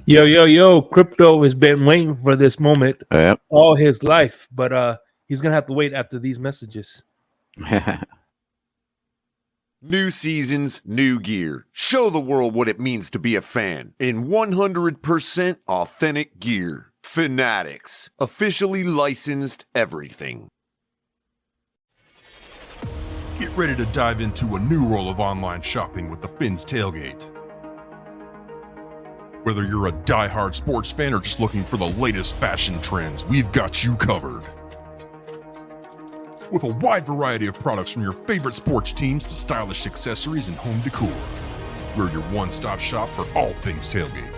Yo, Crypto has been waiting for this moment Yep. all his life, but he's gonna have to wait after these messages. New seasons, new gear. Show the world what it means to be a fan in 100% authentic gear. Fanatics, officially licensed everything. Get ready to dive into a new world of online shopping with the Fins Tailgate. Whether you're a die-hard sports fan or just looking for the latest fashion trends, we've got you covered. With a wide variety of products from your favorite sports teams to stylish accessories and home decor, we're your one-stop shop for all things tailgate.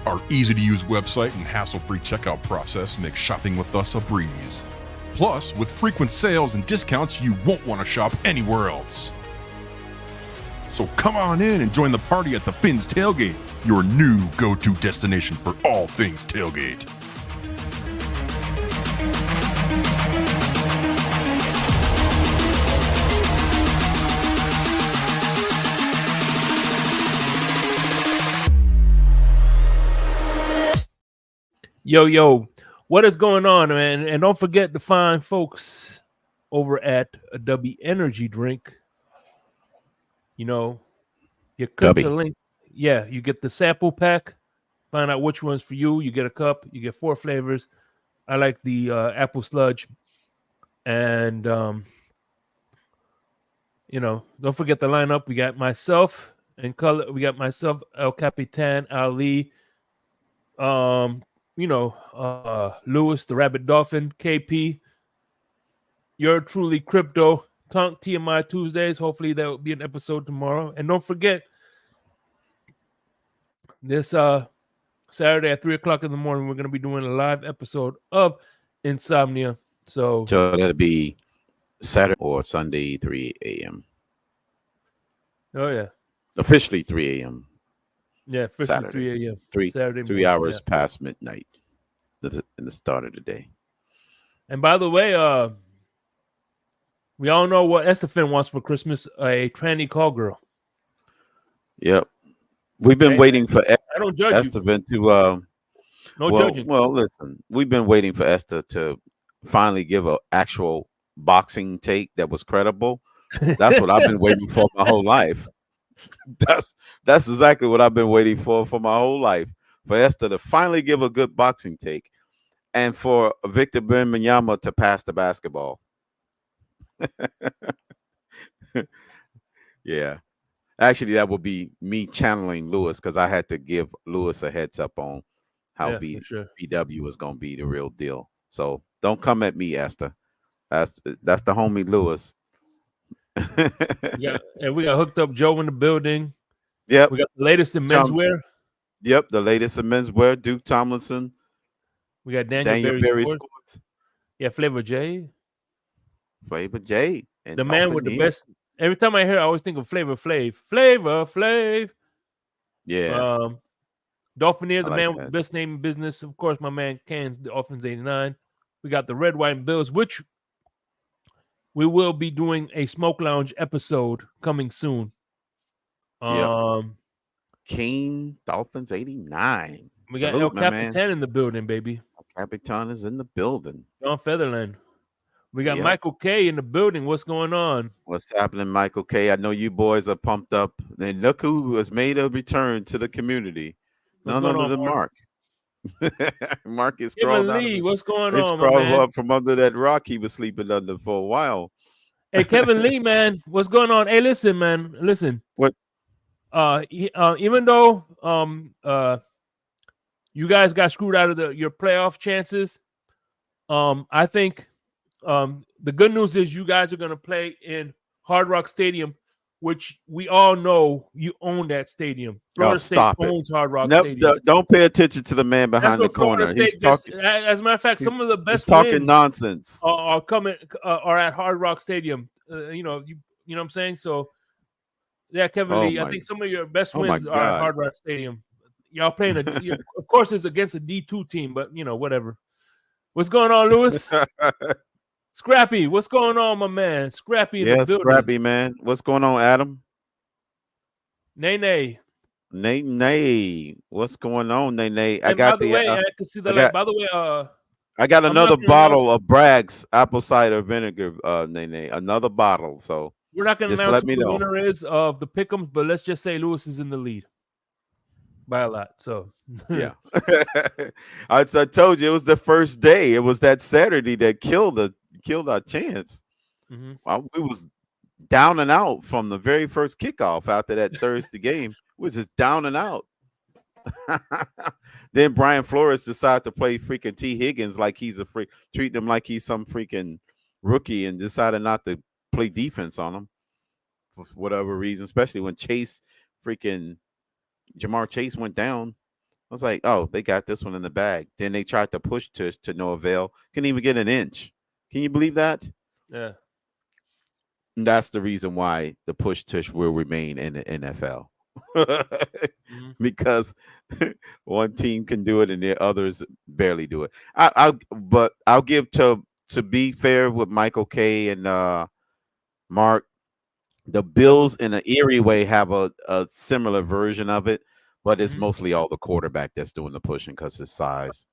Our easy-to-use website and hassle-free checkout process make shopping with us a breeze. Plus, with frequent sales and discounts, you won't want to shop anywhere else. So come on in and join the party at the Fins Tailgate, your new go-to destination for all things tailgate. Yo, what is going on, man? And don't forget to find folks over at a Dubby Energy Drink. You know, you click Dubby. the link. Yeah, you get the sample pack. Find out which one's for you. You get a cup. You get 4 flavors. I like the apple sludge. And, don't forget the lineup. We got myself and color. We got myself, El Capitan, Ali, Lewis, the Rabbit Dolphin, KP. You're truly Crypto. Tonk TMI Tuesdays. Hopefully there will be an episode tomorrow. And don't forget, this Saturday at 3:00 in the morning, we're going to be doing a live episode of Insomnia. So that'll be Saturday or Sunday, 3 a.m. Oh, yeah. Officially 3 a.m. Yeah, officially Saturday. 3 a.m. Saturday, 3 hours past midnight in the start of the day. And by the way, we all know what Estefan wants for Christmas, a tranny call girl. Yep. We've been waiting for I don't judge Estefan to judging. Well, listen, we've been waiting for Esther to finally give an actual boxing take that was credible. That's what I've been waiting for my whole life. That's exactly what I've been waiting for my whole life. For Esther to finally give a good boxing take, and for Victor Wembanyama to pass the basketball. Yeah. Actually, that would be me channeling Lewis, because I had to give Lewis a heads up on how BW was going to be the real deal. So don't come at me, Esther. That's the homie Lewis. Yeah, and we got Hooked Up Joe in the building. Yep. We got the latest in menswear. Yep, the latest in menswear. Duke Tomlinson. We got Daniel Berry Sports. Yeah, Flavor J. And the man with the best. Every time I hear it, I always think of Flavor Flav. Yeah. Dolphinier, the man with the best name in business. Of course, my man Cans, the Dolphins 89. We got the Red, White, and Bills, which we will be doing a Smoke Lounge episode coming soon. King Dolphins 89. We got El Capitan in the building, baby. El Capitan is in the building. John Featherland. We got Michael K in the building. What's going on? What's happening, Michael K? I know you boys are pumped up. And look who has made a return to the community. None other than Mark. Mark is crawled out. Lee, what's going He's on, crawled man? up from under that rock he was sleeping under for a while. Hey, Kevin Lee, man, what's going on? Hey, listen, man, listen. What? Even though you guys got screwed out of your playoff chances, I think the good news is you guys are going to play in Hard Rock Stadium, which we all know you own that stadium. Florida State owns Hard Rock Stadium. Don't pay attention to the man behind the corner. He's talking. As a matter of fact, some of the best talking nonsense are coming are at Hard Rock Stadium. You know what I'm saying? So, yeah, Kevin Lee, I think some of your best wins are at Hard Rock Stadium. Y'all playing of course, it's against a D2 team, but whatever. What's going on, Lewis? Scrappy, what's going on, my man? Scrappy in the building. Scrappy, man. What's going on, Adam? Nene. Nay. What's going on, Nay? And by the way, I can see the light. By the way, I got another bottle of Bragg's apple cider vinegar, Nay. Another bottle. So we're not going to announce who the winner is of the pick'ems, but let's just say Lewis is in the lead by a lot. So yeah, I told you it was the first day. It was that Saturday that killed our chance. Mm-hmm. We was down and out from the very first kickoff after that Thursday game. We was just down and out. Then Brian Flores decided to play freaking T. Higgins like he's a freak, treat him like he's some freaking rookie, and decided not to play defense on him for whatever reason, especially when Jamar Chase went down. I was like, oh, they got this one in the bag. Then they tried to push to no avail. Couldn't even get an inch. Can you believe that? Yeah. And that's the reason why the push tush will remain in the NFL. Mm-hmm. Because one team can do it and the others barely do it. But I'll give to be fair with Michael K and Mark, the Bills in an eerie way have a similar version of it, but it's mostly all the quarterback that's doing the pushing because his size.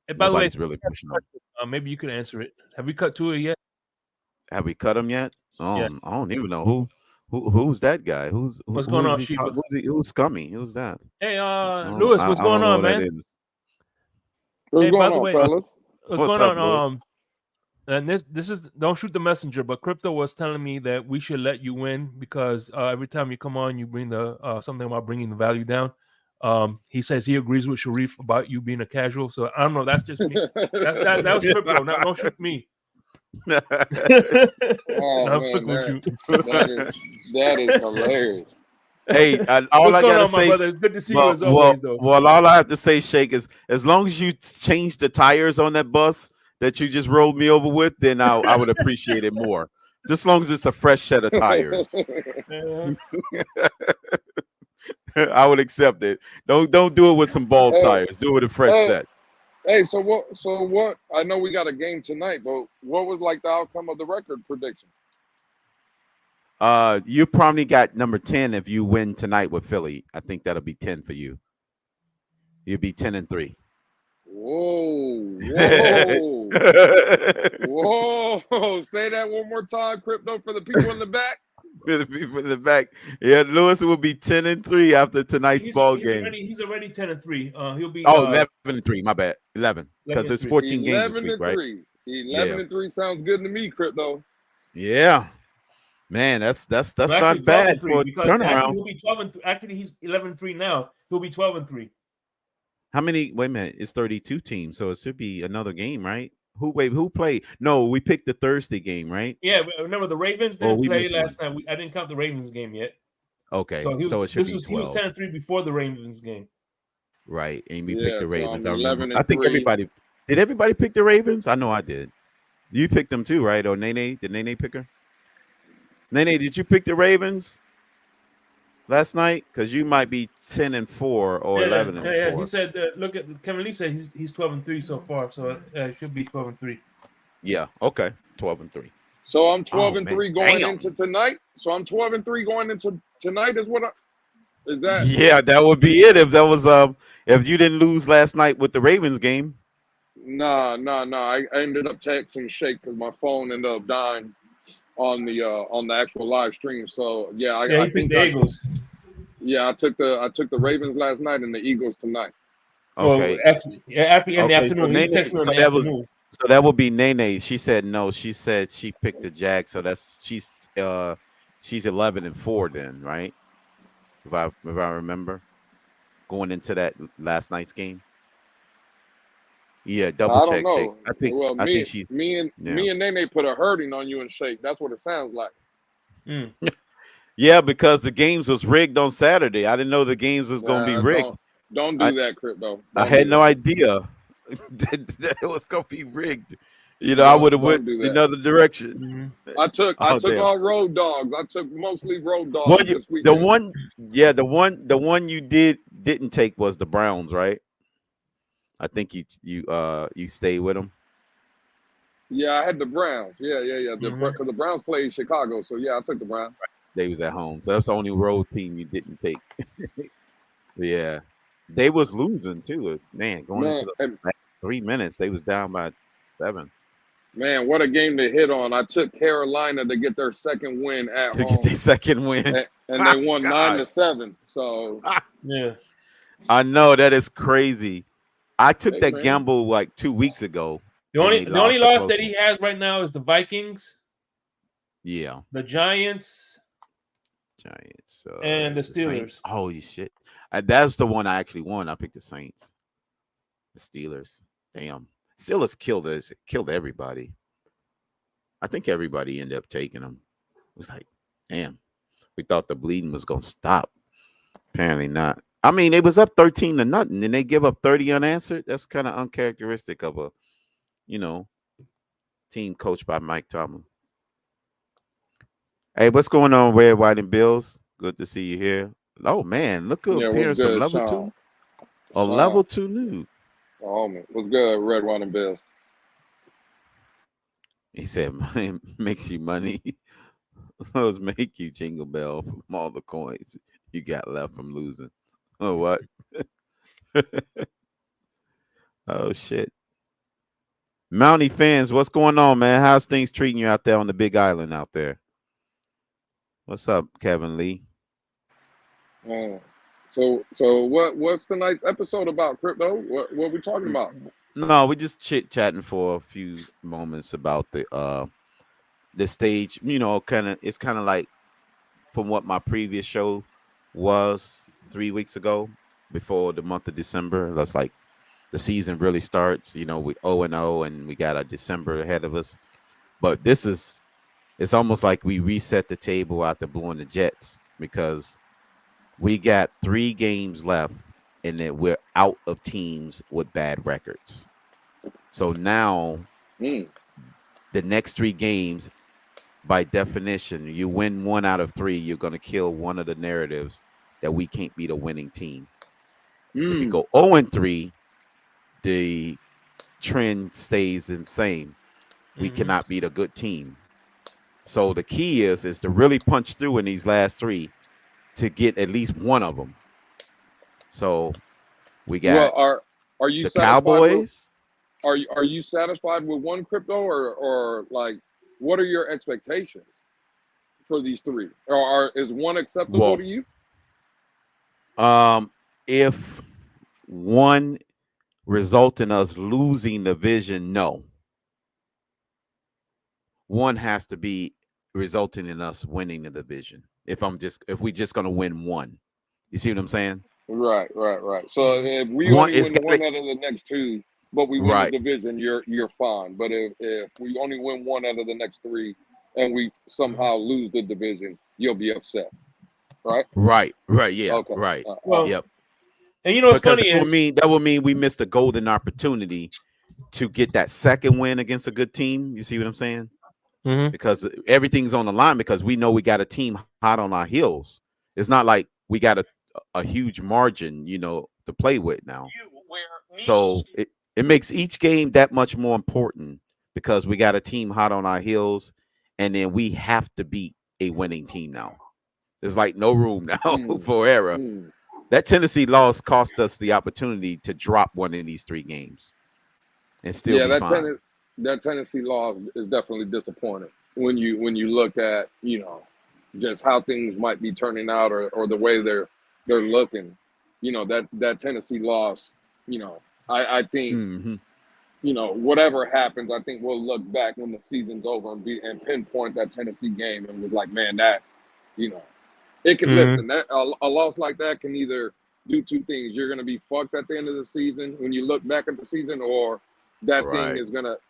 And by Nobody's the way, really pushing him. Maybe you can answer it. Have we cut Tua yet? Have we cut him yet? I don't even know who's that guy. What's going on? Who's scummy? Who's that? Hey, Lewis, what's going on, man? What's going on, fellas? What's going on? And this is, don't shoot the messenger, but Crypto was telling me that we should let you win because every time you come on, you bring the something about bringing the value down. He says he agrees with Sharif about you being a casual. So I don't know. That's just me. That was Crypto. Now, don't shoot me. Oh, man, that is hilarious. Hey, all I gotta say, it's good to see you as always, though. Well, all I have to say, Shake, is as long as you change the tires on that bus that you just rolled me over with, then I would appreciate it more. Just as long as it's a fresh set of tires, I would accept it. Don't do it with some bald tires. Do it with a fresh set. Hey, so what? I know we got a game tonight, but what was like the outcome of the record prediction? You probably got number 10 if you win tonight with Philly. I think that'll be 10 for you. You'll be 10-3. Whoa. Whoa. Say that one more time, Crypto, for the people in the back. For the people in the back. Yeah, Lewis will be 10-3 after tonight's ball game. He's already 10-3. He'll be 11-3, my bad. 11. Because there's 14 games this week, right? 11-3 sounds good to me, Crypto. Yeah. Man, that's not bad for a turnaround. He'll be 12-3. Actually, he's 11-3 now. He'll be 12-3. How many? Wait a minute. It's 32 teams, so it should be another game, right? Who played? No, we picked the Thursday game, right? Yeah, remember the Ravens didn't play last time. I didn't count the Ravens game yet. Okay, so it should be 12. He was 10-3 before the Ravens game. Right, and we picked the Ravens. So I think everybody did. Everybody pick the Ravens? I know I did. You picked them too, right? Or Nene? Did Nene pick her? Nene, did you pick the Ravens last night? Because you might be 10-4 or 11-4. Yeah. He said, look at Kevin Lee said he's 12-3 so far, so it should be 12-3. Yeah. Okay. 12-3. So I'm 12-3 going into tonight. So I'm 12-3 going into tonight. Is that? Yeah, that would be it. If that was if you didn't lose last night with the Ravens game. No. I ended up texting Shake because my phone ended up dying on the actual live stream. So I think the Eagles. Yeah, I took the Ravens last night and the Eagles tonight. Okay. Well, after in the afternoon. So that would be Nene. She said no. She said she picked the Jags. So she's 11-4 then, right? If I remember, going into that last night's game. Yeah, double check. Shake. I think she's me and Nene put a hurting on you and Shake. That's what it sounds like. Yeah, because the games was rigged on Saturday. I didn't know the games was going to be rigged. Don't do that, Crypto. I had no idea that it was going to be rigged. You know, I would have went another direction. I took all road dogs. I took mostly road dogs this weekend. The one you didn't take was the Browns, right? I think you stayed with them. Yeah, I had the Browns. Yeah. Because the Browns played Chicago, so yeah, I took the Browns. They was at home, so that's the only road team you didn't take. Yeah, they was losing too. Man, going into the last 3 minutes, they was down by 7. Man, what a game to hit on! I took Carolina to get their second win at home. To get their second win, and they won 9-7. So yeah, I know that is crazy. I took that gamble like 2 weeks ago. The only loss that he has right now is the Vikings. Yeah, the Giants, and the Steelers. Saints. Holy shit! That's the one I actually won. I picked the Saints. The Steelers. Damn. Steelers killed everybody. I think everybody ended up taking them. It was like, damn. We thought the bleeding was gonna stop. Apparently not. I mean, it was up 13-0, and they give up 30 unanswered. That's kind of uncharacteristic of a, team coached by Mike Tomlin. Hey, what's going on, Red, White, and Bills? Good to see you here. Oh man, look at appearance from level 2. A level 2 new. Oh man, what's good, Red, White, and Bills? He said, makes you money. Those make you jingle bell from all the coins you got left from losing. Oh, what? Oh, shit. Mountie fans, what's going on, man? How's things treating you out there on the Big Island out there? What's up, Kevin Lee? So what's tonight's episode about, Crypto? What are we talking about? No, we're just chit-chatting for a few moments about the stage. It's kind of like from what my previous show was 3 weeks ago, before the month of December. That's like the season really starts. We 0-0 and we got a December ahead of us. But it's almost like we reset the table after blowing the Jets, because we got 3 games left and then we're out of teams with bad records. So now the next 3 games, by definition, you win 1 out of 3, you're going to kill one of the narratives that we can't beat a winning team. If you go 0-3, the trend stays the same. We cannot beat a good team. So the key is to really punch through in these last 3 to get at least one of them. So we got are you the Cowboys. Are you satisfied with one, Crypto, or like what are your expectations for these 3? Or is one acceptable to you? If one result in us losing the division, no. One has to be resulting in us winning the division. If we're just gonna win one, you see what I'm saying? Right. So if we only win 1 out of the next 2, but we win the division, you're fine. But if we only win 1 out of the next 3 and we somehow lose the division, you'll be upset, right? Right. Yeah. Okay. Right. Well, yep. And what's funny that would mean we missed a golden opportunity to get that second win against a good team. You see what I'm saying? Because everything's on the line, because we know we got a team hot on our heels. It's not like we got a huge margin, to play with now. So it makes each game that much more important, because we got a team hot on our heels, and then we have to beat a winning team now. There's like no room now for error. That Tennessee loss cost us the opportunity to drop one in these 3 games and still be fine. That Tennessee loss is definitely disappointing when you look at just how things might be turning out or the way they're looking. That Tennessee loss. I think whatever happens, I think we'll look back when the season's over and pinpoint that Tennessee game and was like, man, that it can listen. That a loss like that can either do 2 things. You're gonna be fucked at the end of the season when you look back at the season, or that thing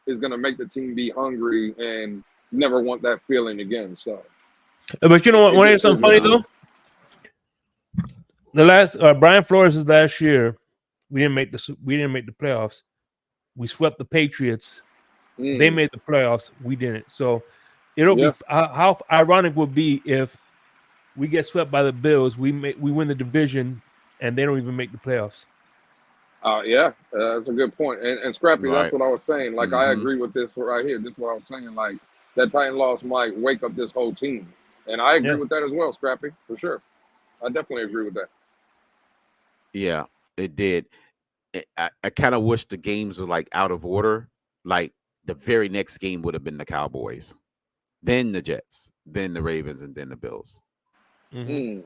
is gonna make the team be hungry and never want that feeling again. So, but you know what? Want to hear something funny though? The last Brian Flores' last year, we didn't make the playoffs. We swept the Patriots. They made the playoffs. We didn't. So it'll be how ironic would be if we get swept by the Bills. We win the division and they don't even make the playoffs. That's a good point. And Scrappy, that's what I was saying. Like, I agree with this right here. This is what I was saying. Like, that Titan loss might wake up this whole team. And I agree with that as well, Scrappy, for sure. I definitely agree with that. Yeah, it did. I kind of wish the games were like out of order. Like the very next game would have been the Cowboys, then the Jets, then the Ravens, and then the Bills. Mm-hmm.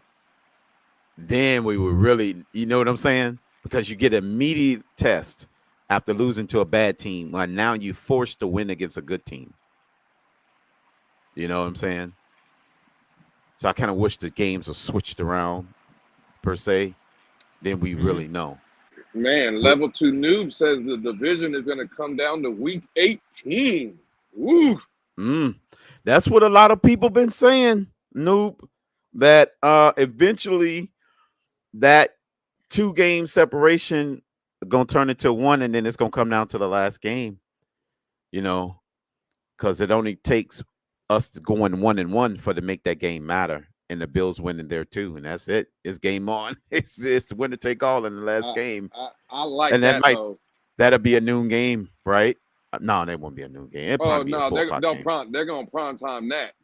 Then we were really, you know what I'm saying? Because you get an immediate test after losing to a bad team. Well, now you forced to win against a good team. You know what I'm saying? So I kind of wish the games were switched around per se. Then we really know. Man, Level 2 Noob says the division is going to come down to week 18. Woo! That's what a lot of people been saying, Noob, that eventually that 2-game separation going to turn into 1, and then it's going to come down to the last game, you know, because it only takes us going 1-1 for to make that game matter. And the Bills winning there too, and that's it. It's game on. It's winner take all in the last game. I like and that. That'll be a noon game, right? No, that won't be a noon game. Oh no, they're going prime time that.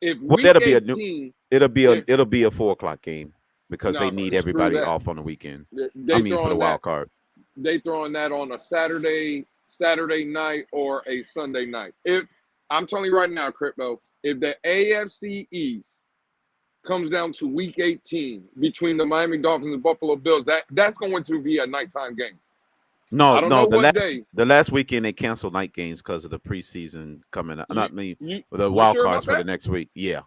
If that'll be it'll be a 4:00 game because they need everybody off on the weekend. For the wild card. They throwing that on a Saturday night or a Sunday night. If I'm telling you right now, Crypto, if the AFC East comes down to week 18 between the Miami Dolphins and Buffalo Bills, that's going to be a nighttime game. No, the last weekend they canceled night games because of the preseason coming up. The wild cards for the next week. Yeah.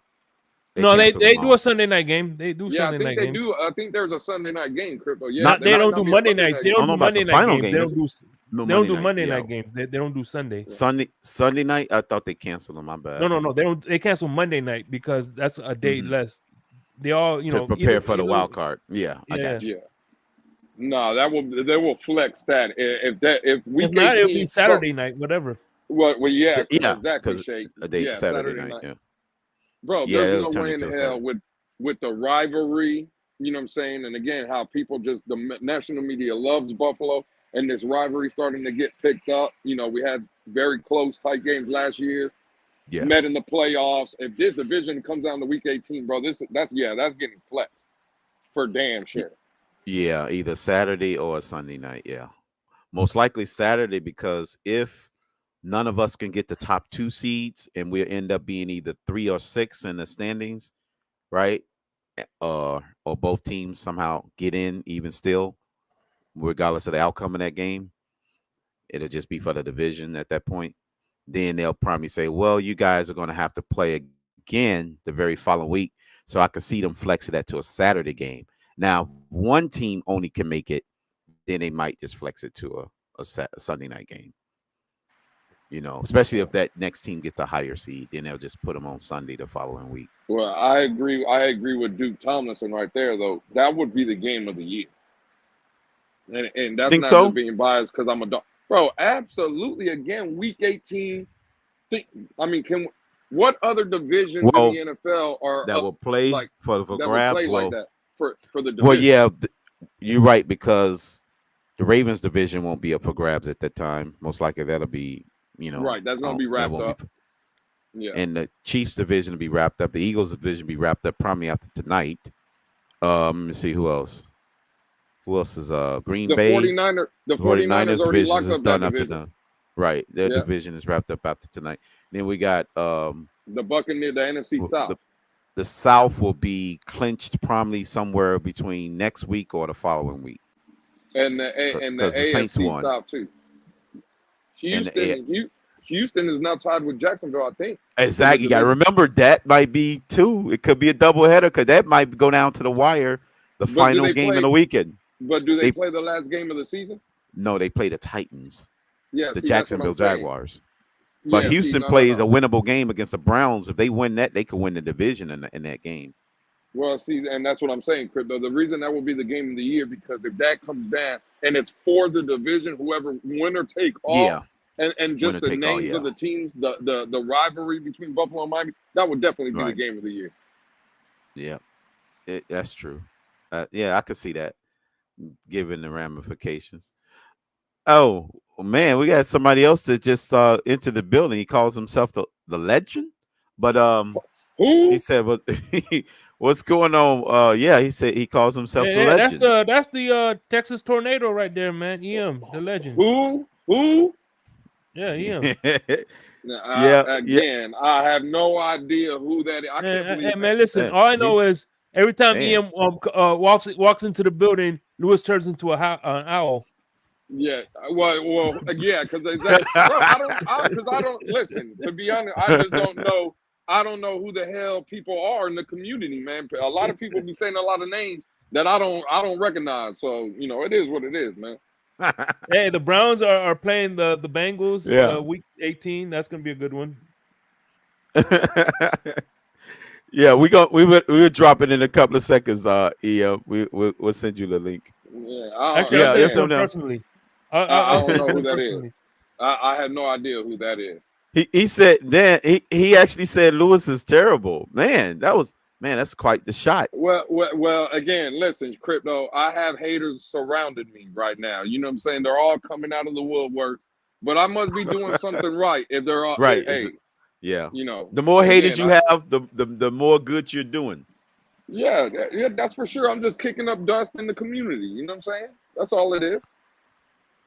They do a Sunday night game. They do Sunday night games. Do. I think there's a Sunday night game, Crypto. Yeah, they don't do Monday nights. They don't do Monday night games. They don't do Monday night games. They don't do Sunday. Sunday night. I thought they canceled them. My bad. No. They don't. They cancel Monday night because that's a day less. They all to prepare for the wild card. Yeah, I got you. Yeah. No, they will flex that if week 18, it'll be Saturday night, whatever. Well, exactly, Shake. A day Saturday night. Yeah. Bro, there's no way in hell with the rivalry, you know what I'm saying? And again, how people the national media loves Buffalo and this rivalry starting to get picked up. You know, we had very close, tight games last year. Yeah. Met in the playoffs. If this division comes down to week 18, bro, that's getting flexed for damn sure. Yeah, either Saturday or a Sunday night. Yeah. Most likely Saturday, because if none of us can get the top 2 seeds and we'll end up being either 3 or 6 in the standings, right? Or both teams somehow get in even still, regardless of the outcome of that game. It'll just be for the division at that point. Then they'll probably say, well, you guys are going to have to play again the very following week. So I can see them flexing that to a Saturday game. Now, one team only can make it, then they might just flex it to a Sunday night game. You know, especially if that next team gets a higher seed, then they'll just put them on Sunday the following week. Well, I agree. I agree with Duke Tomlinson right there, though. That would be the game of the year. And that's not just being biased because I'm a dog. Bro, absolutely. Again, week 18. What other divisions in the NFL are that will play for grabs? Like that for the division? Well, yeah, you're right, because the Ravens division won't be up for grabs at that time. Most likely that'll be, right. That's going to be wrapped up. Yeah. And the Chiefs division will be wrapped up. The Eagles division will be wrapped up probably after tonight. Let me see who else. Who else is Green Bay? The 49ers division is done after the right. Their division is wrapped up after tonight. Then we got the Buccaneers, the NFC South. The South will be clinched probably somewhere between next week or the following week. And the AFC South too. Houston is now tied with Jacksonville, I think. Exactly. You got to remember that might be 2. It could be a doubleheader because that might go down to the wire, the final game of the weekend. But do they play the last game of the season? No, they play the Titans. Yeah, the Jacksonville Jaguars. But Houston plays a winnable game against the Browns. If they win that, they could win the division in that game. Well, see, and that's what I'm saying, Crypto. The reason that will be the game of the year, because if that comes down and it's for the division, whoever winner take all, and just the names of the teams, the rivalry between Buffalo and Miami, that would definitely be the game of the year. Yeah, that's true. I could see that, given the ramifications. Oh man, we got somebody else that just entered the building. He calls himself the legend, but who? He said, What's going on? Yeah, he said he calls himself the legend. That's the Texas tornado right there, man. EM, the legend. Who? Yeah, EM. Again, I have no idea who that is. I can't believe that. Man, listen, all I know is every time EM walks into the building, Lewis turns into an owl. Yeah, well, yeah, because I don't listen. To be honest, I just don't know. I don't know who the hell people are in the community, man. A lot of people be saying a lot of names that I don't recognize. So it is what it is, man. Hey, the Browns are playing the Bengals. Week 18. That's gonna be a good one. Yeah, we'll drop it in a couple of seconds. We'll send you the link. Yeah, personally. I don't know who that is. I have no idea who that is. He said, man, he actually said Lewis is terrible. Man, that's quite the shot. Well, again, listen, Crypto, I have haters surrounding me right now. You know what I'm saying? They're all coming out of the woodwork, but I must be doing something right if they're all right. Yeah. The more haters you have, the more good you're doing. Yeah, that's for sure. I'm just kicking up dust in the community. You know what I'm saying? That's all it is.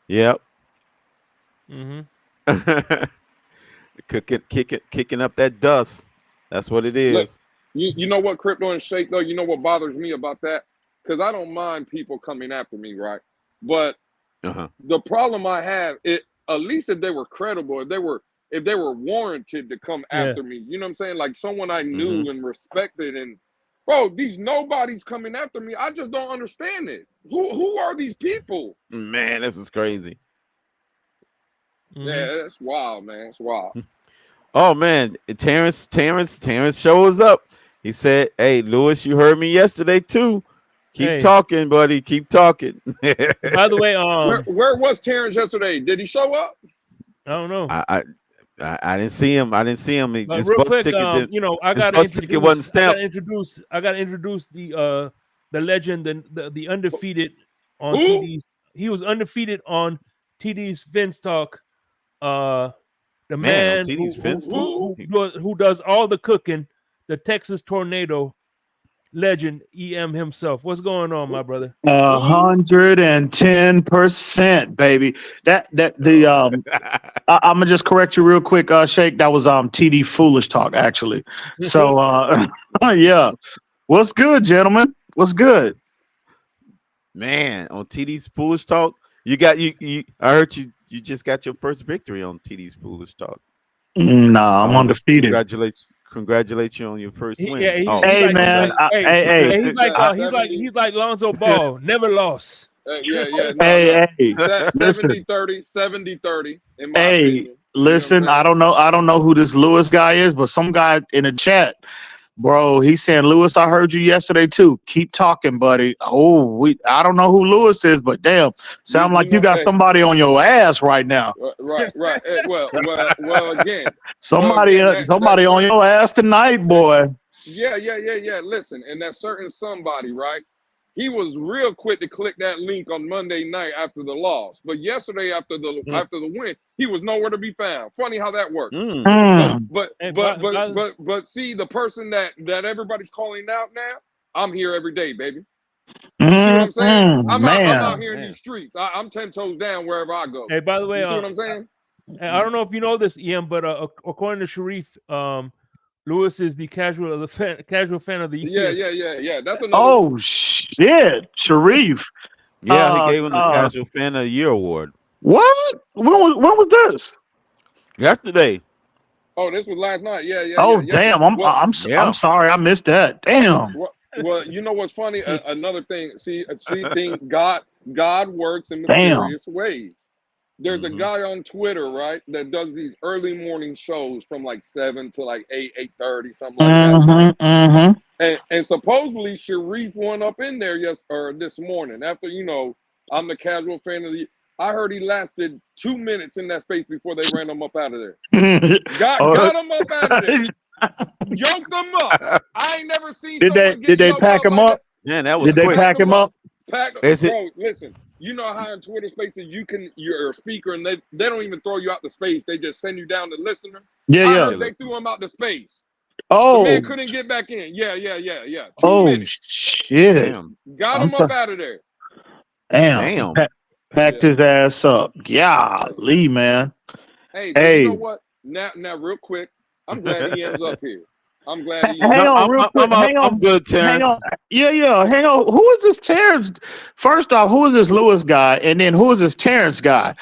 Yep. Mm-hmm. Kicking up that dust. That's what it is. Look, you know what, Crypto and Shake, though? You know what bothers me about that? Because I don't mind people coming after me, right? But the problem I have, at least if they were credible, if they were warranted to come after me, you know what I'm saying? Like someone I knew and respected, and bro, these nobodies coming after me. I just don't understand it. Who are these people? Man, this is crazy. Yeah, it's wild, man. It's wild. Oh man, Terrence shows up. He said, "Hey, Lewis, you heard me yesterday too. Keep talking, buddy. Keep talking." By the way, where was Terrence yesterday? Did he show up? I don't know. I didn't see him. But real quick, I got to introduce the legend, the undefeated on TD's. He was undefeated on TD's Fins Talk. The man who does all the cooking, the Texas tornado legend, EM himself. What's going on, my brother? 110%, baby. I'm gonna just correct you real quick, Shake. That was TD Foolish Talk, actually. So yeah. What's good, gentlemen? What's good? Man, on TD's Foolish Talk, I heard you just got your first victory on TD's Foolish Talk. Nah, I'm undefeated. Congratulate you on your first win. He's like Lonzo Ball, never lost. Hey, 70-30 in my opinion. Listen, I don't know who this Lewis guy is, but some guy in the chat, bro, he's saying, Lewis, I heard you yesterday too. Keep talking, buddy. I don't know who Lewis is, but damn, sound like you got somebody on your ass right now. Right. Well, again, somebody on your ass tonight, boy. Yeah. Listen, and that certain somebody, right? He was real quick to click that link on Monday night after the loss, but yesterday after the win, he was nowhere to be found. Funny how that works. But see, the person that everybody's calling out now, I'm here every day, baby. You see what I'm saying? I'm out here in these streets. I'm 10 toes down wherever I go. Hey, by the way, you see what I'm saying? I don't know if you know this, Ian, but according to Sharif, Lewis is the casual fan of the year. Yeah. That's another. Oh shit, Sharif. Yeah, he gave him the Casual Fan of the Year award. What? When was this? Yesterday. Oh, this was last night. Yeah. Damn. I'm sorry, I missed that. Damn. Well, you know what's funny? Another thing. See, God works in mysterious ways. There's a guy on Twitter, right, that does these early morning shows from like 7 to like 8:30, something like that. And supposedly Sharif went up in there this morning after, I'm the casual fan of the year. I heard he lasted 2 minutes in that space before they ran him up out of there. Got him up out of there. Yoked him up. I ain't never seen Did they pack him up? Yeah, that was Did they pack him up? Bro, listen. You know how in Twitter Spaces you're a speaker and they don't even throw you out the space. They just send you down to listener. Yeah. They threw him out the space. The man couldn't get back in. Yeah. 2 minutes. Shit. Got him up out of there. Damn. Packed his ass up. Golly, man. Hey, but you know what? Now, real quick, I'm glad EM's up here. I'm glad he. Hang on, real quick. I'm good, Terrence. Hang on. Yeah. Hang on. Who is this Terrence? First off, who is this Lewis guy? And then who is this Terrence guy?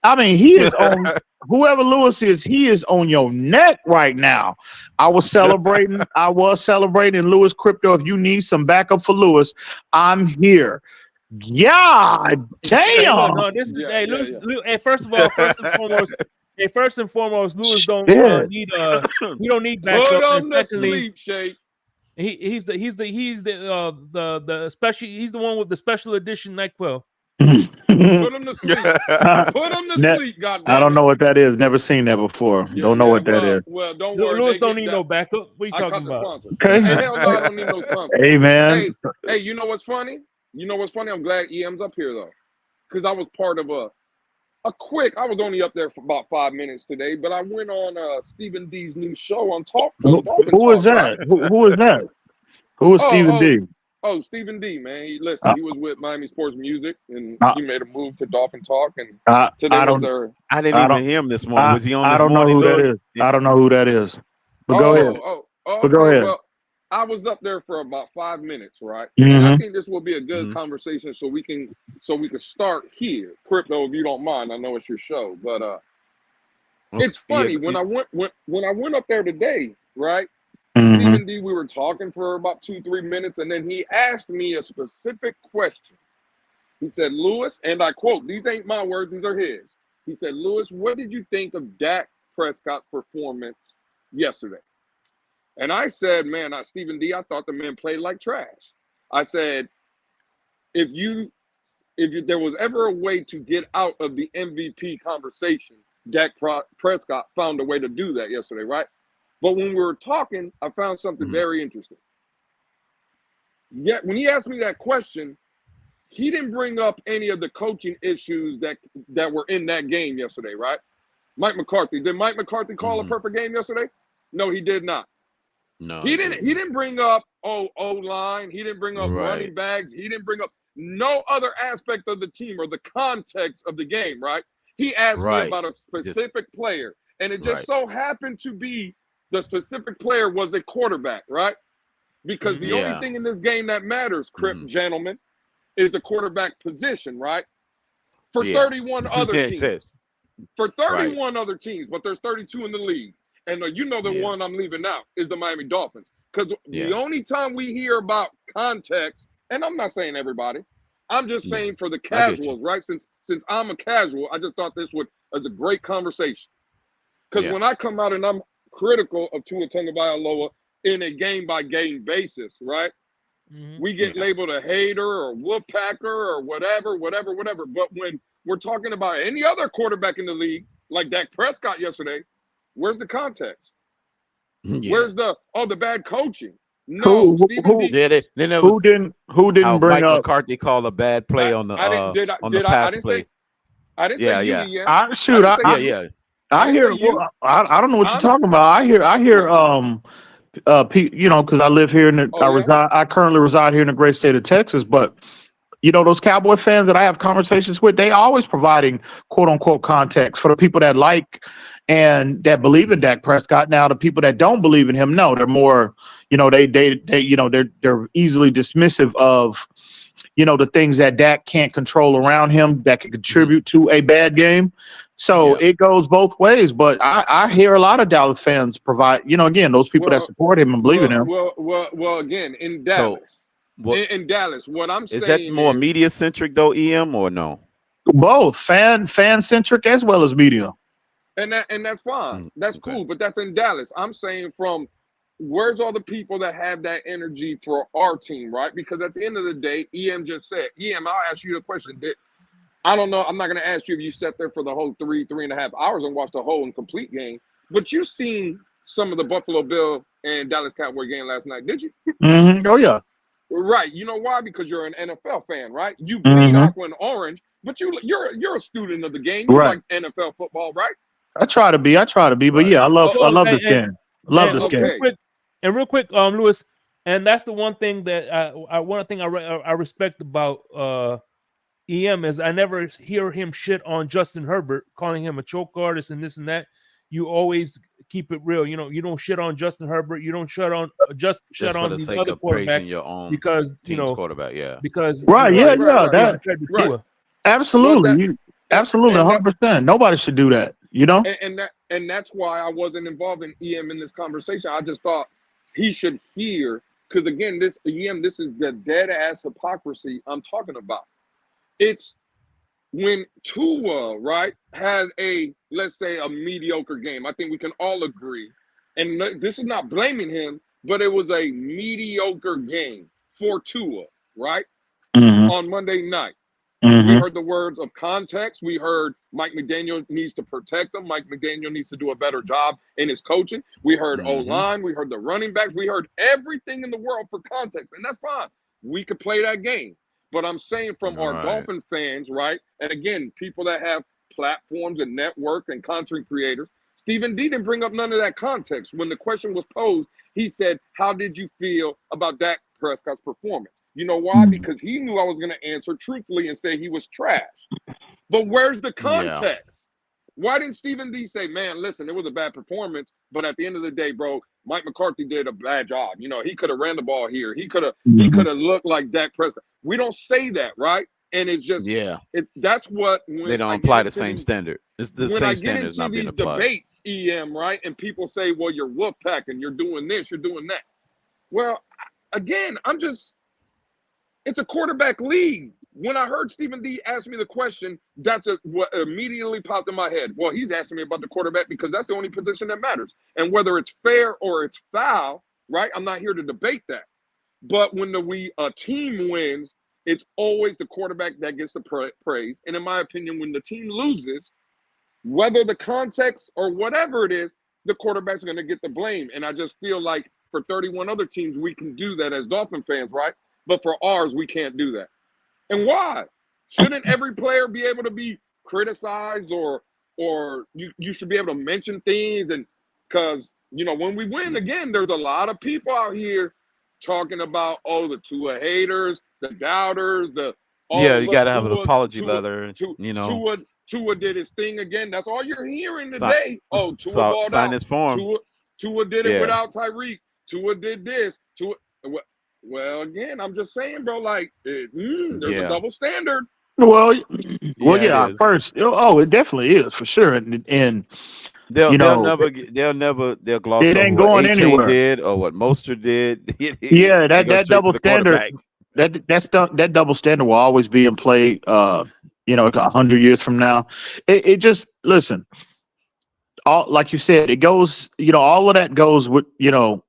I mean, he is on whoever Lewis is. He is on your neck right now. I was celebrating Lewis Crypto. If you need some backup for Lewis, I'm here. God damn. No, this is Lewis. Hey, first and foremost, Lewis don't need he don't need backup. Put him to sleep, Shake. He's the special. He's the one with the special edition NyQuil. Put him to sleep. Put him to sleep. Goddamn. I don't know what that is. Never seen that before. Don't know what that is. Well, don't worry. Lewis don't need no backup. What are you talking about? Okay. Hey, hell no, I don't need no sponsor. Hey, man. Hey, you know what's funny? I'm glad EM's up here though, because I was part of a quick. I was only up there for about 5 minutes today, but I went on Stephen D's new show on Talk. Who is that? Who is that? Who is Stephen D? Oh, Stephen D, man. He was with Miami Sports Music, and he made a move to Dolphin Talk. And today I didn't even hear him this morning. Was he on this morning? I don't know who that is. I don't know who that is. But go ahead. But go ahead. Well, I was up there for about 5 minutes, right? Mm-hmm. And I think this will be a good conversation, so we can start here. Crypto, if you don't mind, I know it's your show, but it's funny when I went up there today, right? Stephen D, we were talking for about 2-3 minutes, and then he asked me a specific question. He said, Lewis, and I quote, these ain't my words, these are his. He said, Lewis, what did you think of Dak Prescott's performance yesterday? And I said, man, Stephen D, I thought the man played like trash. I said, if there was ever a way to get out of the MVP conversation, Dak Prescott found a way to do that yesterday, right? But when we were talking, I found something very interesting. Yet when he asked me that question, he didn't bring up any of the coaching issues that were in that game yesterday, right? Mike McCarthy. Did Mike McCarthy call a perfect game yesterday? No, he did not. No, he didn't bring up O-line. He didn't bring up running backs. He didn't bring up no other aspect of the team or the context of the game, right? He asked me about a specific player, and it just so happened to be the specific player was a quarterback, right? Because the only thing in this game that matters, gentlemen, is the quarterback position, right? For 31 other teams. For 31 other teams, but there's 32 in the league. And the one I'm leaving out is the Miami Dolphins. Because the only time we hear about context, and I'm not saying everybody, I'm just saying for the casuals, right? Since I'm a casual, I just thought this was a great conversation. Because when I come out and I'm critical of Tua Tagovailoa in a game-by-game basis, right? We get labeled a hater or woodpacker or whatever. But when we're talking about any other quarterback in the league, like Dak Prescott yesterday, where's the context? Where's the bad coaching? No, who didn't bring Mike up McCarthy called a bad play on the pass play? I didn't say you yet. I hear. I don't know what you're talking about. I hear. Because I live here I currently reside here in the great state of Texas, but those Cowboy fans that I have conversations with, they always providing quote unquote context for the people that like and that believe in Dak Prescott. Now, the people that don't believe in him, no, they're more, they're easily dismissive of, the things that Dak can't control around him that can contribute to a bad game. So it goes both ways. But I hear a lot of Dallas fans provide, again, those people that support him and believe in him. Well, again, in Dallas, in Dallas, what I'm saying is that more media centric though, EM, or no? Both fan centric as well as media. And that's fine. That's cool. But that's in Dallas. I'm saying from where's all the people that have that energy for our team, right? Because at the end of the day, EM just said, EM, I'll ask you a question. I don't know. I'm not going to ask you if you sat there for the whole 3.5 hours and watched the whole and complete game, but you seen some of the Buffalo Bill and Dallas Cowboy game last night, did you? Oh, yeah. Right. You know why? Because you're an NFL fan, right? You bleed aqua and orange, but you're a student of the game. You like NFL football, right? I try to be, but yeah, I love this game. Love this game. And real quick, Lewis, and that's the one thing that I respect about EM is I never hear him shit on Justin Herbert, calling him a choke artist and this and that. You always keep it real. You know, you don't shit on Justin Herbert. You don't shut on these other quarterbacks because quarterback, because that absolutely, absolutely, 100%. Nobody should do that. You know, and that's why I wasn't involved in EM in this conversation. I just thought he should hear, because again, this is the dead ass hypocrisy I'm talking about. It's when Tua, right, had let's say a mediocre game. I think we can all agree. And this is not blaming him, but it was a mediocre game for Tua, right? On Monday night. We heard the words of context. We heard Mike McDaniel needs to protect him. Mike McDaniel needs to do a better job in his coaching. We heard O-line. We heard the running backs. We heard everything in the world for context. And that's fine. We could play that game. But I'm saying from our Dolphin fans, right? And again, people that have platforms and network and content creators, Stephen D didn't bring up none of that context. When the question was posed, he said, how did you feel about Dak Prescott's performance? You know why? Because he knew I was going to answer truthfully and say he was trash. But where's the context? Why didn't Stephen D say, man, listen, it was a bad performance, but at the end of the day, bro, Mike McCarthy did a bad job. You know, he could have ran the ball here. He could have looked like Dak Prescott. We don't say that, right? And it's just that's what they don't apply the same standard. It's the same standard is not being applied. Debates, EM, right? And people say, well, you're Wolfpack and you're doing this, you're doing that. Well, again, it's a quarterback league. When I heard Stephen D ask me the question, that's what immediately popped in my head. Well, he's asking me about the quarterback because that's the only position that matters. And whether it's fair or it's foul, right? I'm not here to debate that. But when a team wins, it's always the quarterback that gets the praise. And in my opinion, when the team loses, whether the context or whatever it is, the quarterback's going to get the blame. And I just feel like for 31 other teams, we can do that as Dolphin fans, right? But for ours, we can't do that. And why? Shouldn't every player be able to be criticized or you should be able to mention things? And because, you know, when we win, again, there's a lot of people out here talking about, the Tua haters, the doubters, you got to have an apology letter. Tua did his thing again. That's all you're hearing today. Tua signed his form. Tua did it without Tyreek. Tua did this. Well, again, I'm just saying, bro, like, there's a double standard. Well, first, it definitely is for sure. And they'll gloss it ain't over going what anywhere. did or what Mostert did. that double standard, that double standard will always be in play. 100 years from now, it just listen. All like you said, it goes. All of that goes with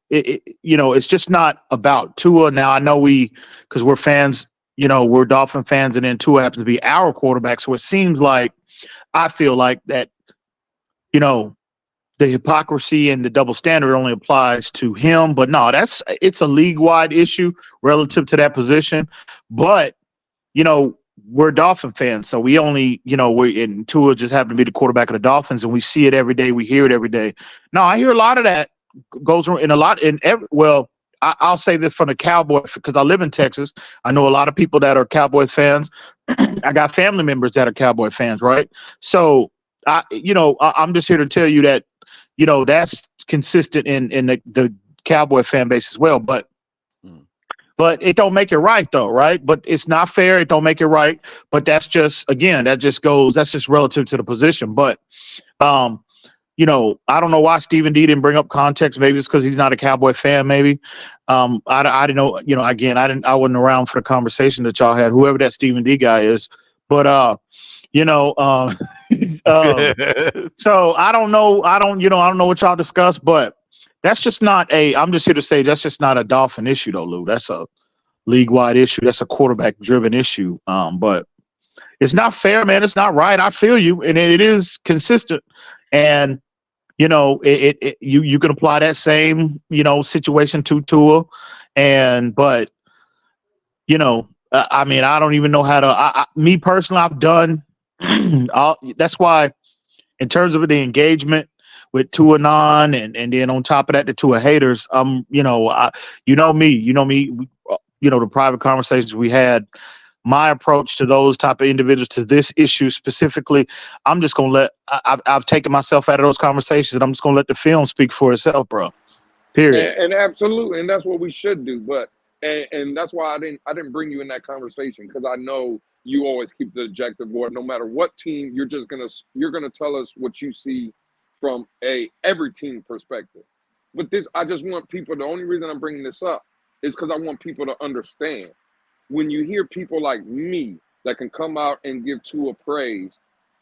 it's just not about Tua. Now I know because we're fans. We're Dolphin fans, and then Tua happens to be our quarterback. So it seems like I feel like that. The hypocrisy and the double standard only applies to him, but no, it's a league-wide issue relative to that position. But we're Dolphin fans, so we only and Tua just happened to be the quarterback of the Dolphins, and we see it every day, we hear it every day. No, I hear a lot of that goes in a lot in every. Well, I'll say this from the Cowboys because I live in Texas. I know a lot of people that are Cowboys fans. I got family members that are Cowboy fans, right? So I'm just here to tell you that that's consistent in the Cowboy fan base as well. But it don't make it right though, right? But it's not fair. It don't make it right. But that's just that's just relative to the position. But I don't know why Stephen D didn't bring up context. Maybe it's because he's not a Cowboy fan. Maybe I didn't know. Again, I wasn't around for the conversation that y'all had. Whoever that Stephen D guy is, but so I don't know. I don't know what y'all discussed, but that's just not I'm just here to say that's just not a Dolphin issue though, Lou. That's a league-wide issue. That's a quarterback-driven issue. But it's not fair, man. It's not right. I feel you, and it is consistent. And you can apply that same situation to Tua, but I mean, I don't even know how to. Me personally, I've done. That's why, in terms of the engagement, with Tua non, and then on top of that, the Tua haters. You know, you know me, the private conversations we had. My approach to those type of individuals, to this issue specifically, I'm just gonna let. I've taken myself out of those conversations, and I'm just gonna let the film speak for itself, bro. Period. And absolutely, and that's what we should do. But and that's why I didn't bring you in that conversation, because I know you always keep the objective board. No matter what team, you're gonna tell us what you see from every team perspective. But I just want people. The only reason I'm bringing this up is because I want people to understand. When you hear people like me that can come out and give Tua praise,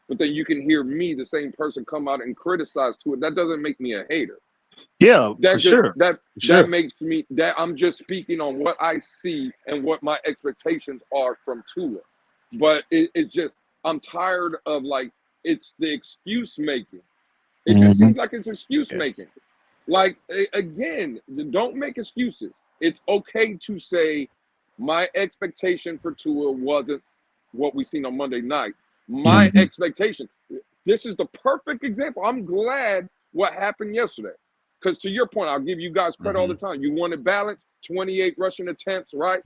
but then you can hear me, the same person, come out and criticize Tua, that doesn't make me a hater. Yeah, for sure. That makes me, that I'm just speaking on what I see and what my expectations are from Tua. But it's just, I'm tired of, like, it's the excuse making. It just seems like it's excuse making. Like, again, don't make excuses. It's okay to say, my expectation for Tua wasn't what we seen on Monday night. My expectation, this is the perfect example. I'm glad what happened yesterday. Because to your point, I'll give you guys credit all the time. You wanted balance, 28 rushing attempts, right?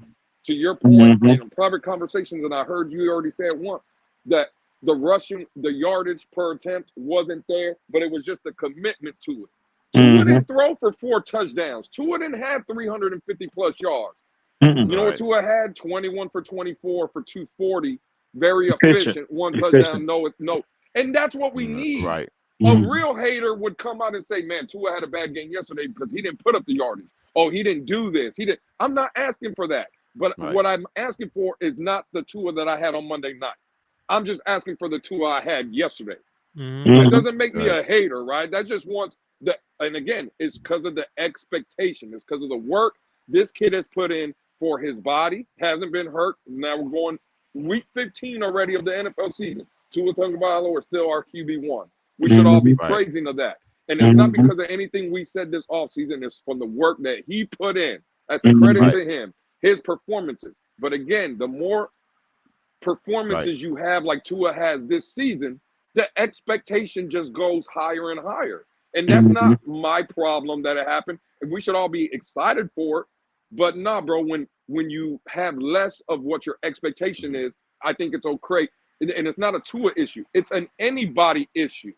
To your point, in private conversations, and I heard you already say it once, that the yardage per attempt wasn't there, but it was just a commitment to it. Tua didn't throw for 4 touchdowns. Tua didn't have 350 plus yards. You know what Tua had? 21 for 24 for 240. Very efficient. 1 touchdown, no. And that's what we need. Right. A real hater would come out and say, man, Tua had a bad game yesterday because he didn't put up the yardage. Oh, he didn't do this. I'm not asking for that. But what I'm asking for is not the Tua that I had on Monday night. I'm just asking for the Tua I had yesterday. That doesn't make me a hater, right? That just wants and again, it's because of the expectation. It's because of the work this kid has put in for his body. Hasn't been hurt. Now we're going week 15 already of the NFL season. Tua Tagovailoa is still our QB1. We should all be praising of that. And it's not because of anything we said this offseason. It's from the work that he put in. That's a credit to him, his performances. But again, the more performances you have like Tua has this season, the expectation just goes higher and higher. And that's not my problem that it happened. And we should all be excited for it. But nah, bro, when you have less of what your expectation is, I think it's okay. And it's not a Tua issue. It's an anybody issue,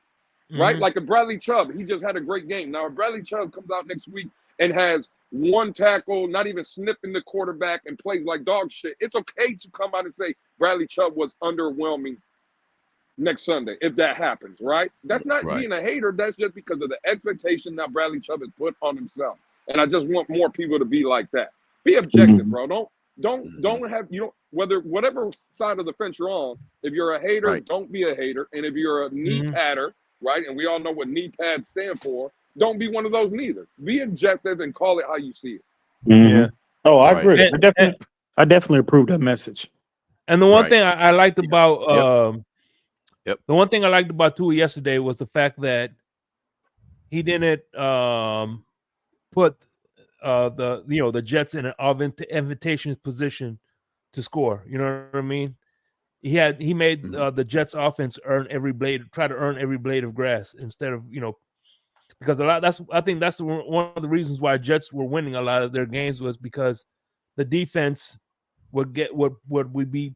right? Like a Bradley Chubb, he just had a great game. Now, if Bradley Chubb comes out next week and has 1 tackle, not even sniffing the quarterback, and plays like dog shit, it's okay to come out and say Bradley Chubb was underwhelming next Sunday, if that happens, right? That's not being a hater. That's just because of the expectation that Bradley Chubb has put on himself. And I just want more people to be like that. Be objective, bro. Don't have, whatever side of the fence you're on, if you're a hater, don't be a hater. And if you're a knee padder, right, and we all know what knee pads stand for, don't be one of those neither. Be objective and call it how you see it. Yeah. Oh, I agree. I definitely approve that message. And the one thing I liked about the one thing I liked about Tua yesterday was the fact that he didn't put the Jets in an invitation position to score. You know what I mean? He made the Jets offense try to earn every blade of grass instead of, because I think that's one of the reasons why Jets were winning a lot of their games, was because the defense would be,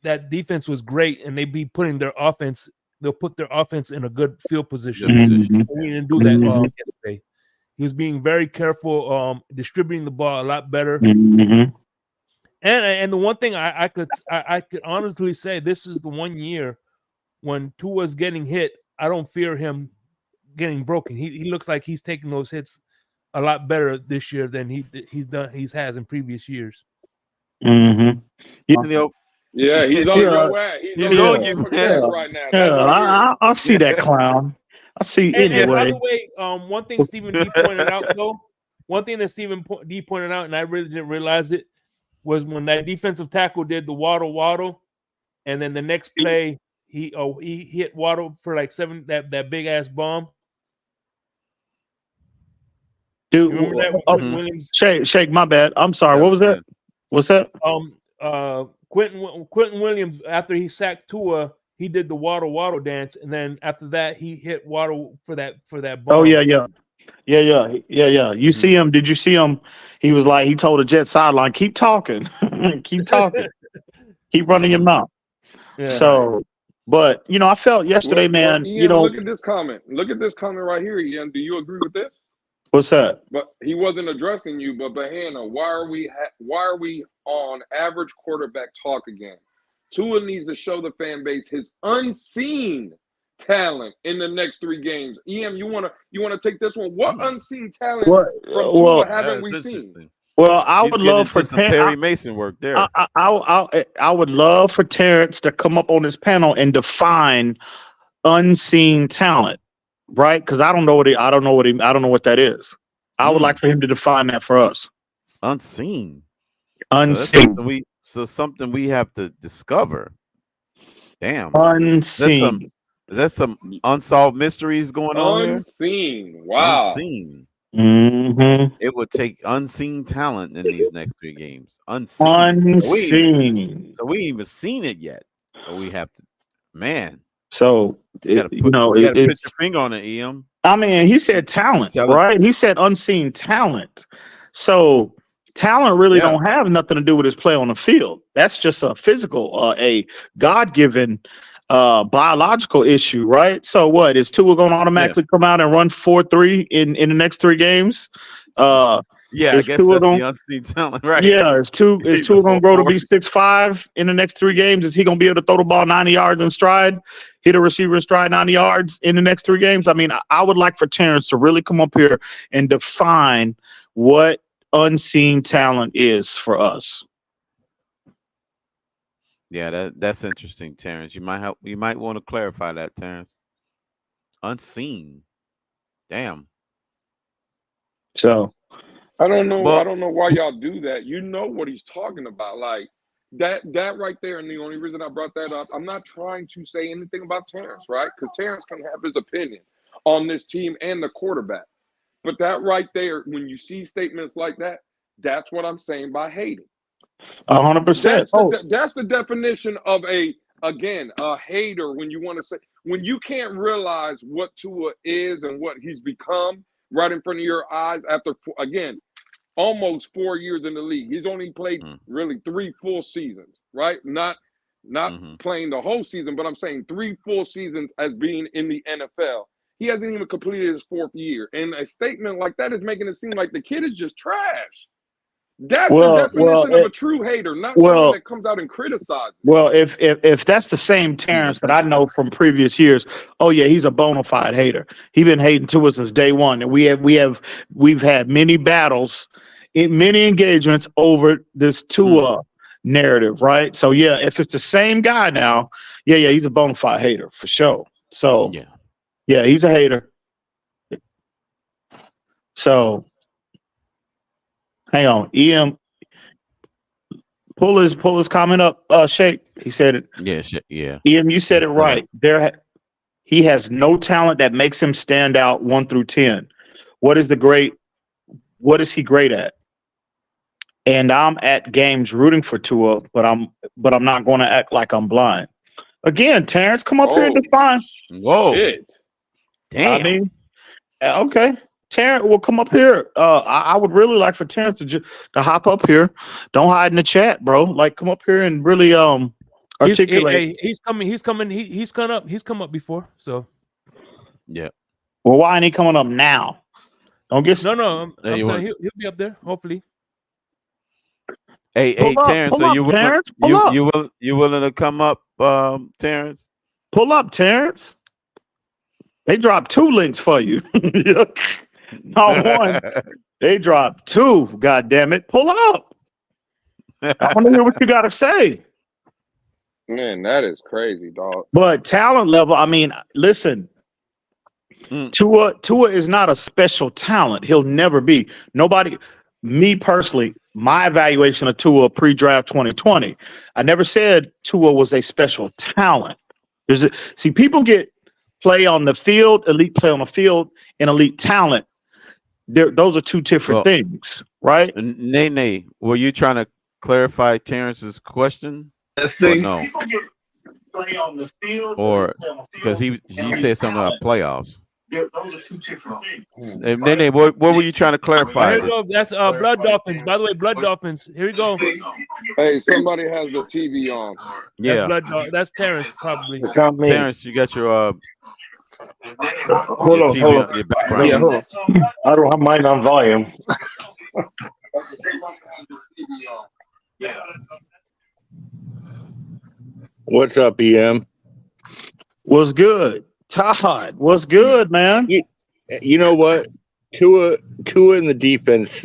that defense was great, and they'd be putting they'll put their offense in a good field position. We didn't do that yesterday. He was being very careful, distributing the ball a lot better. And the one thing I could honestly say, this is the one year when Tua's getting hit, I don't fear him getting broken. He looks like he's taking those hits a lot better this year than he has in previous years. Yeah, he's on your way. He's on you right now. I'll see that clown. I see anyway. And by the way, one thing Stephen D pointed out, D pointed out, and I really didn't realize it, was when that defensive tackle did the waddle, and then the next play he hit Waddle for like 7, that big ass bomb. Dude, Williams? Shake, my bad. I'm sorry. What was that? What's that? Quentin Williams, after he sacked Tua, he did the waddle dance, and then after that he hit Waddle for that ball. Oh yeah. You see him? Did you see him? He was like, he told the Jet sideline, keep talking, keep talking, keep running your mouth. Yeah. So, but I felt yesterday, man. Ian, look at this comment. Look at this comment right here, Ian. Do you agree with this? What's that? But he wasn't addressing you. But Hannah, why are we on average quarterback talk again? Tua needs to show the fan base his unseen talent in the next 3 games. Ian, you wanna take this one? What unseen talent from Tua haven't we seen? Well, I would love for Perry Mason work there. I would love for Terrence to come up on this panel and define unseen talent, right? Because I don't know what that is. I would like for him to define that for us. Unseen. So something we have to discover. Damn. Unseen. Is that some unsolved mysteries going on here? Unseen. Wow. Unseen. Mm-hmm. It would take unseen talent in these next 3 games. Unseen. So we ain't even seen it yet. But we have to, man. So you gotta put your finger on it, Ian. I mean, he said talent, right? He said unseen talent. So talent really don't have nothing to do with his play on the field. That's just a physical, a God-given biological issue, right? So what is Tua going to automatically come out and run 4-3 in the next 3 games? I guess that's the unseen talent, right? Yeah, is Tua going to grow to be 6'5" in the next 3 games? Is he going to be able to throw the ball 90 yards in stride, hit a receiver in stride 90 yards in the next 3 games? I mean, I would like for Terrence to really come up here and define what unseen talent is for us. Yeah, that's interesting, Terrence. You might want to clarify that, Terrence. Unseen. Damn. So I don't know why y'all do that. You know what he's talking about. Like that right there, and the only reason I brought that up, I'm not trying to say anything about Terrence, right? Because Terrence can have his opinion on this team and the quarterback. But that right there, when you see statements like that, that's what I'm saying by hating. 100%. That's the definition of a hater. When you want to say, when you can't realize what Tua is and what he's become right in front of your eyes after, again, almost 4 years in the league. He's only played really 3 full seasons, right? Not playing the whole season, but I'm saying 3 full seasons as being in the NFL. He hasn't even completed his 4th year. And a statement like that is making it seem like the kid is just trash. That's the definition of a true hater, not someone that comes out and criticizes. Well, if that's the same Terrence that I know from previous years, oh yeah, he's a bona fide hater. He's been hating to us since day one, and we've had many battles, many engagements over this Tua narrative, right? So yeah, if it's the same guy now, yeah, he's a bona fide hater for sure. So yeah, he's a hater. So. Hang on, Ian. Pull his comment up, Shake. He said it. Yeah. Ian, you said it right. He has no talent that makes him stand out 1 through 10. What is he great at? And I'm at games rooting for Tua, but I'm not going to act like I'm blind. Again, Terrence, come up here and define. Whoa. Shit. Damn. I mean, okay. Terrence will come up here. I would really like for Terrence to hop up here. Don't hide in the chat, bro. Like, come up here and really articulate. He's come up before. So yeah. Well, why ain't he coming up now? Don't get no. I'm saying he'll be up there. Hopefully. Hey, Terrence. So you willing to come up, Terrence? Pull up, Terrence. They dropped 2 links for you. Not 1. They dropped 2. God damn it. Pull up. I want to hear what you got to say. Man, that is crazy, dog. But talent level, I mean, listen. Tua is not a special talent. He'll never be. Nobody, me personally, my evaluation of Tua pre-draft 2020, I never said Tua was a special talent. See, people get play on the field, elite play on the field, and elite talent. Those are 2 different things, right? Nay, were you trying to clarify Terrence's question? No. play on the field or because he said something about playoffs. Those are two different things. And then what were you trying to clarify? Here we go. That's Blood Dolphins. By the way, Blood Dolphins. Here we go. Hey, somebody has the TV on. Yeah, that's Terrence probably. Terrence, you got your hold on. Your background. Yeah, hold on. I don't have mine on volume. What's up, EM? What's good? Todd, what's good, man? You know what? Tua in the defense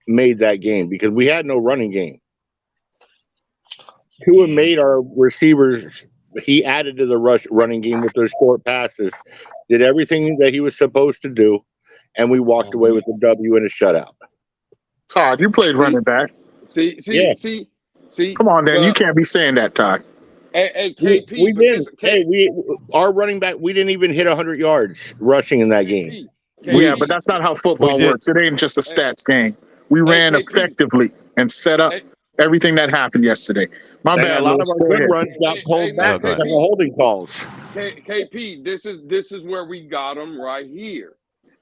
made that game because we had no running game. Tua made our receivers. He added to the running game with those short passes, did everything that he was supposed to do, and we walked away with a W and a shutout. Todd, you played running back. See. Come on, Dan. You can't be saying that, Todd. Hey, KP. We didn't. Our running back, we didn't even hit 100 yards rushing in that game. Yeah, but that's not how football works. It ain't just a stats game. We ran effectively and set up everything that happened yesterday. My bad. A lot of our good runs got pulled back because of holding calls. KP, this is where we got them right here.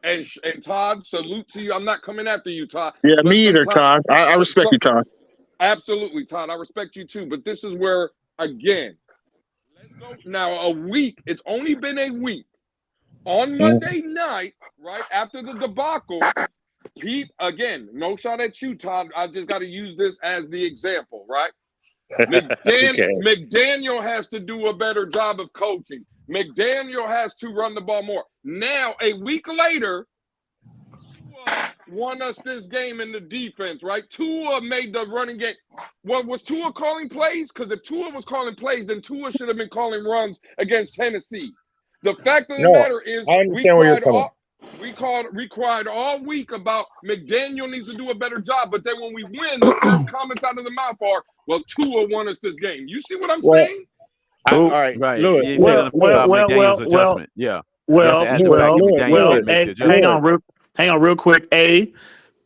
And Todd, salute to you. I'm not coming after you, Todd. Yeah, me either, Todd. I respect you, Todd. Absolutely, Todd. I respect you too. But this is where, again, let's go now. A week. It's only been a week. On Monday night, right after the debacle, again, no shot at you, Todd. I just got to use this as the example, right? McDaniel has to do a better job of coaching. McDaniel has to run the ball more. Now, a week later, Tua won us this game in the defense, right? Tua made the running game. Well, was Tua calling plays? Because if Tua was calling plays, then Tua should have been calling runs against Tennessee. The fact of the matter is, we cried all week about McDaniel needs to do a better job, but then when we win, the first comments out of the mouth are, well, Tua won us this game. You see what I'm saying? All right. Lewis. Adjustment. Yeah. Hang on real quick.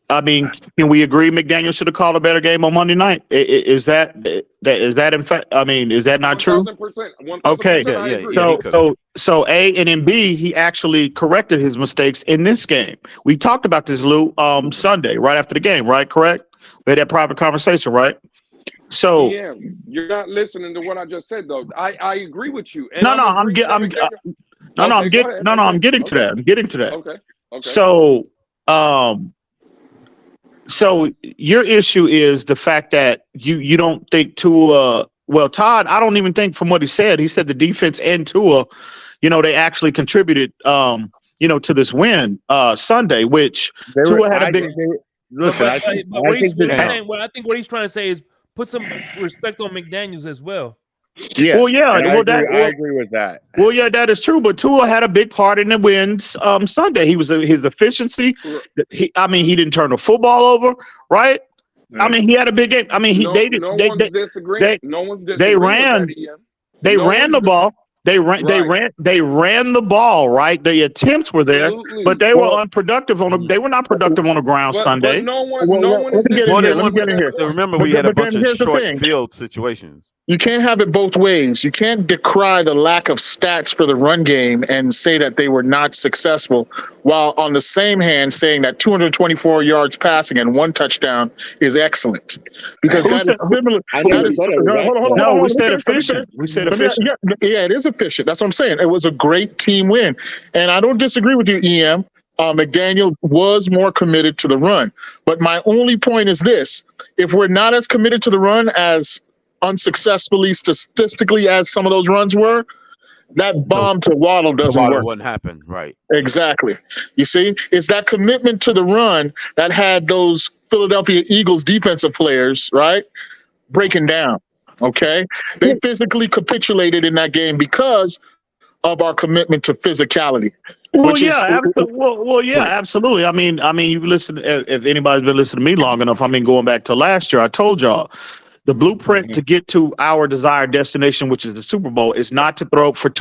I mean, can we agree McDaniel should have called a better game on Monday night? Is that in fact? I mean, is that not true? 1,000%. Okay. So A, and then B, he actually corrected his mistakes in this game. We talked about this, Lou, Sunday, right after the game, right? Correct? We had that private conversation, right? So yeah, you're not listening to what I just said, though. I agree with you. And I'm getting to that. Okay. So your issue is the fact that you don't think Tua. Well, Todd, I don't even think from what he said the defense and Tua, they actually contributed, to this win Sunday, which Tua had a big. I think what he's trying to say is put some respect on McDaniels as well. Yeah. Well, yeah. I agree with that. Well, yeah, that is true. But Tua had a big part in the wins Sunday. His efficiency. He didn't turn the football over, right? I mean, he had a big game. I mean, they disagreeing. No one's disagreeing. They ran the ball. They ran the ball, right? The attempts were there, but they were unproductive they were not productive on the ground Sunday. But no one is remember, we had a bunch of short field situations. You can't have it both ways. You can't decry the lack of stats for the run game and say that they were not successful, while on the same hand saying that 224 yards passing and 1 touchdown is excellent. Because that is similar. No, we said efficient. We said efficient. Yeah, it is efficient. That's what I'm saying. It was a great team win. And I don't disagree with you, EM. McDaniel was more committed to the run. But my only point is this. If we're not as committed to the run as unsuccessfully statistically as some of those runs were, that bomb to Waddle doesn't work. Wouldn't happen, right? Exactly. You see, it's that commitment to the run that had those Philadelphia Eagles defensive players, right, breaking down. Okay, they physically capitulated in that game because of our commitment to physicality. Absolutely. I mean, you've listened. If anybody's been listening to me long enough, going back to last year, I told y'all. The blueprint to get to our desired destination, which is the Super Bowl, is not to throw for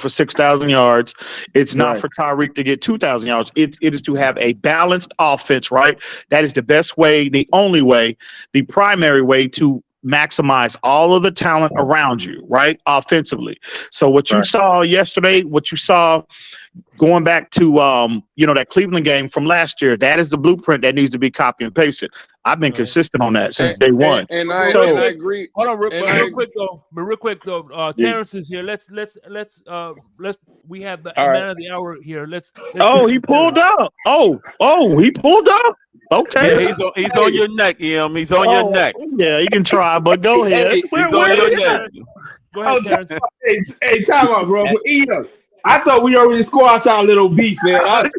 6,000 yards. It's not for Tyreek to get 2,000 yards. It is to have a balanced offense, right? That is the best way, the only way, the primary way to maximize all of the talent around you, right? Offensively. So what you saw yesterday, what you saw going back to that Cleveland game from last year, that is the blueprint that needs to be copy and pasted. I've been consistent on that since day one. And I agree. Hold on, real quick though. Terrence is here. Let's we have the man of the hour here. Let's he pulled up. He pulled up. Okay. Yeah, he's on your neck, Em. He's on your neck. Yeah, you can try, but go ahead. He's on your neck. Go ahead, Terrence. Hey, time out, bro. But Em, I thought we already squashed our little beef, man. I don't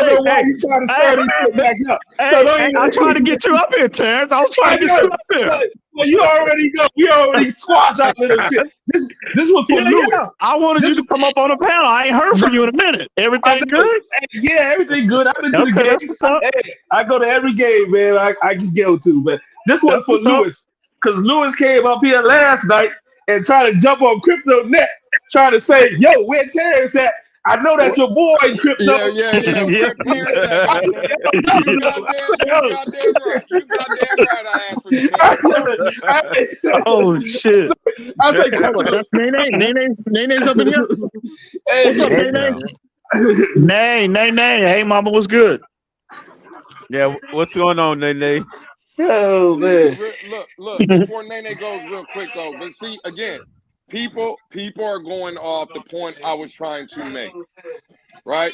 know why you trying to stir this shit back up. I'm trying to get you up here, Terrence. I was trying to get you up here. Well, you already know. We already squashed our little shit. This was for Lewis. Yeah. I wanted you to come up on the panel. I ain't heard from you in a minute. Everything good? Yeah, everything good. I've been to the game. Hey, I go to every game, man. I can go to. But this was for Lewis. Because Lewis came up here last night and tried to jump on CryptoNet, trying to say, yo, where Terrence at? I know that's your boy in crypto. Yeah. You goddamn right. I asked for you. Oh shit! I was like, that's Nene. Nene's up in here. Hey, what's up, Nene? Nay. Hey, mama, what's good? Yeah, what's going on, Nene? Oh man. Look. Before Nene goes, real quick though, but see again. People are going off the point I was trying to make, right?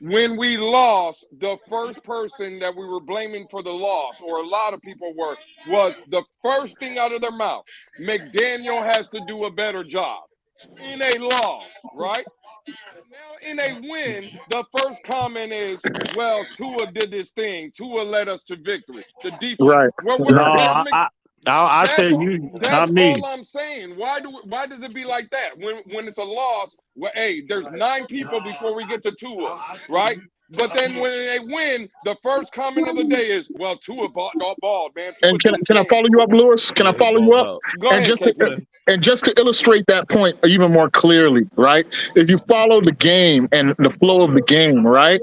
When we lost, the first person that we were blaming for the loss, or a lot of people were, was the first thing out of their mouth. McDaniel has to do a better job. In a loss, right? Now in a win, the first comment is, well, Tua did this thing. Tua led us to victory. The defense. Right. I That's said you, not me. That's all I'm saying. Why does it be like that? When it's a loss, well, hey, there's 9 people before we get to Tua, right? But then when they win, the first comment of the day is, well, Tua ball, man. Tua And can I follow you up, Lewis? Can I follow you up? Go ahead, and just to illustrate that point even more clearly, right? If you follow the game and the flow of the game, right?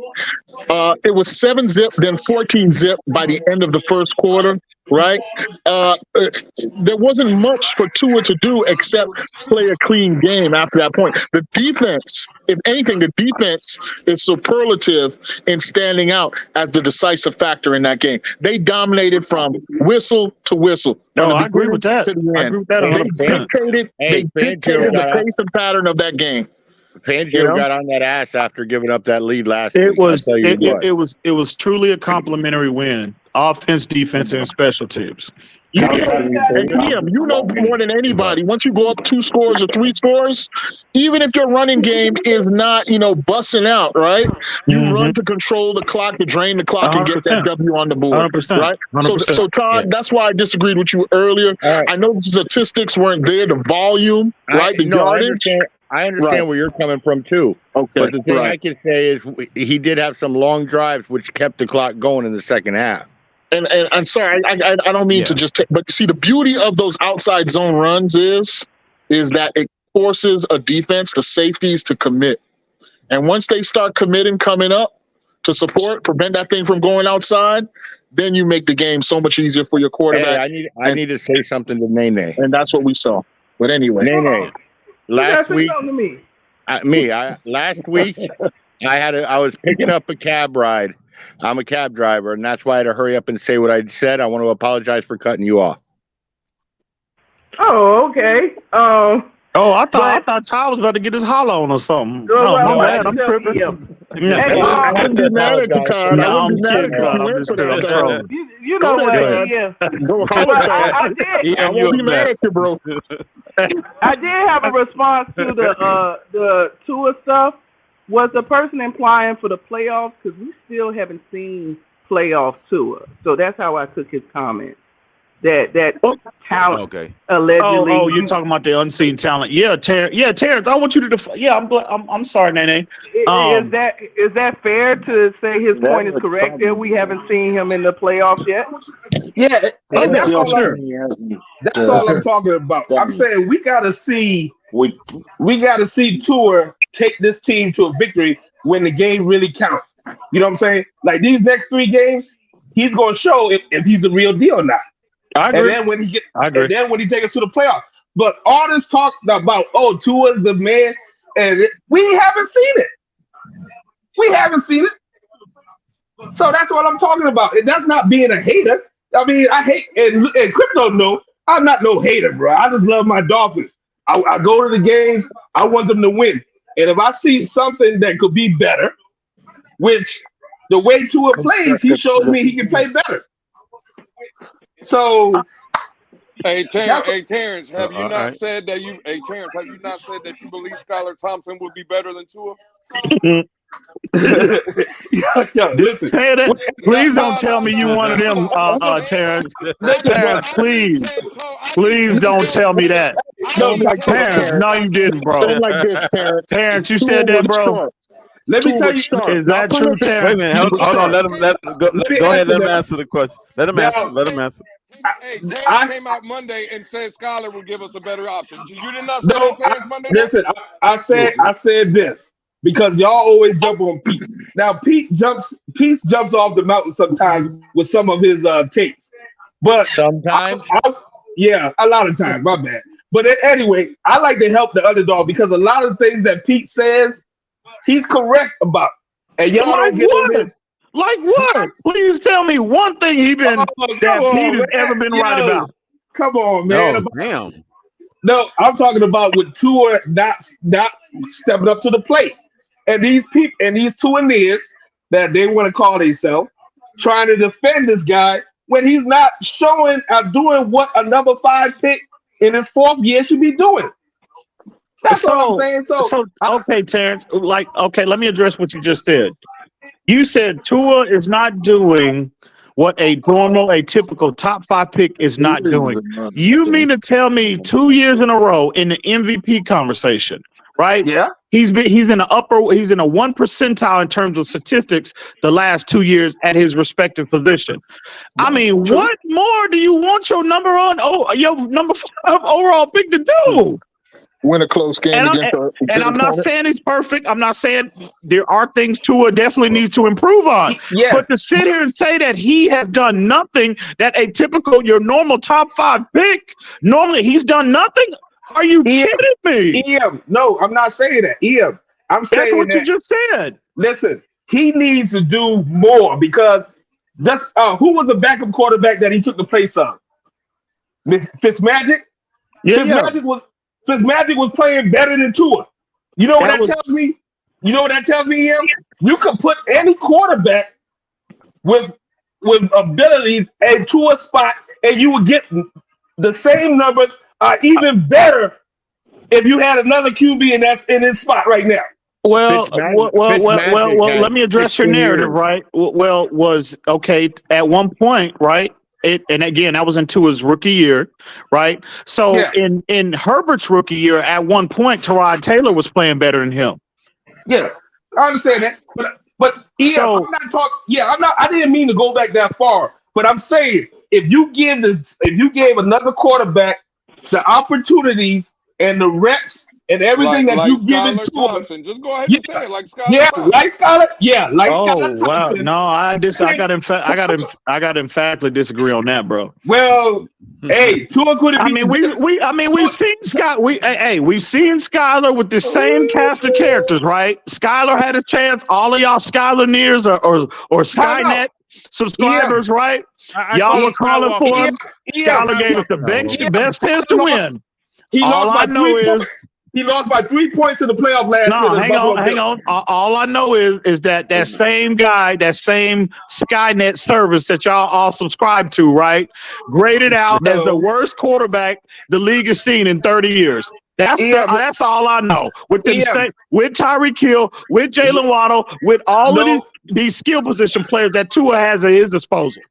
It was 7-zip, then 14-zip by the end of the first quarter, right? There wasn't much for Tua to do except play a clean game after that point. The defense, if anything, the defense is superlative in standing out as the decisive factor in that game. They dominated from whistle to whistle. No, I agree with that. I agree with that 100%. They dictated the pace and pattern of that game. Fangio got on that ass after giving up that lead last week. It was truly a complimentary win. Offense, defense, and special teams. You know more than anybody. Once you go up 2 scores or 3 scores, even if your running game is not, busting out, right? You run to control the clock, to drain the clock, 100%. And get that W on the board, 100%. right? 100%. So Todd, that's why I disagreed with you earlier. Right. I know the statistics weren't there, the volume, right? The yardage. I understand where you're coming from too. Okay, but the thing I can say is he did have some long drives, which kept the clock going in the second half. And I'm sorry, I don't mean to just take, but see, the beauty of those outside zone runs is that it forces a defense, the safeties, to commit. And once they start committing, coming up to support, prevent that thing from going outside, then you make the game so much easier for your quarterback. Hey, I need to say something to Nene. And that's what we saw. But anyway. Nene. Last week, I was picking up a cab ride. I'm a cab driver, and that's why I had to hurry up and say what I said. I want to apologize for cutting you off. Oh, okay. I thought Ty was about to get his holler on or something. My bad. I'm tripping. I wouldn't be mad at the time. I'm kidding. You know what? Yeah. I won't be mad at you, bro. I did have a response to the Tua stuff. Was the person implying for the playoffs? Because we still haven't seen playoff Tua. So that's how I took his comment. That talent allegedly. Oh, you're talking about the unseen talent. Yeah, Terrence. I want you to I'm sorry, Nene. Is that fair to say his point is correct? That we haven't seen him in the playoffs yet. Yeah, that's all I'm talking about. I'm saying we gotta see Tua take this team to a victory when the game really counts. You know what I'm saying? Like these next 3 games, he's gonna show if he's the real deal or not. I agree. And then when he take us to the playoffs. But all this talk about Tua's the man, and we haven't seen it. We haven't seen it. So that's what I'm talking about. And that's not being a hater. I mean, I hate and Crypto know I'm not no hater, bro. I just love my Dolphins. I go to the games. I want them to win. And if I see something that could be better, which the way Tua plays, he showed me he can play better. So, Terrence, have you not said that you believe Skylar Thompson would be better than Tua? Listen. Say that. Please don't tell me you wanted him, Terrence. Terrence, please don't tell me that. Terrence, no, you didn't, bro. Like this, Terrence. Terrence, you said that, bro. Let me tell you, is that true, Terrence? Wait a minute, hold on. Go ahead. Let him answer the question. Let him answer. Hey, Terrence came out Monday and said Skylar will give us a better option. You did not say Terrence Monday. Listen, I said this because y'all always jump on Pete. Now Pete jumps off the mountain sometimes with some of his takes, but sometimes, a lot of times. My bad. But anyway, I like to help the underdog because a lot of things that Pete says, he's correct about, and y'all don't get on this. Like what? Please tell me one thing Pete has ever been right about. Come on, man. Damn. No, I'm talking about with Tua not stepping up to the plate. And these people and these Tuaneers that they want to call themselves trying to defend this guy when he's not showing or doing what a number 5 pick in his 4th year should be doing. That's what I'm saying. So okay, Terrence. Let me address what you just said. You said Tua is not doing what a typical top 5 pick is not doing. You mean to tell me 2 years in a row in the MVP conversation, right? Yeah. He's in a 1 percentile in terms of statistics the last 2 years at his respective position. I mean, what more do you want your number 5 overall pick to do? Win a close game and I'm not saying he's perfect. I'm not saying there are things Tua definitely needs to improve on. Yes. But to sit here and say that he has done nothing that your normal top 5 pick, normally he's done nothing? Are you kidding me? No, I'm not saying that. I'm saying that's what you just said. Listen, he needs to do more because just who was the backup quarterback that he took the place of? Fitzmagic? Fitzmagic was playing better than Tua. You know what that tells me? You know what that tells me, Ian? You can put any quarterback with abilities into a spot, and you would get the same numbers, even better, if you had another QB in his spot right now. Well, let me address your narrative, right? At one point, right? And again, that was in Tua's rookie year, right? So in Herbert's rookie year, at one point, Tyrod Taylor was playing better than him. Yeah, I understand that, but I'm not talking. Yeah, I didn't mean to go back that far, but I'm saying if you gave another quarterback the opportunities and the reps and everything that you given to him, just go ahead and say it like Skylar. Yeah, like Skylar. Yeah, like Skylar Thompson. No, I got emphatically disagree on that, bro. Well, hey, Tua could have. We've seen we've seen Skylar with the same cast of characters, right? Skylar had his chance. All of y'all Skylar-neers or Skynet subscribers, right? Y'all were calling for him. Skylar gave us the best chance to win. He lost by 3 points in the playoff last year. No, hang on. All I know is that same guy, that same Skynet service that y'all all subscribe to, right? Graded out as the worst quarterback the league has seen in 30 years. That's all I know. With Tyreek Hill, with Jalen Waddle, with all of these skill position players that Tua has at his disposal.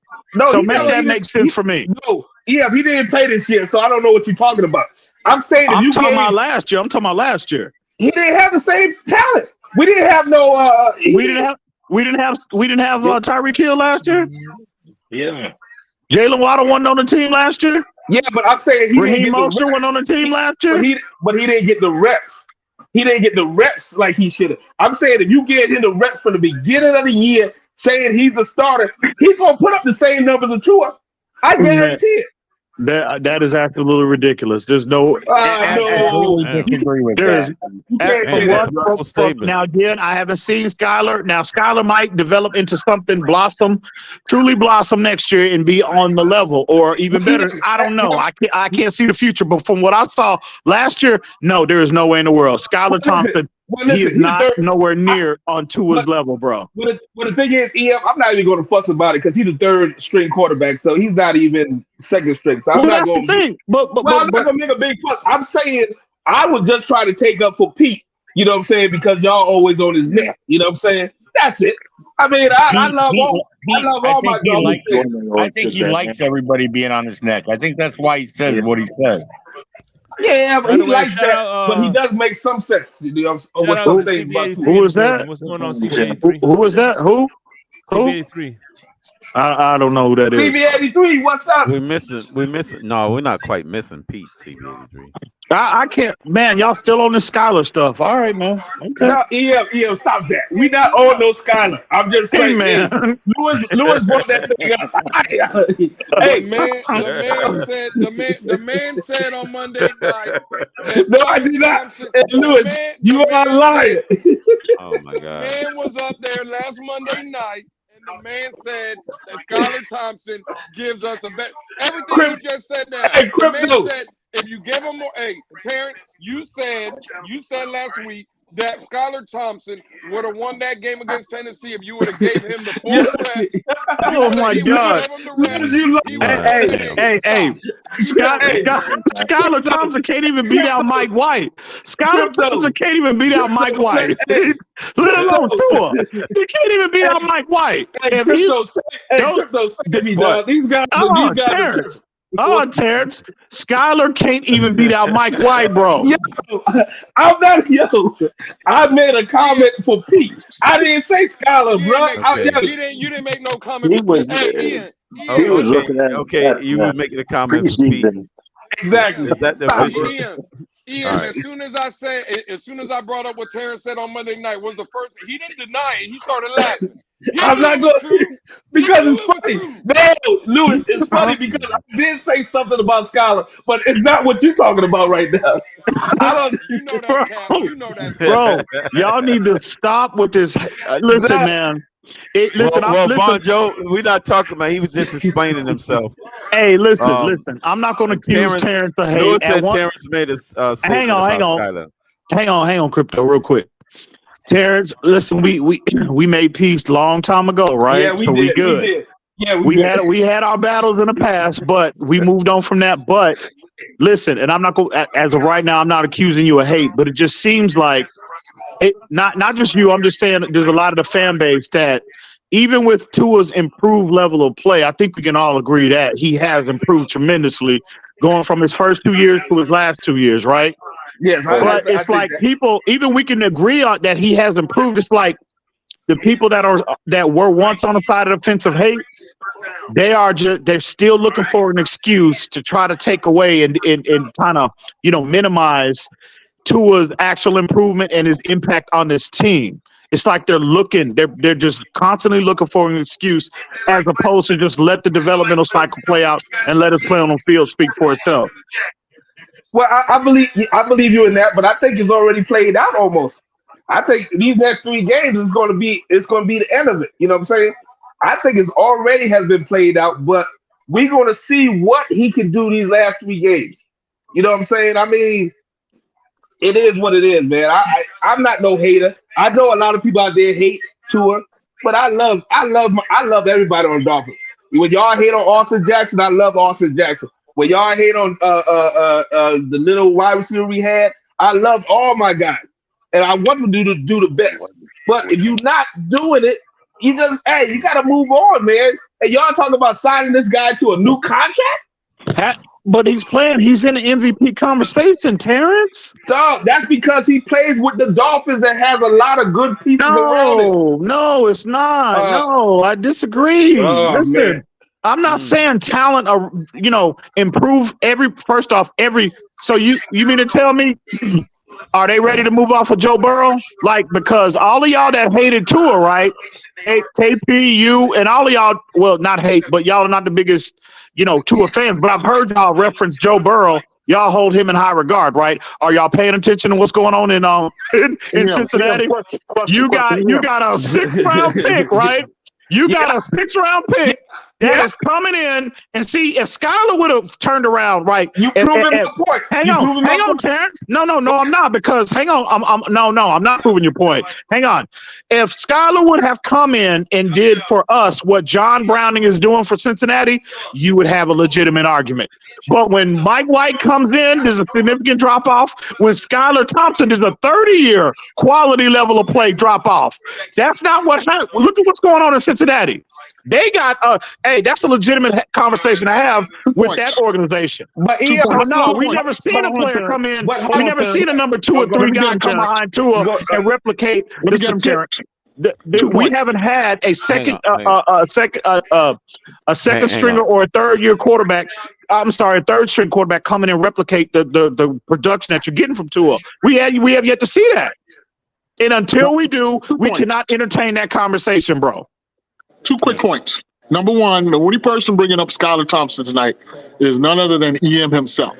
So make that make sense for me. No, he didn't play this year, so I don't know what you're talking about. I'm saying I'm talking about last year. He didn't have the same talent. We didn't have no. We didn't have Tyreek Hill last year. Yeah. Jalen Waddle wasn't on the team last year. Yeah, but I'm saying Raheem Mostert wasn't on the team last year. But he didn't get the reps. He didn't get the reps like he should have. I'm saying if you get him the reps from the beginning of the year, saying he's the starter, he's gonna put up the same numbers as Tua. I guarantee it. That is absolutely ridiculous. There's no. No. Disagree with that. Now again, I haven't seen Skylar. Now Skylar might develop into something, truly blossom next year and be on the level, or even better. I don't know. I can't see the future, but from what I saw last year, no, there is no way in the world. Skylar Thompson. He is not nowhere near on Tua's level, bro. But the thing is, EM, I'm not even going to fuss about it because he's the third string quarterback, so he's not even second string. So I'm not going to. I'm not going to make a big fuss. I'm saying I was just trying to take up for Pete. You know what I'm saying? Because y'all always on his neck. You know what I'm saying? That's it. I mean, I love all my dogs. I think he likes everybody being on his neck. I think that's why he says what he says. Yeah, but he likes that, but he does make some sense. You know, over some things. Who was that? What's going on, CB83? Who was that? Who? CB83. I don't know who that is. CB83, what's up? We're missing. No, we're not quite missing Pete. CB83. I can't, man. Y'all still on this Skylar stuff? All right, man. Okay. No, EM, stop that. We not on no Skylar. I'm just saying, man. Lewis brought that thing up. Hey, the man said on Monday night. No, I did not. Hey, Lewis, you are lying. Oh my God. The man was up there last Monday night. The man said that Skylar Thompson gives us a better. Everything you just said now. Hey, the man said if you give him more. Hey, Terrence, you said last week that Skylar Thompson would have won that game against Tennessee if you would have gave him the full reps. Oh my God! Hey! Skylar Thompson can't even beat out Mike White. Skylar Thompson can't even beat out Mike White. Let alone Tua. He can't even beat out Mike White. These guys. Terrence. Skylar can't even beat out Mike White, bro. I made a comment for Pete. I didn't say Skylar, bro. You didn't make no comment. He was looking at. Okay, you were making a comment for Pete. Exactly. Is that the official? Ian, right. as soon as I brought up what Terrence said on Monday night was the first. He didn't deny it. He started laughing. I'm not going to because it's funny. No, Lewis, it's funny because I did say something about Skylar, but it's not what you're talking about right now. You know that, Cap. You know that, bro. Y'all need to stop with this. Listen, man. Bon Joe, we're not talking about. He was just explaining himself. Hey, listen. I'm not going to accuse Terrence of hate. Lewis said Terrence made a statement hang on. Skylar. Hang on, Crypto, real quick. Terrence, listen, we made peace long time ago, right? Yeah, we did. We good. We did. Yeah, we had our battles in the past, but we moved on from that. But listen, and I'm not going. As of right now, I'm not accusing you of hate, but it just seems like. Not just you. I'm just saying there's a lot of the fan base that even with Tua's improved level of play, I think we can all agree that he has improved tremendously going from his first 2 years to his last 2 years, right? Yes. But it's like people, even we can agree on that he has improved. It's like the people that were once on the side of the fence of hate, they're still looking for an excuse to try to take away and kind of, minimize Tua's actual improvement and his impact on this team. It's like they're just constantly looking for an excuse as opposed to just let the developmental cycle play out and let us play on the field speak for itself. Well, I believe you in that, but I think it's already played out almost. I think these next 3 games is going to be the end of it. You know what I'm saying? I think it's already has been played out, but we're going to see what he can do these last 3 games. You know what I'm saying? I mean, it is what it is, man. I'm not no hater. I know a lot of people out there hate Tua, but I love everybody on Dolphins. When y'all hate on Austin Jackson, I love Austin Jackson. When y'all hate on the little wide receiver we had, I love all my guys, and I want them to do the best. But if you're not doing it, you got to move on, man. And y'all talking about signing this guy to a new contract? But he's playing. He's in the MVP conversation, Terrence. Dog, that's because he plays with the Dolphins that has a lot of good pieces around it. No, it's not. No, I disagree. Listen, man. I'm not saying talent or improve every. So you mean to tell me Are they ready to move off of Joe Burrow? Like, because all of y'all that hated Tua, right? KP, you, and all of y'all, well, not hate, but y'all are not the biggest, Tua fans. But I've heard y'all reference Joe Burrow. Y'all hold him in high regard, right? Are y'all paying attention to what's going on in Cincinnati? You got a 6th round pick, right? You got a 6th round pick that is coming in, and see if Skylar would have turned around, right? You proving my point. Hang on, Terrence. No, I'm not, because I'm not proving your point. Hang on. If Skylar would have come in and did for us what John Browning is doing for Cincinnati, you would have a legitimate argument. But when Mike White comes in, there's a significant drop off. When Skylar Thompson, there's a 30-year quality level of play drop off. That's not what happened. Look at what's going on in Cincinnati. They got that's a legitimate conversation to have with that organization. But we never seen a player come in. We never seen a number 2 or 3 guy come behind Tua and replicate the success. We haven't had a second stringer or a 3rd-year quarterback. I'm sorry, a 3rd-string quarterback come in and replicate the production that you're getting from Tua. We have yet to see that. And until we do, we cannot entertain that conversation, bro. 2 quick points. Number one, the only person bringing up Skylar Thompson tonight is none other than EM himself.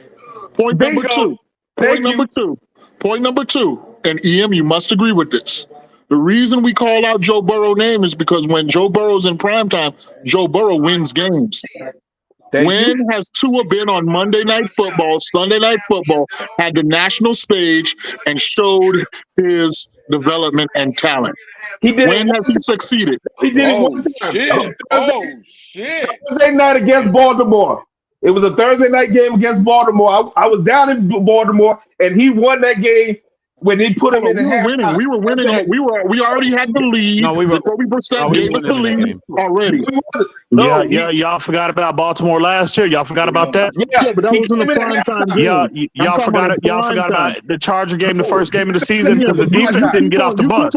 Point number two, and EM, you must agree with this. The reason we call out Joe Burrow's name is because when Joe Burrow's in primetime, Joe Burrow wins games. When has Tua been on Monday Night Football, Sunday Night Football, had the national stage, and showed his development and talent? When has he succeeded? He did it one time. Shit. Thursday night against Baltimore. It was a Thursday night game against Baltimore. I was down in Baltimore, and he won that game when they put him in the halftime. We were winning. We already had the lead. Before we gave us the lead already. Yeah, y'all forgot about Baltimore last year. Y'all forgot about that? Yeah, but that was in the prime time game. Y'all forgot about the Charger game, the first game of the season, because the defense didn't get off the bus.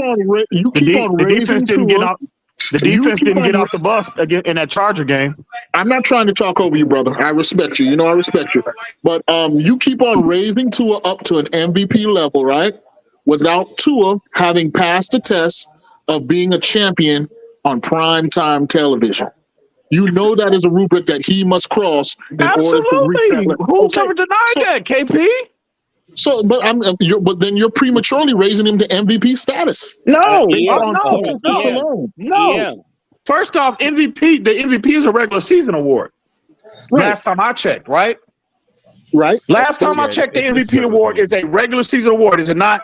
The defense didn't get off the bus again in that Charger game. I'm not trying to talk over you, brother. I respect you. I respect you. But you keep on raising Tua up to an MVP level, right? Without Tua having passed the test of being a champion on primetime television. You know that is a rubric that he must cross in order to reach that level. Who's ever denied that, KP? So, but then you're prematurely raising him to MVP status. No. First off, MVP. The MVP is a regular season award. Right. Last time I checked, right? Last time I checked, the MVP award is a regular season award, is it not?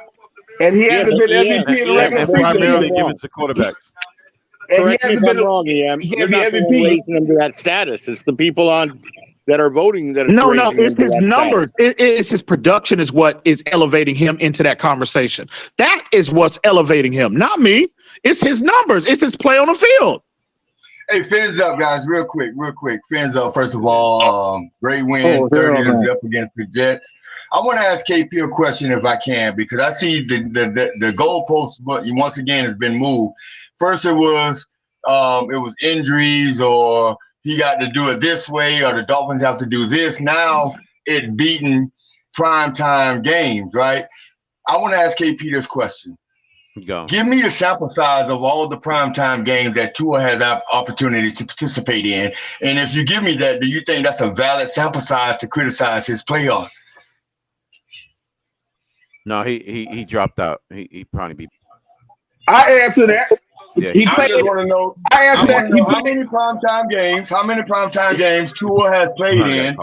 And he hasn't been MVP in the regular season. Primarily given to quarterbacks. Correct me if I'm wrong, EM. You're not raising him to that status. It's the people that are voting that. No, it's his numbers. It's his production is what is elevating him into that conversation. That is what's elevating him, not me. It's his numbers. It's his play on the field. Hey, fins up, guys, real quick. Fins up, first of all, great win, 30 up against the Jets. I want to ask KP a question if I can, because I see the goalpost, but once again, has been moved. First, it was injuries, or he got to do it this way, or the Dolphins have to do this. Now it's beating primetime games, right? I want to ask KP this question. Go. Give me the sample size of all the primetime games that Tua has opportunity to participate in. And if you give me that, do you think that's a valid sample size to criticize his play on? No, he dropped out. He probably be. I answer that. Yeah, I just want to know. I answer that. How many primetime games Tua has played in,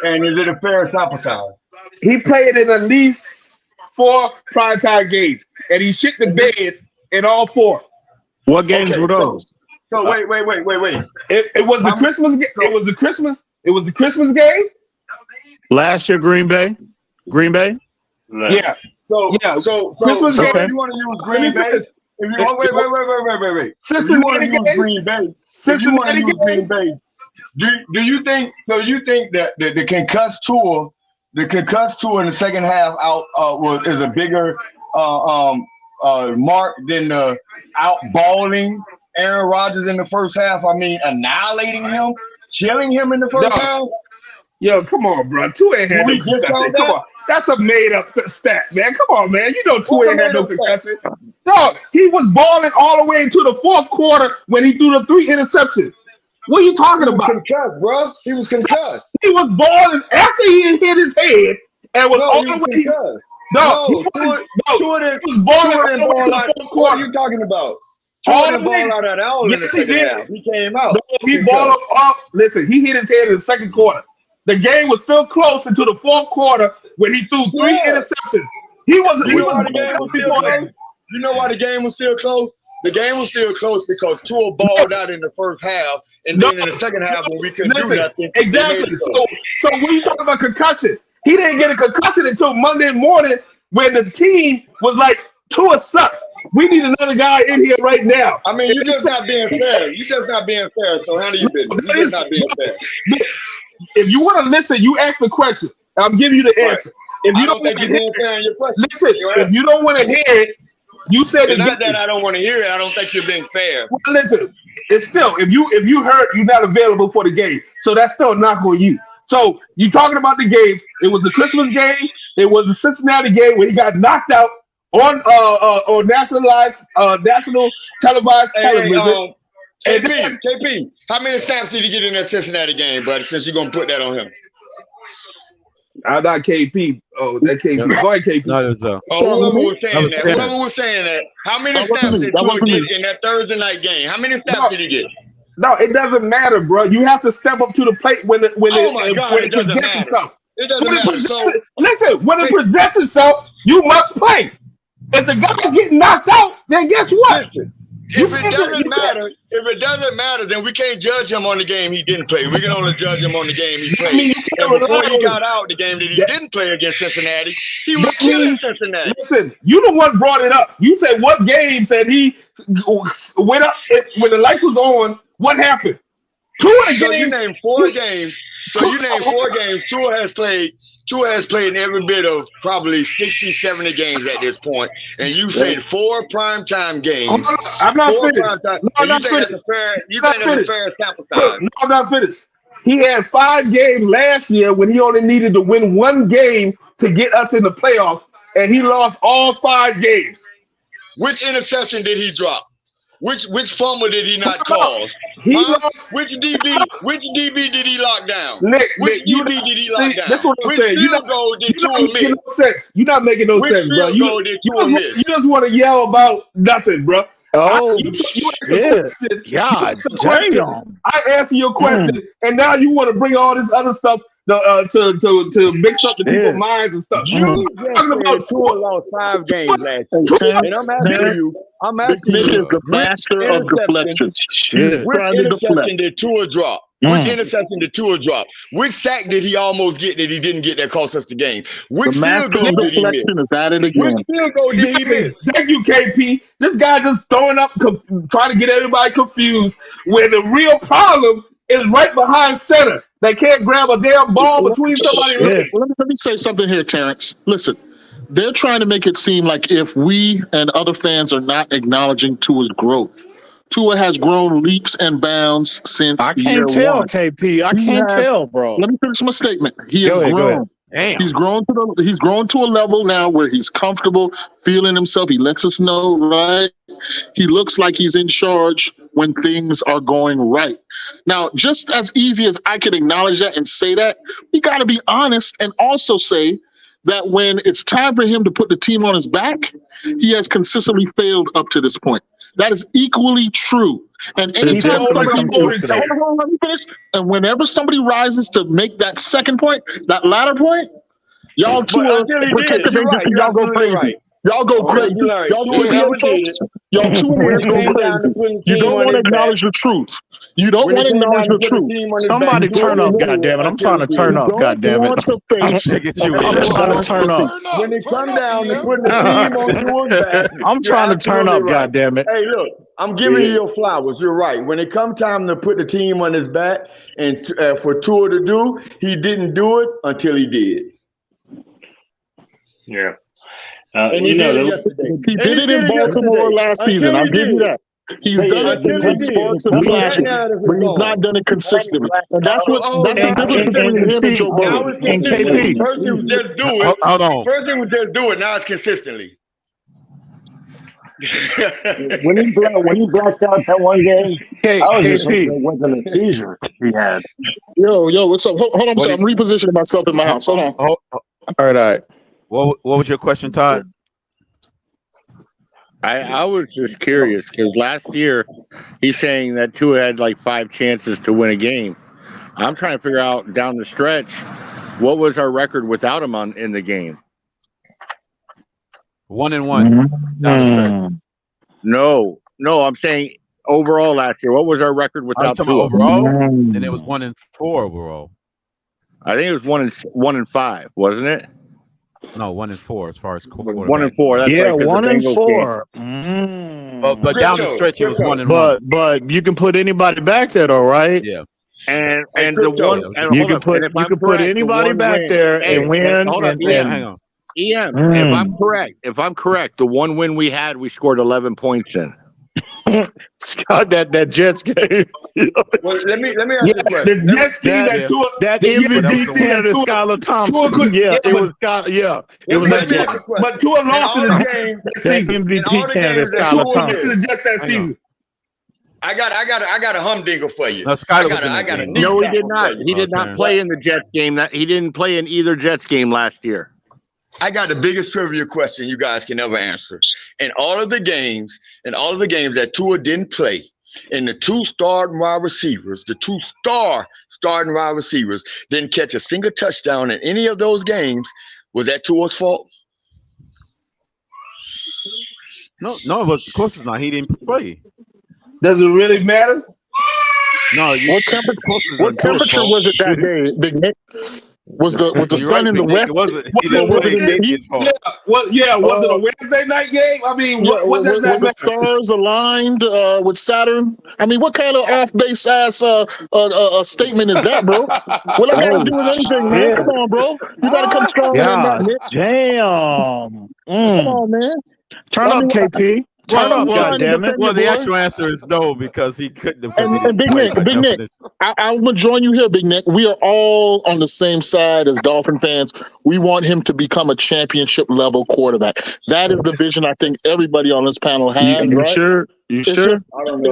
and is it a fair sample size? He played in at least 4 primetime games, and he shit the bed in all 4. What games were those? So wait. It was the Christmas game. It was the Christmas game. Last year, Green Bay. Yeah. So Christmas game. If you want to use Green Bay. If you want, wait. Cincinnati game. Green Bay. Cincinnati game. Green Bay. Do you think that the concussed tour in the second half out is a bigger mark than the outballing Aaron Rodgers in the first half? I mean, annihilating him, killing him in the first half. Yo, come on, bro. Tua ain't had Come on. That's a made-up stat, man. Come on, man. You know Tua ain't had no concussion. Dog, he was balling all the way into the fourth quarter when he threw the 3 interceptions. What are you talking about? Concussed, bro. He was concussed. He was balling after he hit his head and was all the way. Tua didn't ball out of the fourth quarter. What are you talking about? Tua didn't ball out at all in the second half. He came out. No, he balled up. Listen, he hit his head in the second quarter. The game was still close into the fourth quarter when he threw 3 interceptions. He wasn't. You know why the game was still close? You know why the game was still close? The game was still close because Tua balled out in the first half, and then in the second half when we couldn't do nothing. Exactly. So when you talk about concussion, he didn't get a concussion until Monday morning when the team was like, Tua sucks. We need another guy in here right now. I mean, you're just not being fair. You're just not being fair. So handle your business. You're just not being fair. If you want to listen, you ask the question. I'm giving you the answer. If you don't think you're being fair in your question, listen. If you don't want to hear it, you said it's not that I don't want to hear it. I don't think you're being fair. Well, listen, it's still if you heard you're not available for the game, so that's still not on you. So you talking about the games? It was the Christmas game. It was the Cincinnati game where he got knocked out on national televised television. KP, how many snaps did he get in that Cincinnati game, buddy? Since you're gonna put that on him. I'm not KP. Oh, that KP. Go ahead, KP. No, it was, whoever was saying that. Whoever was saying that. How many snaps did Tua get in that Thursday night game? How many snaps did he get? No, it doesn't matter, bro. You have to step up to the plate when it presents itself. It doesn't matter. Listen, when it presents itself, you must play. If the guy's getting knocked out, then guess what? Listen, if it doesn't matter, then we can't judge him on the game he didn't play. We can only judge him on the game he played. And before he got out, the game that he didn't play against Cincinnati, he was killing Cincinnati. Listen, you the one brought it up. You said what games that he went up when the light was on. What happened? 2 of the games. So you named 4 games. So you named 4 games. Tua has played in every bit of probably 60, 70 games at this point. And you said 4 primetime games. I'm not finished. I'm not finished. You think that's a fair sample size? No, I'm not finished. He had 5 games last year when he only needed to win 1 game to get us in the playoffs, and he lost all 5 games. Which interception did he drop? Which fumble did he not cause? Which DB did he lock down? Which DB did he lock down? That's what I'm saying. Which goal did Tua miss? You're not making no sense, bro. You just want to yell about nothing, bro. Oh, shit. God damn. I answer your question, and now you want to bring all this other stuff to mix up the people's minds and stuff. You talking about Tua lost 5 games last year. And I'm asking you, is the master of deflections. Which interception did Tua drop? Which interception did Tua drop? Which sack did he almost get that he didn't get that cost us the game? Which field goal did he miss? Is at it again. Which field goal did he miss? Thank you, KP. This guy just throwing up, trying to get everybody confused, where the real problem is right behind center. They can't grab a damn ball between somebody and let me say something here, Terrence. Listen, they're trying to make it seem like if we and other fans are not acknowledging Tua's growth. Tua has grown leaps and bounds since year 1. I can't tell, KP. I can't tell, bro. Let me finish my statement. He has grown. Damn. He's grown to a level now where he's comfortable feeling himself. He lets us know, right? He looks like he's in charge when things are going right. Now, just as easy as I can acknowledge that and say that, we got to be honest and also say that when it's time for him to put the team on his back, he has consistently failed up to this point. That is equally true. And anytime let me finish. And whenever somebody rises to make that second point, that latter point, y'all two protect the agency, y'all go crazy. Y'all go crazy. Y'all two folks, y'all two ears go crazy. You don't want to acknowledge the truth. You don't want to acknowledge the truth. Somebody turn up, goddammit. I'm trying to turn up, goddammit. I'm sick of you. I'm trying to turn up. When it come down to putting the team on Tua's back, I'm trying to turn up, goddammit. Hey, look, I'm giving you your flowers. You're right. When it come time to put the team on his back and for Tua to do, he didn't do it until he did. Yeah. And he did it in Baltimore last season. I'll give you that. He's done it in sports and flashes, but he's not done it consistently. And that's the difference between him and Joe Burrow. And KP. First it was just do it. Hold on. First it was just do it. Now it's consistently. when he blacked out that one game, I was just hoping it wasn't a seizure he had. Yo, what's up? Hold on, I'm repositioning myself in my house. Hold on. All right. What was your question, Todd? I was just curious because last year he's saying that Tua had like 5 chances to win a game. I'm trying to figure out down the stretch what was our record without him in the game. 1-1 down the stretch. No, I'm saying overall last year. What was our record without Tua? Overall? And it was 1-4 overall. I think it was 1-5, wasn't it? No, 1-4 as far as 1-4. That's yeah, right, 1-4. But down the stretch it was 1-1. But you can put anybody back there, though, right? Yeah. And the one you can put anybody back there and win. Hang on. If I'm correct, the one win we had, we scored 11 points in. Scott, that Jets game. Well, let me ask you a question. The Jets team that MVP team that Skylar Thompson. It was Scott. Yeah, it was that Jets. But Tua lost to the Jets that season. MVP candidate Skylar Thompson. To the Jets that season. I got a humdinger for you. No, No, he did not. He did not play in the Jets game. He didn't play in either Jets game last year. I got the biggest trivia question you guys can ever answer. In all of the games that Tua didn't play, and the 2 starting wide receivers, starting wide receivers didn't catch a single touchdown in any of those games, was that Tua's fault? No, of course it's not. He didn't play. Does it really matter? No. What temperature was it that day, Big Nick? Was the sun in the west? Was it a Wednesday night game? I mean, what does that matter? The stars aligned with Saturn? I mean, what kind of off-base ass statement is that, bro? What I got to do with anything, man? Come on, bro. You got to come strong in that, Nick. Damn. Come on, man. Turn up, KP. Well, the actual answer is no, because he couldn't. And Big Nick, I'm going to join you here, Big Nick. We are all on the same side as Dolphin fans. We want him to become a championship-level quarterback. That is the vision I think everybody on this panel has, you right? Sure? You sure? I don't know.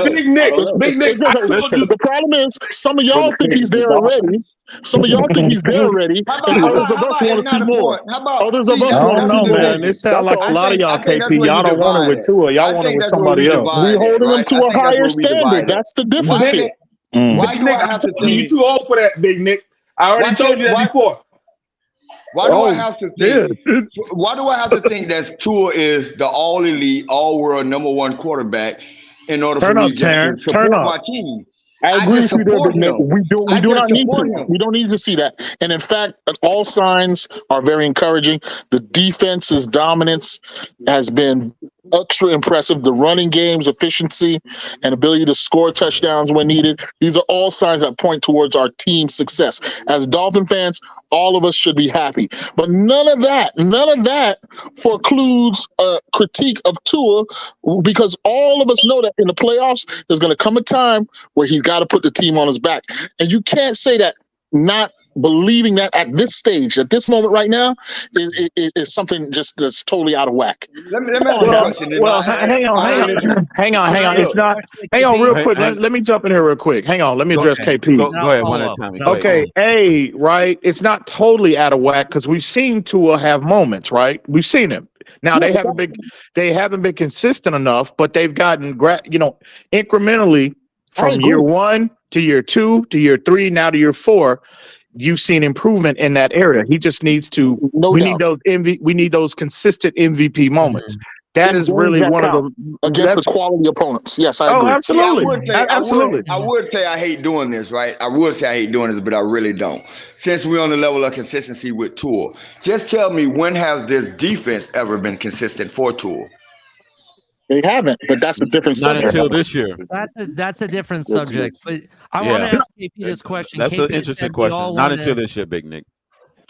Big Nick. The problem is some of y'all think he's there already. Some of y'all think he's there already, and others of us want to see more. Others of us want to see more. Man, it sounds like a lot of y'all, KP. Y'all don't want it with Tua. Y'all want it with somebody else. We're holding him to a higher standard. That's the difference here. Why do I have to think you too old for that, Big Nick? I already told you that before. Why do I have to think? Why do I have to think that Tua is the all elite, all world #1 quarterback in order for me to support my team? I agree with you there, Big Nick. We do not need to. We don't need to see that. And in fact, all signs are very encouraging. The defense's dominance has been extra impressive. The running game's efficiency and ability to score touchdowns when needed. These are all signs that point towards our team's success. As Dolphin fans, all of us should be happy. But none of that forecludes a critique of Tua, because all of us know that in the playoffs, there's going to come a time where he's got to put the team on his back. And you can't say that not believing that at this stage, at this moment right now, is something just that's totally out of whack. Let me ask you a question. Well, hang on. It's not. Hang on, real quick. Let me jump in here real quick. Hang on. Let me address KP. Go ahead, one at a time. Okay, right. It's not totally out of whack because we've seen Tua have moments, right? We've seen him. Now they haven't been consistent enough, but they've gotten incrementally from year 1 to year 2 to year 3 now to year 4. You've seen improvement in that area. He just needs to. We need those consistent MVP moments. That is really one of the against the quality opponents. Yes, I agree. Oh, absolutely. Absolutely. I would say I hate doing this, right? I would say I hate doing this, but I really don't. Since we're on the level of consistency with Tua, just tell me, when has this defense ever been consistent for Tua? They haven't, but that's a different subject. Not until this year. That's a different subject. But I want to ask KP this question. That's an interesting question. Not until this year, Big Nick.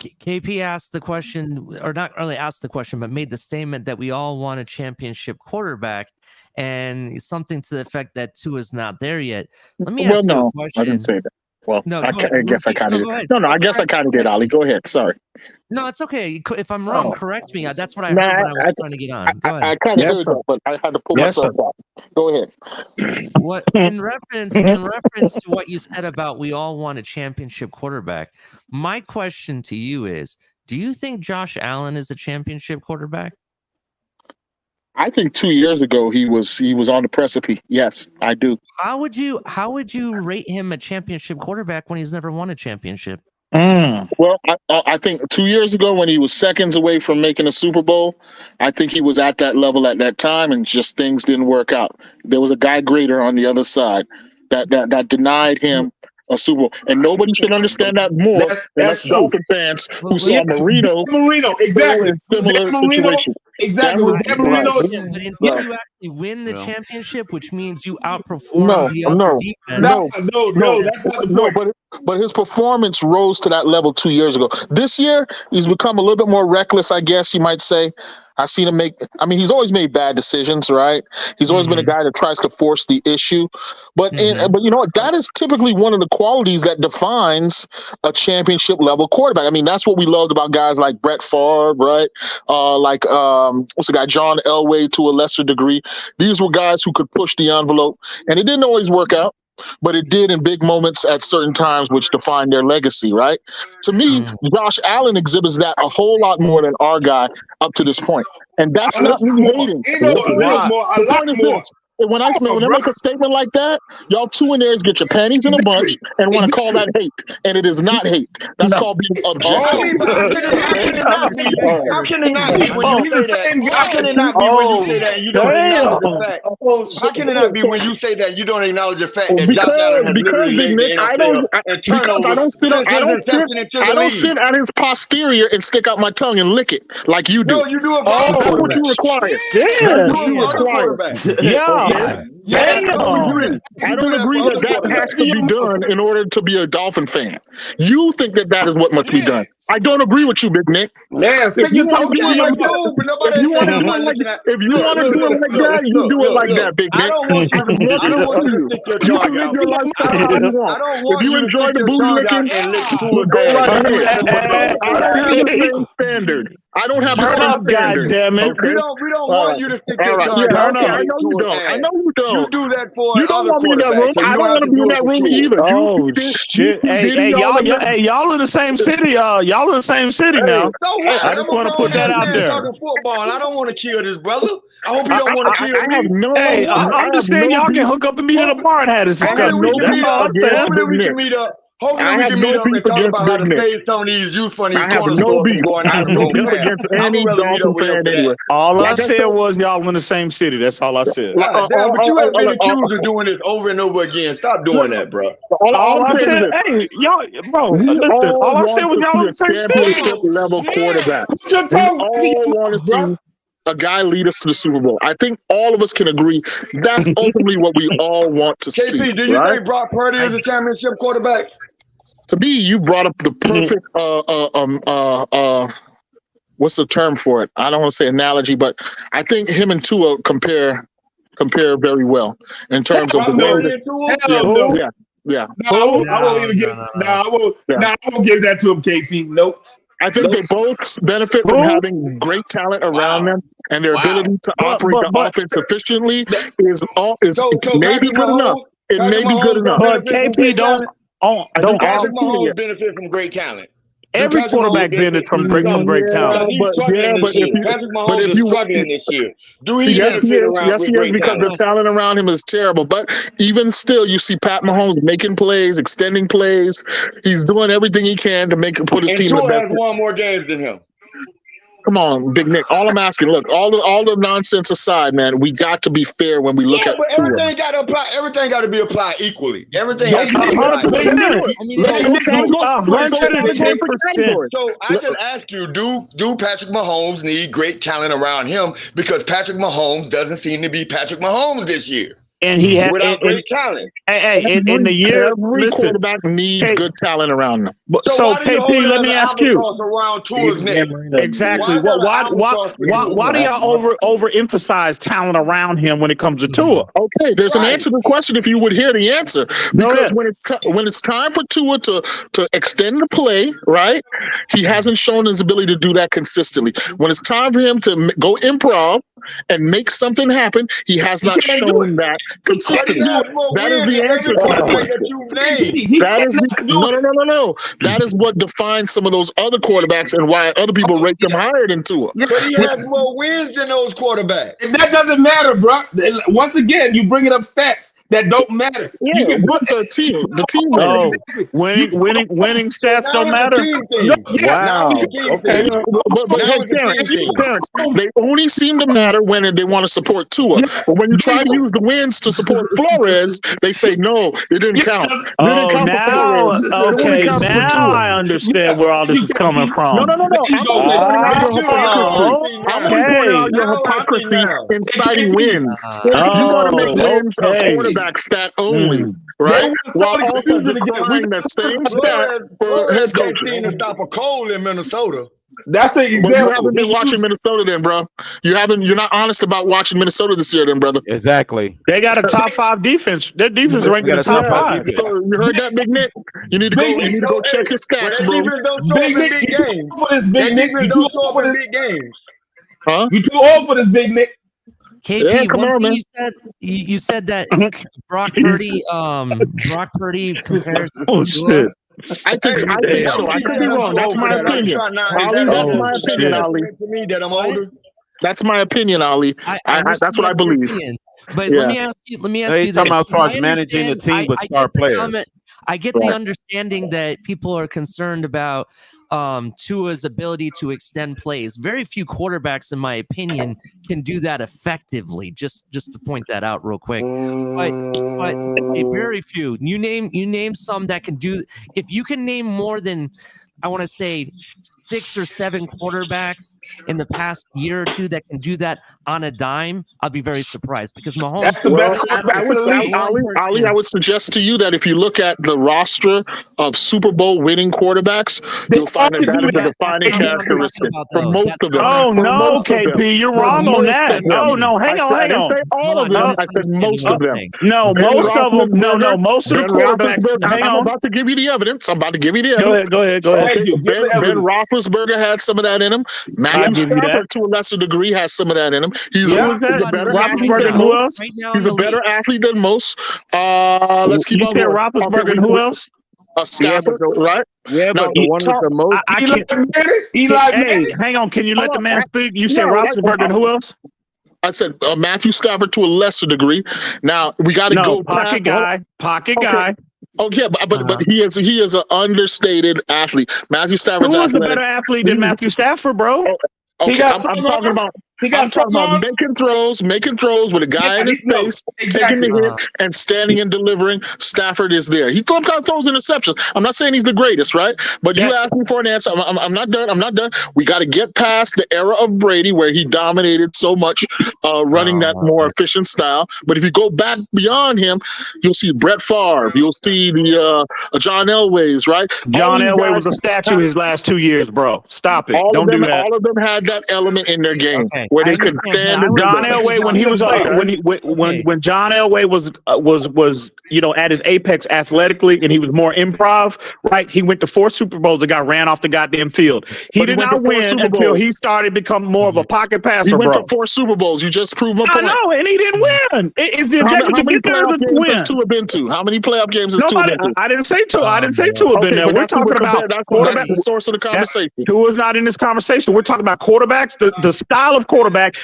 KP asked the question, or not really asked the question, but made the statement that we all want a championship quarterback, and something to the effect that Tua's not there yet. Let me ask you a question. I didn't say that. Well, no, I guess I kind of did. No, I guess I kind of did, Ali. Go ahead. Sorry. No, it's okay. If I'm wrong, correct me. That's what I heard when I was trying to get on. Go ahead. I kind of heard that, but I had to pull myself up. Go ahead. What in reference to what you said about we all want a championship quarterback? My question to you is: do you think Josh Allen is a championship quarterback? I think 2 years ago he was on the precipice. Yes, I do. How would you rate him a championship quarterback when he's never won a championship? Well, I think 2 years ago when he was seconds away from making a Super Bowl, I think he was at that level at that time, and just things didn't work out. There was a guy greater on the other side that denied him a Super Bowl, and nobody should understand that more than us Dolphin fans who saw Marino exactly in similar situation. Exactly. But until you actually win the championship, which means you outperform the other defense. No, that's not the point. But his performance rose to that level 2 years ago. This year, he's become a little bit more reckless, I guess you might say. I've seen him he's always made bad decisions, right? He's always been a guy that tries to force the issue. But but you know what? That is typically one of the qualities that defines a championship level quarterback. I mean, that's what we loved about guys like Brett Favre, right? What's the guy? John Elway to a lesser degree. These were guys who could push the envelope, and it didn't always work out, but it did in big moments at certain times, which defined their legacy, right? To me, Josh Allen exhibits that a whole lot more than our guy up to this point. And that's not me hating. The point is this. When I make a statement like that, y'all two in there is get your panties in a bunch and want to call that hate. And it is not hate. That's called being objective. How can it not be when you say that? How can it not be when you say that and you don't acknowledge the fact? How can it not be when you say that you don't acknowledge the fact that Josh Allen has literally led the NFL I don't sit at his posterior and stick out my tongue and lick it like you do. No, you do it. That's what you require. That's what you require. Yeah. I don't agree that has to be done in order to be a Dolphin fan. You think that is what must be done. I don't agree with you, Big Nick. If you want to do it like that, you do it like that, Big Nick. You can live your lifestyle how you want. If you enjoy the booty licking, go right ahead. I don't have the same standard. I don't have the same standard. Damn it. We don't want you to stick your tongue out. I know you don't. I know you don't. You do that for you don't want me in that room. I don't want to be in that room either. Oh shit! Hey, y'all in the same city. Y'all in the same city now. I just want to put that out there. Football. I don't want to kill this brother. I hope you don't want to kill me. Hey, I'm just saying y'all can hook up and meet in a bar and have this discussion. That's all I'm saying. We can meet up. Hopefully we can meet up and talk about how to save some of these youth funny. I have no beef. I have no beef against any Dolphin fan anyway. All I said was y'all in the same city. That's all I said. But you have been accused of doing this over and over again. Stop doing that, bro. All I said, hey, y'all, bro, listen. All I said was y'all in the same championship level quarterback. We all want to see a guy lead us to the Super Bowl. I think all of us can agree that's ultimately what we all want to see. KP, do you think Brock Purdy is a championship quarterback? To me, you brought up the perfect what's the term for it? I don't want to say analogy, but I think him and Tua compare very well in terms of the way. Yeah. I won't give that to him, KP. Nope. I think they both benefit from having great talent around them, and their ability to operate the offense efficiently is maybe good enough. It may be good enough. But KP don't Patrick Mahomes benefit from great talent. Every quarterback benefits from great talent. But if you struggling this year, yes, he is because the talent around him is terrible. But even still, you see Pat Mahomes making plays, extending plays. He's doing everything he can to put his team in the best. Has won more games than him. Come on, Big Nick. All I'm asking, look, all the nonsense aside, man, we got to be fair when we look at. But everything got to apply. Everything got to be applied equally. Everything has to be applied. So I just asked you, do Patrick Mahomes need great talent around him? Because Patrick Mahomes doesn't seem to be Patrick Mahomes this year. And he had without great talent. In the year, every quarterback needs good talent around them. So KP, let me ask you. Around Tua's neck? Exactly. Why do y'all overemphasize talent around him when it comes to Tua? Okay, there's an answer to the question if you would hear the answer. Because when it's time for Tua to extend the play, right? He hasn't shown his ability to do that consistently. When it's time for him to go improv and make something happen, he has not shown that consistently. That is the answer to the question. That is no. That is what defines some of those other quarterbacks and why other people rate them higher than Tua. But he has more wins than those quarterbacks. That doesn't matter, bro. Once again, you bringing up stats that don't matter. Yeah, you can put the team. Winning stats don't matter. Wow. Okay. But hey, Terrence, they only seem to matter when they want to support Tua. But when you try to use the wins to support Flores, they say no, it didn't count. Now I understand where all this is coming from. No. I'm pointing out your hypocrisy in citing wins. You want to make wins a quarterback stat only, right? While also decrying that same stat for head coaching. To stop a cold in Minnesota. That's an example. But you haven't been watching Minnesota then, bro. You're not honest about watching Minnesota this year then, brother. Exactly. They got a top 5 defense. Their defense ranked in the top 5. So you heard that, Big Nick? You need to go check your stats, bro. Big Nick, you too old for this, Big Nick. You too old for this games. Huh? You too old for this, Big Nick. KP, you said that Brock Purdy compares. Oh shit! I think so. I could be wrong. That's my opinion. Ali, that's my opinion, Ali. To me, that I'm older. That's my opinion, Ali. That's what I believe. But let me ask you. Talking about as far as managing a team with star players. I get the understanding that people are concerned about Tua's ability to extend plays. Very few quarterbacks, in my opinion, can do that effectively. Just to point that out real quick. But very few. You name some that can do. If you can name more than, I want to say 6 or 7 quarterbacks in the past year or two that can do that on a dime, I'll be very surprised because Mahomes. That's the best quarterback in the league. Ali, I would suggest to you that if you look at the roster of Super Bowl winning quarterbacks, you'll find that is a defining characteristic for most of them. Oh no, KP, you're wrong on that. No, hang on. I didn't say all of them. I said most of them. No, most of them. No, most of the quarterbacks. I'm about to give you the evidence. Go ahead. Ben Roethlisberger had some of that in him. Matthew Stafford, to a lesser degree, has some of that in him. He's a better athlete than most. He's a better athlete than most. Let's keep on going. Roethlisberger and who else? Stafford, right? Yeah, but the one with the most. Hey, hang on. Can you let the man speak? You said Roethlisberger and who else? I said Matthew Stafford to a lesser degree. Now we got to go pocket guy. Oh yeah, but he is an understated athlete. Matthew Stafford's who was a better athlete than Matthew Stafford, bro? Okay, I'm talking about making throws with a guy in his face, taking the hit and standing and delivering. Stafford is there. He sometimes throws interceptions. I'm not saying he's the greatest, right? But you asked me for an answer. I'm not done. We got to get past the era of Brady where he dominated so much, running that more efficient style. But if you go back beyond him, you'll see Brett Favre. You'll see the John Elway's, right? John Elway was a statue his last 2 years, bro. Stop it. Don't do that. All of them had that element in their game where they could stand. John Elway, when he was when John Elway was at his apex athletically, and he was more improv, right? He went to 4 Super Bowls and got ran off the goddamn field. He did not win until he started to become more of a pocket passer. He went to 4 Super Bowls. You just proved my point. I know, and he didn't win. It's the objective to get there to win. Has Tua been to? How many playoff games has Tua been to? I didn't say Tua. I didn't say Tua been there. We're talking about that's the source of the conversation. Tua's not in this conversation. We're talking about quarterbacks, the style of quarterback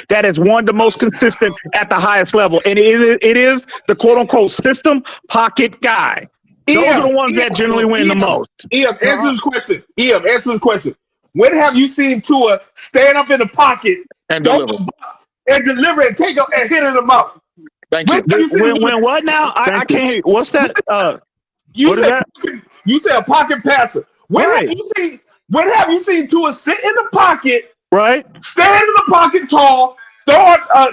that has won the most consistent at the highest level, and it is the quote unquote system pocket guy. Those are the ones that generally win the most. Answer this question. When have you seen Tua stand up in the pocket and deliver and take up and hit in the mouth? Thank you. When what now? I can't hear. What's that? You said a pocket passer. When have you seen Tua sit in the pocket? Right. Stand in the pocket tall,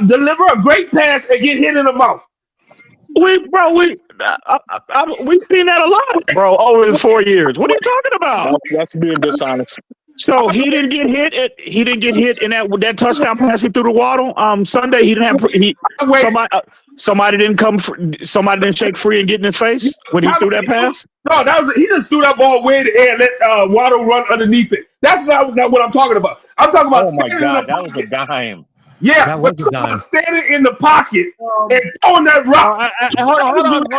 deliver a great pass, and get hit in the mouth. We've seen that a lot, bro, over the 4 years. What are you talking about? That's being dishonest. So he didn't get hit. He didn't get hit in that touchdown pass he threw to Waddle. Sunday he didn't have somebody didn't come. Somebody didn't shake free and get in his face when he threw that pass. No, he just threw that ball way in the air and let Waddle run underneath it. That's not what I'm talking about. I'm talking about. Oh my God, that was a dime. Yeah, but standing in the pocket and throwing that rock. Hold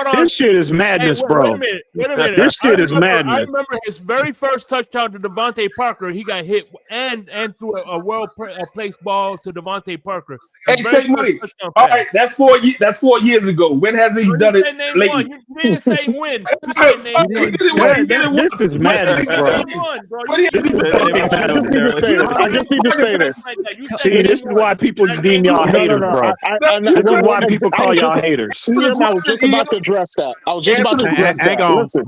on. This shit is madness, bro. Wait a minute. This shit is madness. I remember his very first touchdown to Devontae Parker. He got hit and threw a well-placed ball to Devontae Parker. Hey, Shake Money. All right, that's 4 years. That's 4 years ago. When has he done it lately? You didn't say when. This is madness, bro. I just need to say this. See, this is why people deem y'all haters, bro. This is why people call y'all haters. I was just about to address that. I was just about to address that.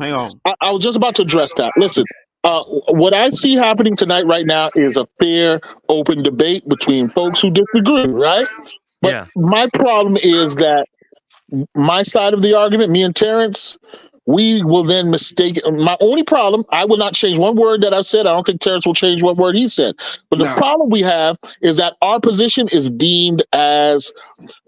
Hang on. I was just about to address that. Listen, what I see happening tonight right now is a fair, open debate between folks who disagree, right? But my problem is that my side of the argument, me and Terrence, we will then mistake. My only problem, I will not change one word that I've said. I don't think Terrence will change one word he said. But the problem we have is that our position is deemed as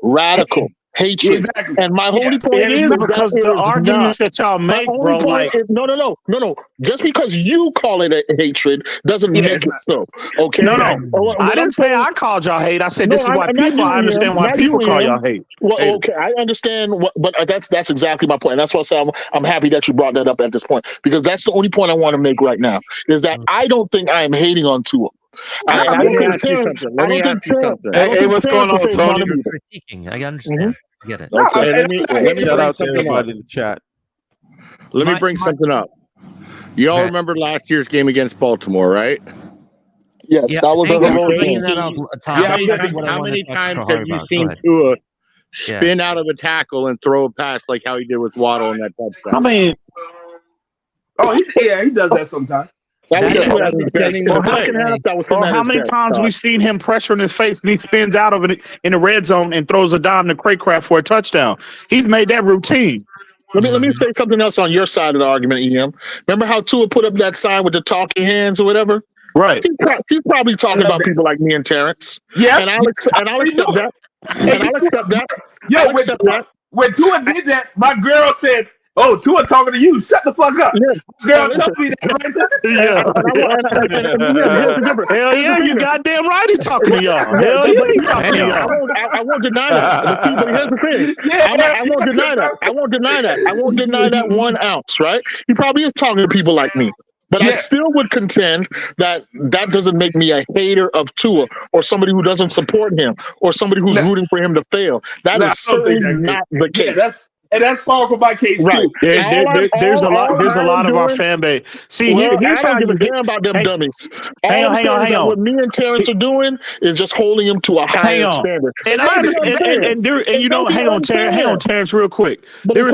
radical. Hatred. Exactly. And my only point is because the arguments that y'all make, bro, like no. Just because you call it a hatred doesn't make it so. Okay. No. I didn't say I called y'all hate. I said this is why people. I understand why people call y'all hate. Well, okay, I understand, but that's exactly my point. And that's why I say I'm happy that you brought that up at this point, because that's the only point I want to make right now. Is that I don't think I am hating on Tua. Let me ask you something. Hey, what's going on, Tony? Critiquing. I understand. I get it. Okay, let me shout out to everybody in the chat. Let me bring something up. Y'all remember last year's game against Baltimore, right? Yes, that was How many times have you seen Tua spin out of a tackle and throw a pass like how he did with Waddle in that touchdown? I mean, he does that sometimes. How many times we've seen him pressure in his face and he spins out of it in the red zone and throws a dime to Craycraft for a touchdown? He's made that routine. Let me say something else on your side of the argument, EM. Remember how Tua put up that sign with the talking hands or whatever? Right. He's probably talking about people like me and Terrence. Yes. And I'll accept that. When Tua did that, my girl said, "Oh, Tua talking to you. Shut the fuck up." Yeah. Girl, tell me that right there. Hell yeah, you goddamn right he talking to y'all. Hell yeah, he talking to y'all. I won't deny that. But here's the thing. I won't deny that. I won't deny that 1 ounce, right? He probably is talking to people like me. But I still would contend that doesn't make me a hater of Tua or somebody who doesn't support him or somebody who's rooting for him to fail. That is certainly not the case. And that's far from my case too. There's a lot of our fan base. See, here's how you damn about them dummies. Hang on. What me and Terrence are doing is just holding him to a higher standard. And I understand. Hang on, Terrence, real quick. There is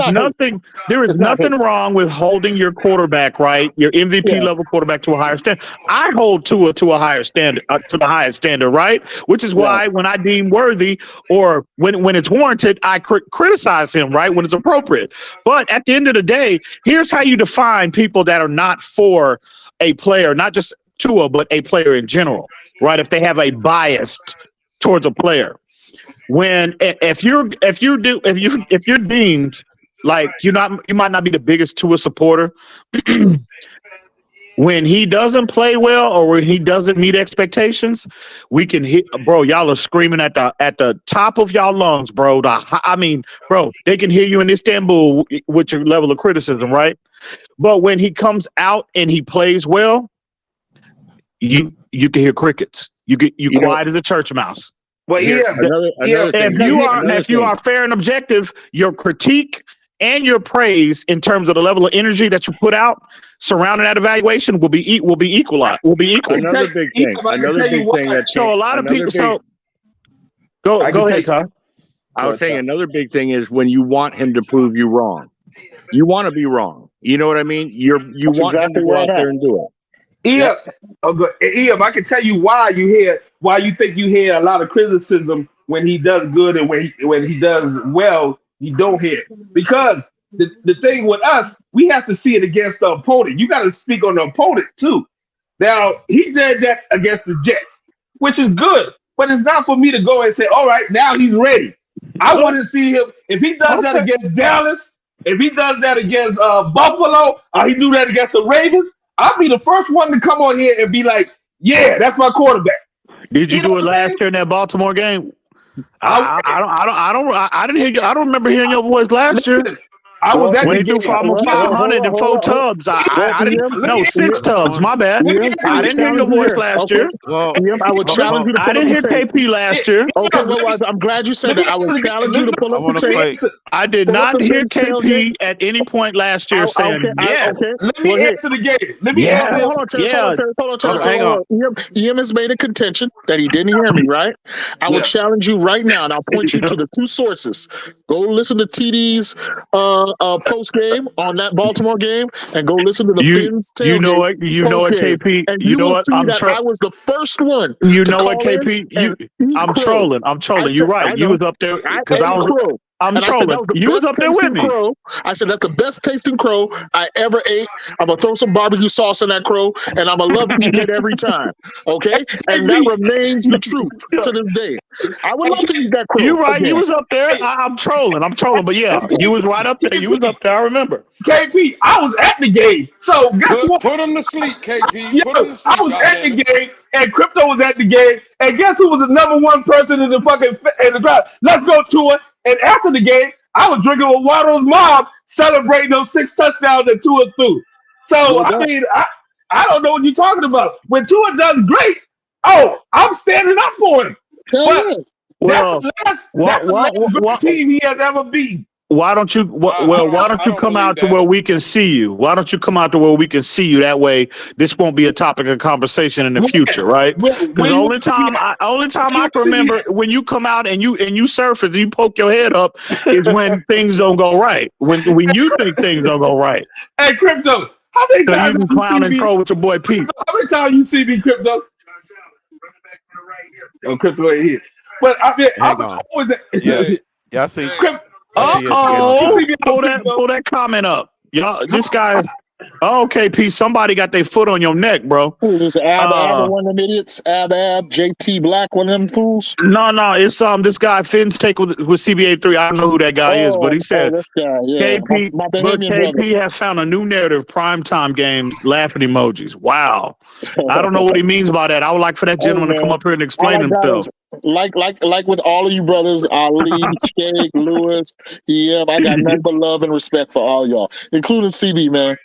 nothing wrong with holding your quarterback, right? Your MVP level quarterback to a higher standard. I hold Tua to a higher standard, to the highest standard, right? Which is why when I deem worthy or when it's warranted, I criticize him, right? When it's appropriate. But at the end of the day, here's how you define people that are not for a player, not just Tua, but a player in general, right? If they have a bias towards a player. If you're deemed like you might not be the biggest Tua supporter, when he doesn't play well or when he doesn't meet expectations, we can hit, bro. Y'all are screaming at the top of y'all lungs, bro. Bro, they can hear you in Istanbul with your level of criticism, right? But when he comes out and he plays well, you can hear crickets. You quiet as a church mouse. Well, if you are fair and objective, your critique and your praise in terms of the level of energy that you put out surrounding that evaluation will be equal. Another big thing. So a lot of people. Go ahead, Todd. I was saying another big thing is when you want him to prove you wrong. You want to be wrong. You know what I mean? You want him to go out there and do it. Ian, I can tell you why you think you hear a lot of criticism when he does good and when he does well. You don't hear it. Because the thing with us, we have to see it against the opponent. You got to speak on the opponent too. Now, he did that against the Jets, which is good, but it's not for me to go and say, all right, now he's ready. I want to see him. If he does that against Dallas, if he does that against Buffalo, or he do that against the Ravens, I'll be the first one to come on here and be like, yeah, that's my quarterback. Did you do it last year in that Baltimore game? I didn't hear you. I don't remember hearing your voice last year. I was at when the he threw for almost 500 and 4 tubs. I didn't. No, 6 tubs. My bad. I didn't hear your voice last year. I would challenge you to pull I didn't hear KP last year. Okay, well, I'm glad you said that. I would challenge you to pull up the tape. I did not hear KP at any point last year saying yes. Let me answer the game. Let me answer. Hold on. Hang on. EM has made a contention that he didn't hear me, right? I will challenge you right now, and I'll point you to the 2 sources. Go listen to TD's post game on that Baltimore game, and go listen to the Fins tailgate. You know what, KP. And you will see that I was the first one. You know what, KP. I'm trolling. You're right. You was up there because I'm trolling. You was up there with me. I said that's the best tasting crow I ever ate. I'm gonna throw some barbecue sauce in that crow, and I'm gonna love eating it every time. Okay, and that remains the truth to this day. I would love to eat that crow. You're right. Again. You was up there. I'm trolling. But yeah, you was right up there. You was up there. I remember. KP, I was at the game. So guess what? Put him to sleep, KP. Yeah, I was at the game, and Crypto was at the game, and guess who was the #1 person in the crowd? Let's go to it. And after the game, I was drinking with Waddle's mom, celebrating those 6 touchdowns that Tua threw. So I mean, I don't know what you're talking about. When Tua does great, I'm standing up for him. But that's the last team he has ever beaten. Why don't you? Why don't you come out to where we can see you? Why don't you come out to where we can see you? That way, this won't be a topic of conversation in the future, right? Because the only time I can remember when you come out and you surface and you poke your head up is when things don't go right. When you think things don't go right. Hey, Crypto, how many times you clown and troll with your boy Pete? How many times you see me, Crypto? Oh, Crypto ain't here. But I mean, I'm always I see. Pull that comment up. Y'all, this guy. Okay, P. Somebody got their foot on your neck, bro. Who is this? Ab, one of them idiots. Ab, JT Black, one of them fools. No, it's this guy Finn's take with CBA3. I don't know who that guy is, but he said this guy, yeah. KP has found a new narrative. Primetime games, laughing emojis. Wow. I don't know what he means by that. I would like for that gentleman to come up here and explain himself. Like with all of you brothers, Ali, Shake, Lewis, EM, I got nothing but love and respect for all y'all, including CB, man.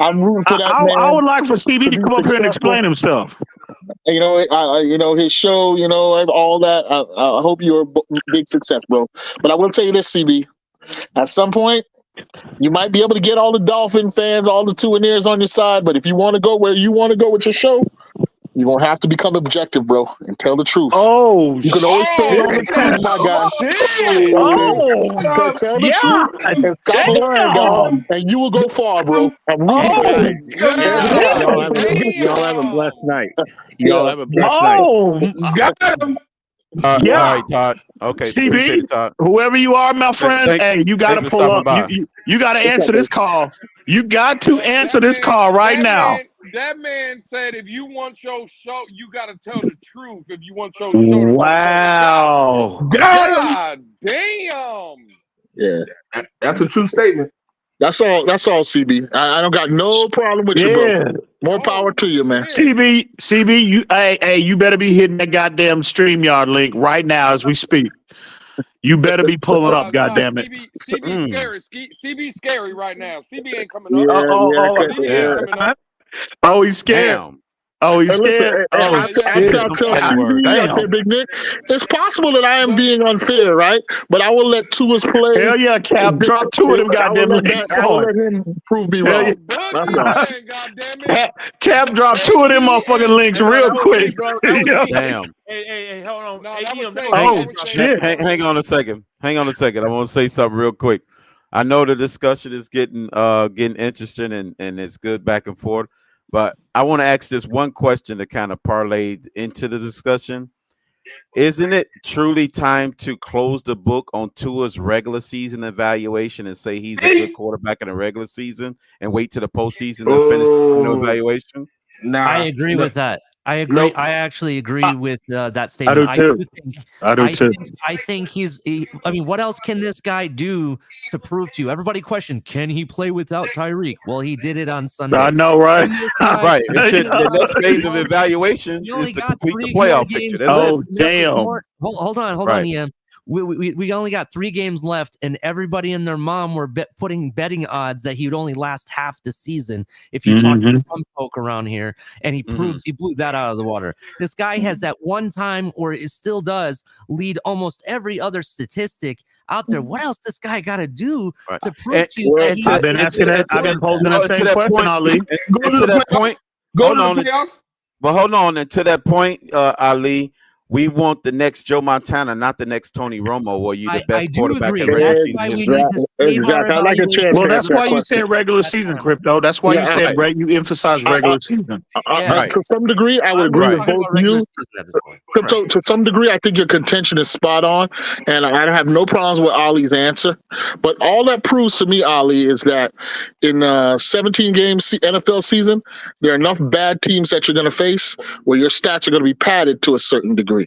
I'm rooting for that man. I would like for CB to come up here and explain himself. You know, his show, all that. I hope you're a big success, bro. But I will tell you this, CB. At some point, you might be able to get all the Dolphin fans, all the Tuaneers on your side. But if you want to go where you want to go with your show, you're going to have to become objective, bro, and tell the truth. You can always stay on the truth, my guy. So tell the truth and stop lying, dog, and you will go far, bro. I'm rooting for you. Y'all have a blessed night. Y'all have a blessed night. Got him. All right, Todd. Okay, CB, Todd. Whoever you are, my friend, you got to pull up. You got to answer this call. You got to answer this call right now. That man said, if you want your show, you got to tell the truth. If you want your show to wow. God damn. Yeah, that's a true statement. That's all, CB. I don't got no problem with you, bro. More power to you, man. CB, you better be hitting that goddamn StreamYard link right now as we speak. You better be pulling up, goddammit. CB scary. CB scary right now. CB ain't coming up. Oh, he's scared. Damn. Oh, he's scared. I'll tell Big Nick, it's possible that I am being unfair, right? But I will let Tua's play. Hell yeah, Cap. Drop 2 of them goddamn links. I will let him prove me wrong. Cap drop 2 of them motherfucking links real quick. Damn. Hey, hold on. Hang on a second. I want to say something real quick. I know the discussion is getting interesting and it's good back and forth, but I want to ask this one question to kind of parlay into the discussion. Isn't it truly time to close the book on Tua's regular season evaluation and say he's a good quarterback in the regular season and wait till the postseason to finish the evaluation? I agree with that. I agree. Nope. I actually agree with that statement. I do too. I do too. I think I mean, what else can this guy do to prove to you? Everybody questioned, can he play without Tyreek? Well, he did it on Sunday. I know, right? Right. The next phase of evaluation is to complete the playoff picture. Oh, damn. Hold on, Ian. We only got 3 games left, and everybody and their mom were putting betting odds that he would only last half the season if you talk to some folk around here, and he blew that out of the water. This guy has that one time, or it still does, lead almost every other statistic out there. What else this guy got to do to prove to you that he? I've been asking that. I've been posing that same question, Ali. To that point, hold on. And to that point, Ali. We want the next Joe Montana, not the next Tony Romo. Were you the best quarterback in regular season? Exactly. I like a chance. Well, that's why you said regular season, Crypto. That's why you said you emphasize regular season. To some degree, I would agree with both of you. Crypto, to some degree, I think your contention is spot on, and I have no problems with Ali's answer. But all that proves to me, Ali, is that in 17 games NFL season, there are enough bad teams that you're going to face where your stats are going to be padded to a certain degree.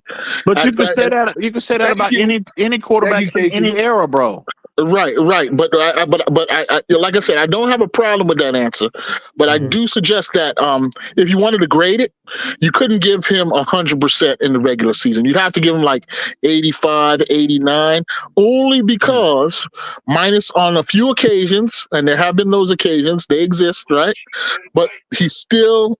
But you can say that. You can say that about any quarterback in any era, bro. Right. But I, like I said, I don't have a problem with that answer. But I do suggest that if you wanted to grade it, you couldn't give him 100% in the regular season. You'd have to give him like 85, 89, only because minus on a few occasions, and there have been those occasions, they exist, right? But he still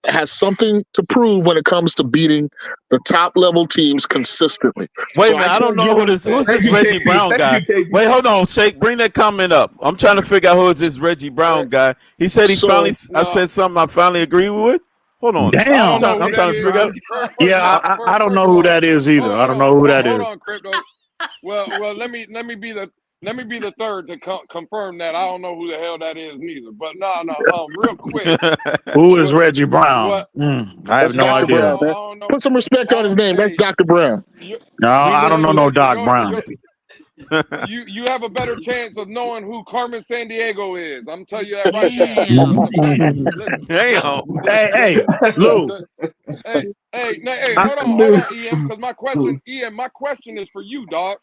has something to prove when it comes to beating the top level teams consistently. Wait a minute, I don't know who's this Reggie Brown guy. Wait, hold on, Shake, bring that comment up. I'm trying to figure out who is this Reggie Brown guy. He said I said something I finally agree with. Hold on. Damn. I'm trying to figure out. Yeah, I don't know who that is either. I don't know who that is. Hold on, Crypto. Well, let me be the third to confirm that. I don't know who the hell that is neither. But real quick. Who is Reggie Brown? I have no idea. Put some respect on his name. That's Dr. Brown. No, I don't know no Doc Brown. You have a better chance of knowing who Carmen Sandiego is. I'm telling you that right now. Hey, Lou. Hey, hold on, Ian, because my question is for you, dog.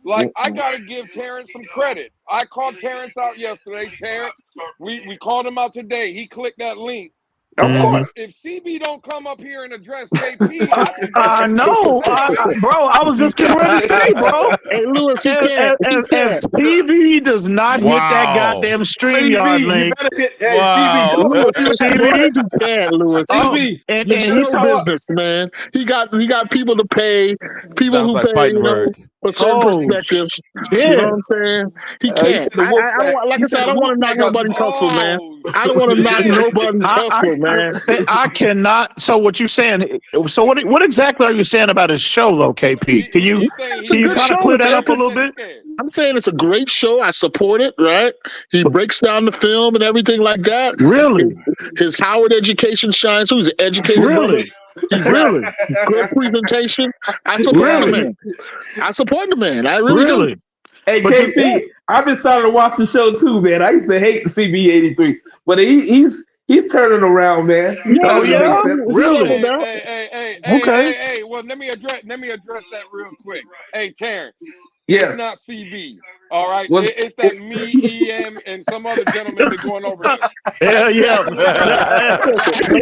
Like, I gotta give Terrence some credit. I called Terrence out yesterday. Terrence, we called him out today. He clicked that link. Of course, if CB don't come up here and address KP, I know, bro. I was just getting ready to say, bro. Hey, Lewis, if CB does not hit that goddamn StreamYard link, CB can't, Lewis. And he's business, man. He got people to pay, people who pay, for certain perspectives. You know what I'm saying? He can't. Like I said, I don't want to knock nobody's hustle, man. I don't want to knock nobody's hustle, man. I cannot. So what you saying? So what exactly are you saying about his show, though, KP? Can you kind of clear that up a little bit? I'm saying it's a great show. I support it. Right? He breaks down the film and everything like that. Really? His Howard education shines. Who's an educated? Really? He's really good presentation. I support the man. I support the man. I really do. Hey, KP, I've been starting to watch the show too, man. I used to hate CB83, but he's turning around, man. Really? Hey, well, let me address that real quick. Hey, Terrence. Yeah. It's not CB. All right. It's that me, EM, and some other gentleman that's going over there. Hell yeah. That's exactly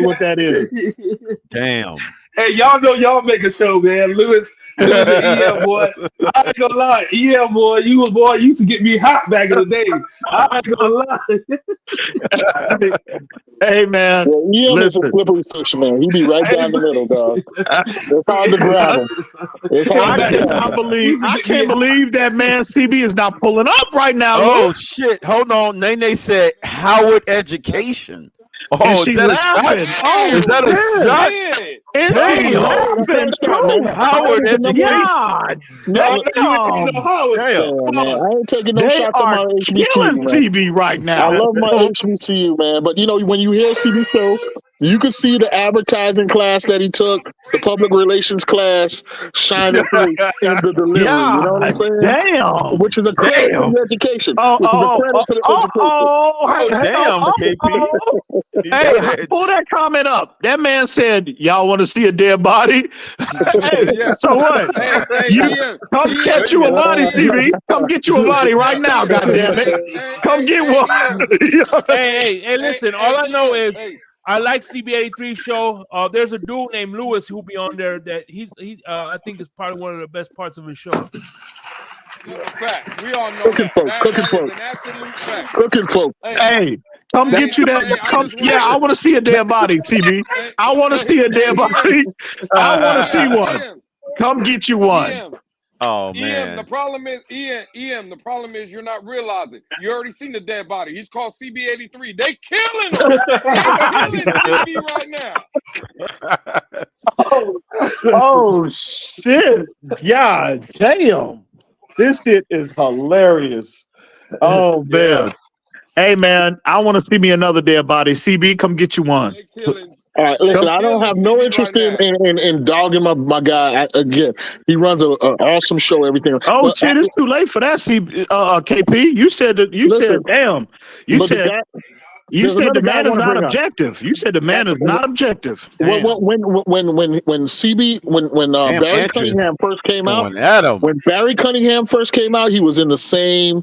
what that is. Damn. Hey, y'all know y'all make a show, man. Lewis and EM, boy. I ain't gonna lie. EM, boy, you used to get me hot back in the day. I ain't gonna lie. Hey, man. Yeah, EM is a slippery fish, man. He be right down the middle, dog. It's hard to grab him. It's hard to grab him. I can't believe that man CB is not pulling up right now. Oh, shit. Hold on. Nene said Howard education. Oh, is that a shot? Is that a shot? Howard education. I ain't taking no shots on my HBCU, man. CB right now. I love my HBCU, man. But you know, when you hear CB show, You could see the advertising class that he took, the public relations class, shining through in the delivery. Yeah, you know what I'm saying? damn. Which is a credit to the education. Oh, Which is a credit to the education. Hey, pull that comment up. That man said, "Y'all want to see a dead body?" Hey, so what? Come catch you a body, CB. Come get you a body right now, goddammit. Come get one. Hey, listen. All I know is I like CB83 show. There's a dude named Lewis who'll be on there that he I think is probably one of the best parts of his show. Fact. We all know that. That is an absolute fact. Cooking folk. Hey, come get you that. I want to see a dead body, CB. I want to see a dead body. I want to see one. Come get you one. Oh Ian, man. the problem is the problem is you're not realizing. You already seen the dead body. He's called CB83. They killing him. They killing CB right now. Oh shit. Yeah, damn. This shit is hilarious. Oh man. Hey man, I want to see me another dead body. CB, come get you one. All right, listen, I don't have no interest in dogging my guy. Again, he runs an awesome show, everything. Oh but shit, it's too late for that, KP. You said that. You said, damn. You said. You said the man is not objective. You said the man is not objective. When Barry Cunningham first came out, when Barry Cunningham first came out, he was in the same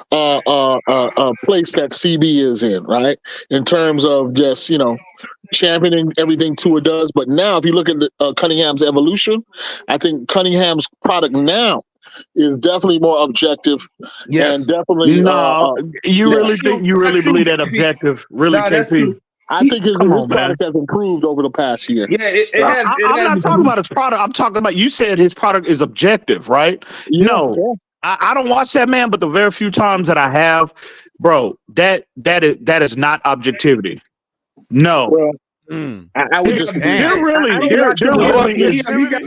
place that CB is in, right? In terms of just championing everything Tua does. But now, if you look at Cunningham's evolution, I think Cunningham's product now is definitely more objective and definitely you really believe that objective really KP? I think his product has improved over the past year. I'm not talking about his product. I'm talking about, you said his product is objective, right? I don't watch that man, but the very few times that I have, bro, that is not objectivity. No. I would just he got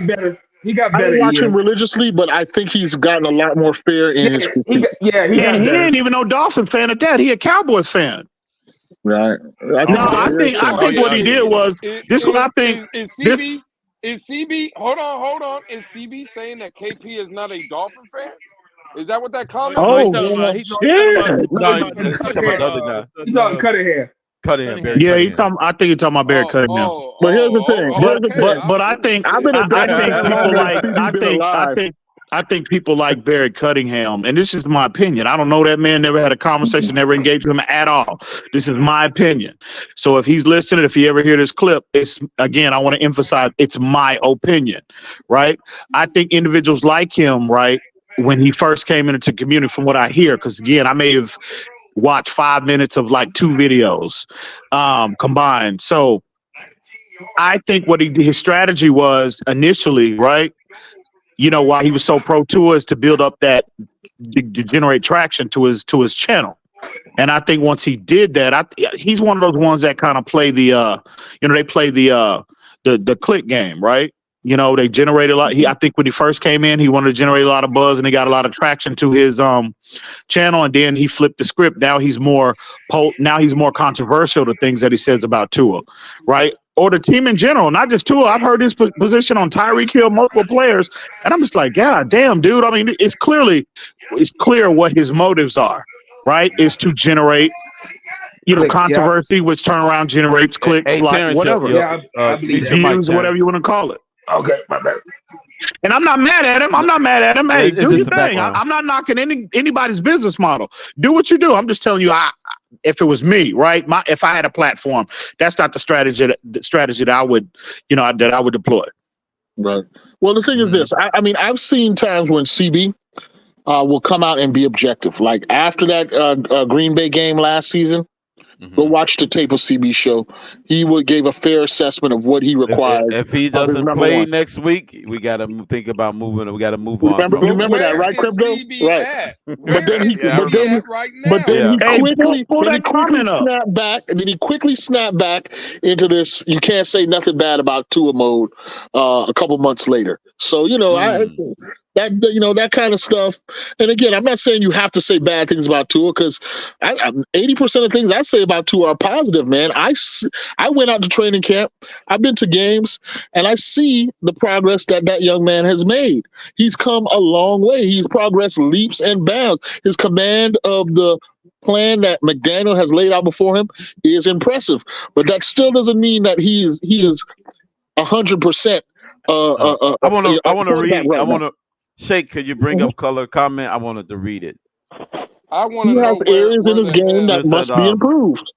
better. He got better. I watch him religiously, but I think he's gotten a lot more fair in his critique. He ain't even no Dolphin fan at that. He a Cowboys fan. Right. I think what he did was this. What I think is CB. Hold on. Is CB saying that KP is not a Dolphin fan? Is that what that comment? He's talking about the other guy. He's talking Cunningham. Cunningham. I think he's talking about Barry Cunningham. But here's the thing. But I think people like Barry Cunningham, and this is my opinion. I don't know that man, never had a conversation, never engaged with him at all. This is my opinion. So if he's listening, if he ever hear this clip, it's again, I want to emphasize it's my opinion, right? I think individuals like him, right, when he first came into the community, from what I hear, because again, I may have watched 5 minutes of like 2 videos combined. So I think what his strategy was initially, right? Why he was so pro Tua is to build up to generate traction to his channel. And I think once he did that, he's one of those ones that kind of play the they play the click game, right? They generated a lot. I think when he first came in, he wanted to generate a lot of buzz, and he got a lot of traction to his channel. And then he flipped the script. Now he's more controversial to things that he says about Tua, right? Or the team in general, not just Tua. I've heard his position on Tyreek Hill, multiple players, and I'm just like, God damn, dude. I mean, it's clear what his motives are, right? Is to generate, controversy, which turnaround generates clicks, whatever. Views, whatever you want to call it. Okay, my bad. And I'm not mad at him. Hey, do your thing. I'm not knocking anybody's business model. Do what you do. I'm just telling you, if it was me, right? If I had a platform, that's not the strategy that I would, that I would deploy. Right. Well, the thing is this. I mean, I've seen times when CB will come out and be objective. Like after that Green Bay game last season, go watch the tape of CB show. He gave a fair assessment of what he required. If he doesn't play next week, we got to think about moving. We got to move on. Remember that, right, Crypto? Right. But then he quickly snapped back into this. You can't say nothing bad about Tua mode a couple months later. So that kind of stuff. And again, I'm not saying you have to say bad things about Tua, because 80% of things I say about Tua are positive, man. I went out to training camp, I've been to games, and I see the progress that young man has made. He's come a long way. He's progressed leaps and bounds. His command of the plan that McDaniel has laid out before him is impressive, but that still doesn't mean that he is 100%. I want to read. I want to. Shake, could you bring up color comment? I wanted to read it. I want to know. He has areas in his game that must be improved.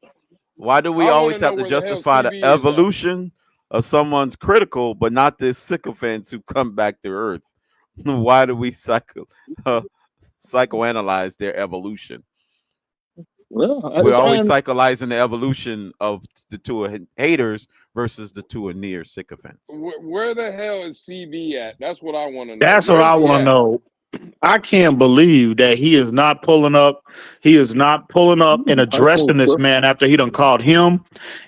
Why do we always have to justify the evolution of someone's critical, but not the sycophants who come back to Earth? Why do we psychoanalyze their evolution? Well, we're always psychoanalyzing the evolution of the two haters versus the two near sycophants. Where the hell is CB at? That's what I want to know. That's what I want to know. I can't believe that he is not pulling up. He is not pulling up and addressing this man after he done called him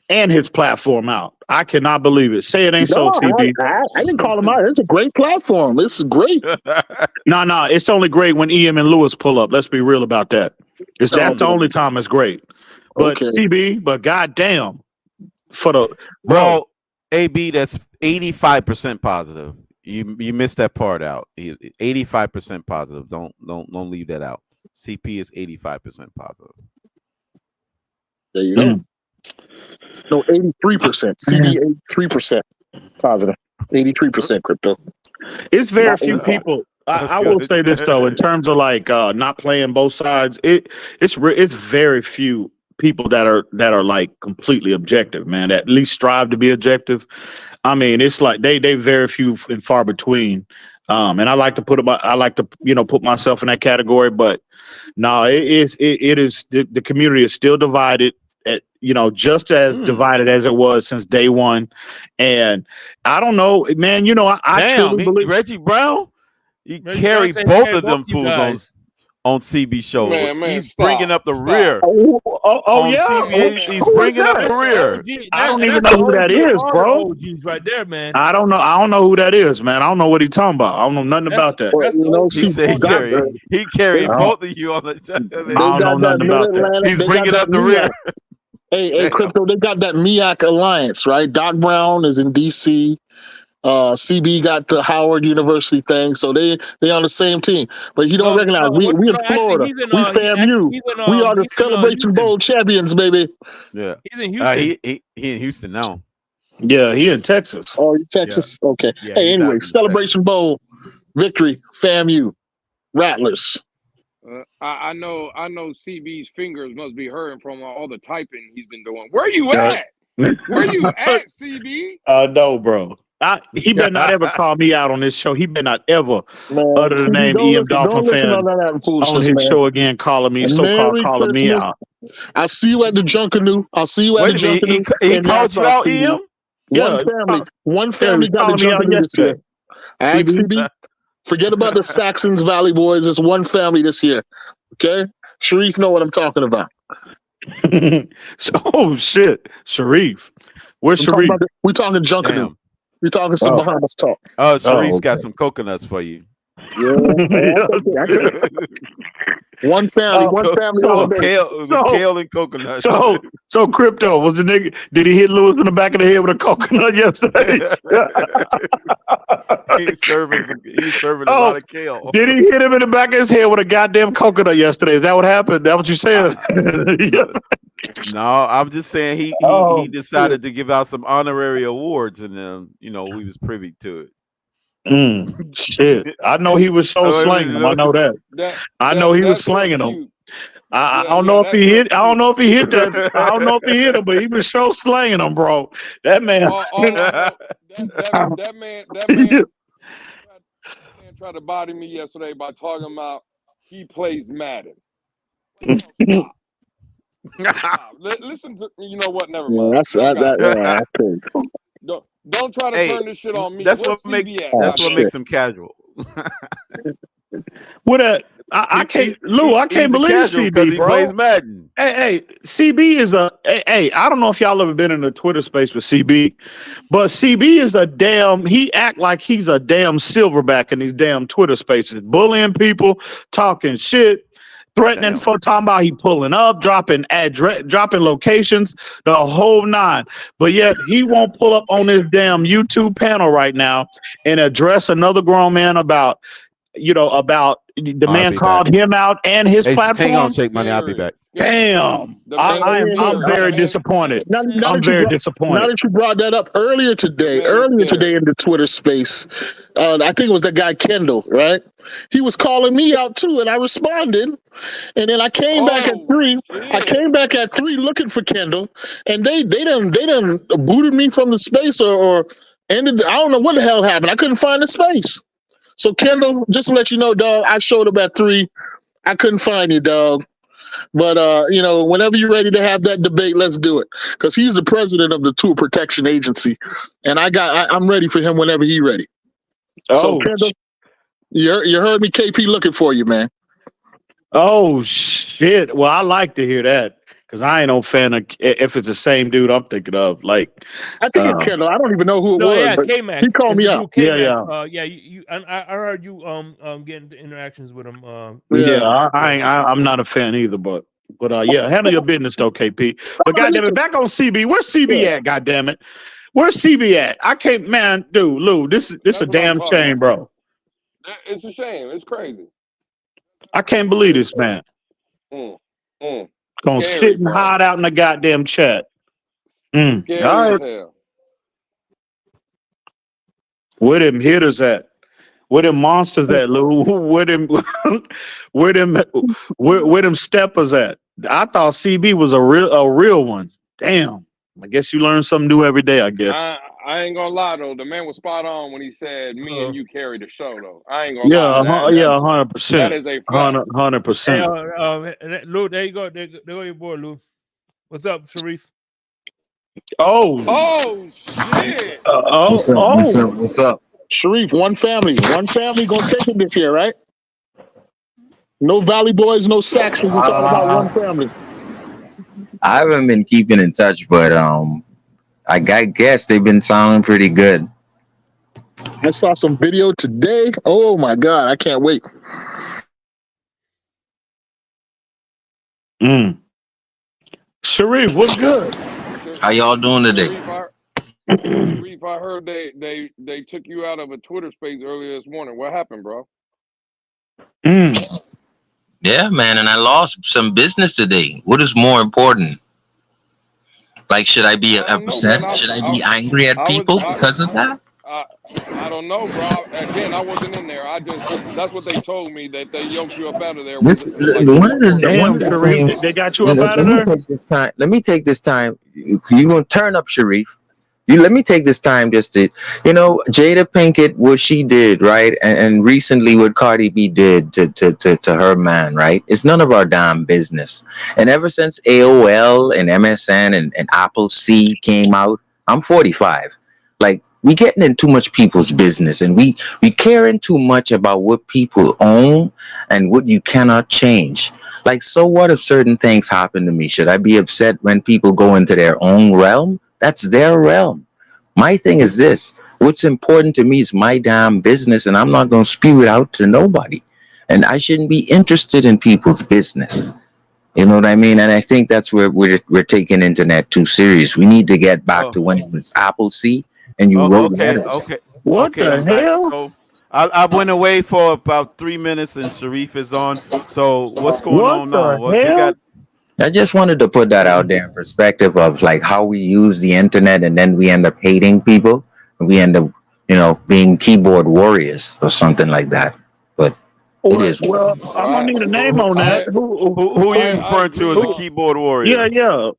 and his platform out. I cannot believe it. Say it ain't so, CB. I didn't call him out. It's a great platform. This is great. No, it's only great when EM and Lewis pull up. Let's be real about that. That's the only time it's great. But CB, but goddamn, for the bro, AB, that's 85% positive. You missed that part out. 85% positive. Don't leave that out. CP is 85% positive. There you go. No, 83%. CD 83% positive. 83% crypto. It's very few people. I will say this though, in terms of like not playing both sides, it's very few people that are like completely objective, man. That at least strive to be objective. I mean, it's like they very few and far between. And I like to put put myself in that category, but no, it is the community is still divided. Just as divided as it was since day one. And I don't know, man. I truly believe Reggie Brown. He carried both of them fools on CB show. Man, he's bringing up the rear. Yeah. CB, he's bringing up the rear. I don't even know who that is, bro. OGs right there, man. I don't know who that is, man. I don't know what he's talking about. I don't know nothing about that. He said he carried both of you on the. I don't know nothing about that. He's bringing up the rear. Hey, crypto. They got that MEAC alliance, right? Doc Brown is in DC. CB got the Howard University thing, so they on the same team. But you don't recognize we in Florida. We FAMU. We are the Celebration Bowl champions, baby. Yeah, he's in Houston. He in Houston now. Yeah, he in Texas. Oh, Texas. Yeah. Okay. Yeah, hey, anyway, Celebration Bowl victory, FAMU, Rattlers. I know CB's fingers must be hurting from all the typing he's been doing. Where you at? Where you at, CB? No, bro. He better not ever call me out on this show. He better not ever utter the name EM Dolphin fan on his show again, calling me calling me out. I'll see you at the Junkanoo. He called you out, EM? One family got the Junkanoo this year. All right, CB? Forget about the Saxons Valley boys. It's one family this year. Okay? Sharif know what I'm talking about. Oh, shit. Sharif. Where's Sharif? We're talking Junkanoo. We're talking some Bahamas talk. Oh, Sharif got some coconuts for you. Yeah. One family. Kale and coconuts. So crypto was the nigga. Did he hit Lewis in the back of the head with a coconut yesterday? He's serving a lot of kale. Did he hit him in the back of his head with a goddamn coconut yesterday? Is that what happened? That what you said? No, I'm just saying he decided to give out some honorary awards, and then we was privy to it. Shit, I know he was slanging them. I know that. I know he was slanging them. I don't know if he hit. I don't know if he hit that. I don't know if he hit him, but he was slanging them, bro. That man. That man tried to body me yesterday by talking about he plays Madden. Listen to what? Never mind. That's crazy. Don't try to turn this shit on me. That's what makes him casual. I can't, Lou. I can't believe CB, he bro. Plays Madden. Hey, CB is I don't know if y'all ever been in a Twitter space with CB, but CB is he act like he's a damn silverback in these damn Twitter spaces, bullying people, talking shit, threatening for talking about he pulling up, dropping locations, the whole nine. But yet he won't pull up on his damn YouTube panel right now and address another grown man about the man called him out and his platform. Hang on, Shake Money. I'll be back. Damn, I'm very disappointed. I'm very disappointed. Now that you brought that up earlier today in the Twitter space, I think it was that guy Kendall, right? He was calling me out too, and I responded. And then I came back at 3. I came back at 3 looking for Kendall, and they done booted me from the space or ended. I don't know what the hell happened. I couldn't find the space. So Kendall, just to let you know, dog, I showed up at 3. I couldn't find you, dog. But whenever you're ready to have that debate, let's do it. Because he's the president of the Tool Protection Agency, and I'm ready for him whenever he's ready. So Kendall, you heard me, KP, looking for you, man. Oh shit! Well, I like to hear that. Because I ain't no fan of if it's the same dude I'm thinking of. Like, I think it's Kendall. I don't even know who it was. Yeah, K-Mac. He called me out. I heard you getting interactions with him. I'm not a fan either, but handle your business though, KP. But goddamn it, back on CB. Where's CB at? Goddamn it, where's CB at? I can't, man, dude, Lou. This a damn shame, bro. It's a shame. It's crazy. I can't believe this, man. Gonna sit and hide out in the goddamn chat. All right. Where them hitters at? Where them monsters at, Lou? Where them steppers at? I thought CB was a real one. Damn. I guess you learn something new every day, I guess. I ain't gonna lie though. The man was spot on when he said me and you carry the show though. I ain't gonna lie. 100%. That is a 100%. Hey, Lou, there you go. There go your boy, Lou. What's up, Sharif? Oh shit. What's up? Sharif, one family gonna take it this year, right? No Valley Boys, no Saxons. It's all about one family. I haven't been keeping in touch, but I guess they've been sounding pretty good. I saw some video today. Oh my God, I can't wait. Sharif, what's good? How y'all doing today? Sharif, I heard they took you out of a Twitter space earlier this morning. What happened, bro? Yeah, man, and I lost some business today. What is more important? Like, should I be upset? Should I be angry at people because of that? I don't know, bro. Again, I wasn't in there. That's what they told me, that they yoked you up out of there. They got you up out of there? Let me take this time. You're going to turn up, Sharif. Let me take this time just to, Jada Pinkett, what she did, right? And recently what Cardi B did to her man, right? It's none of our damn business. And ever since AOL and MSN and Apple C came out, I'm 45. Like, we getting in too much people's business, and we caring too much about what people own and what you cannot change. Like, so what if certain things happen to me? Should I be upset when people go into their own realm? That's their realm. My thing is this. What's important to me is my damn business, and I'm not going to spew it out to nobody. And I shouldn't be interested in people's business. You know what I mean? And I think that's where we're taking internet too serious. We need to get back to when it was Apple C and you wrote letters. What the hell? So I went away for about 3 minutes, and Sharif is on. So what's going on now? I just wanted to put that out there in perspective of like how we use the internet, and then we end up hating people, and we end up, being keyboard warriors or something like that. But it is. Well, I'm gonna need a name on that. Who are you referring to as a keyboard warrior? Yeah.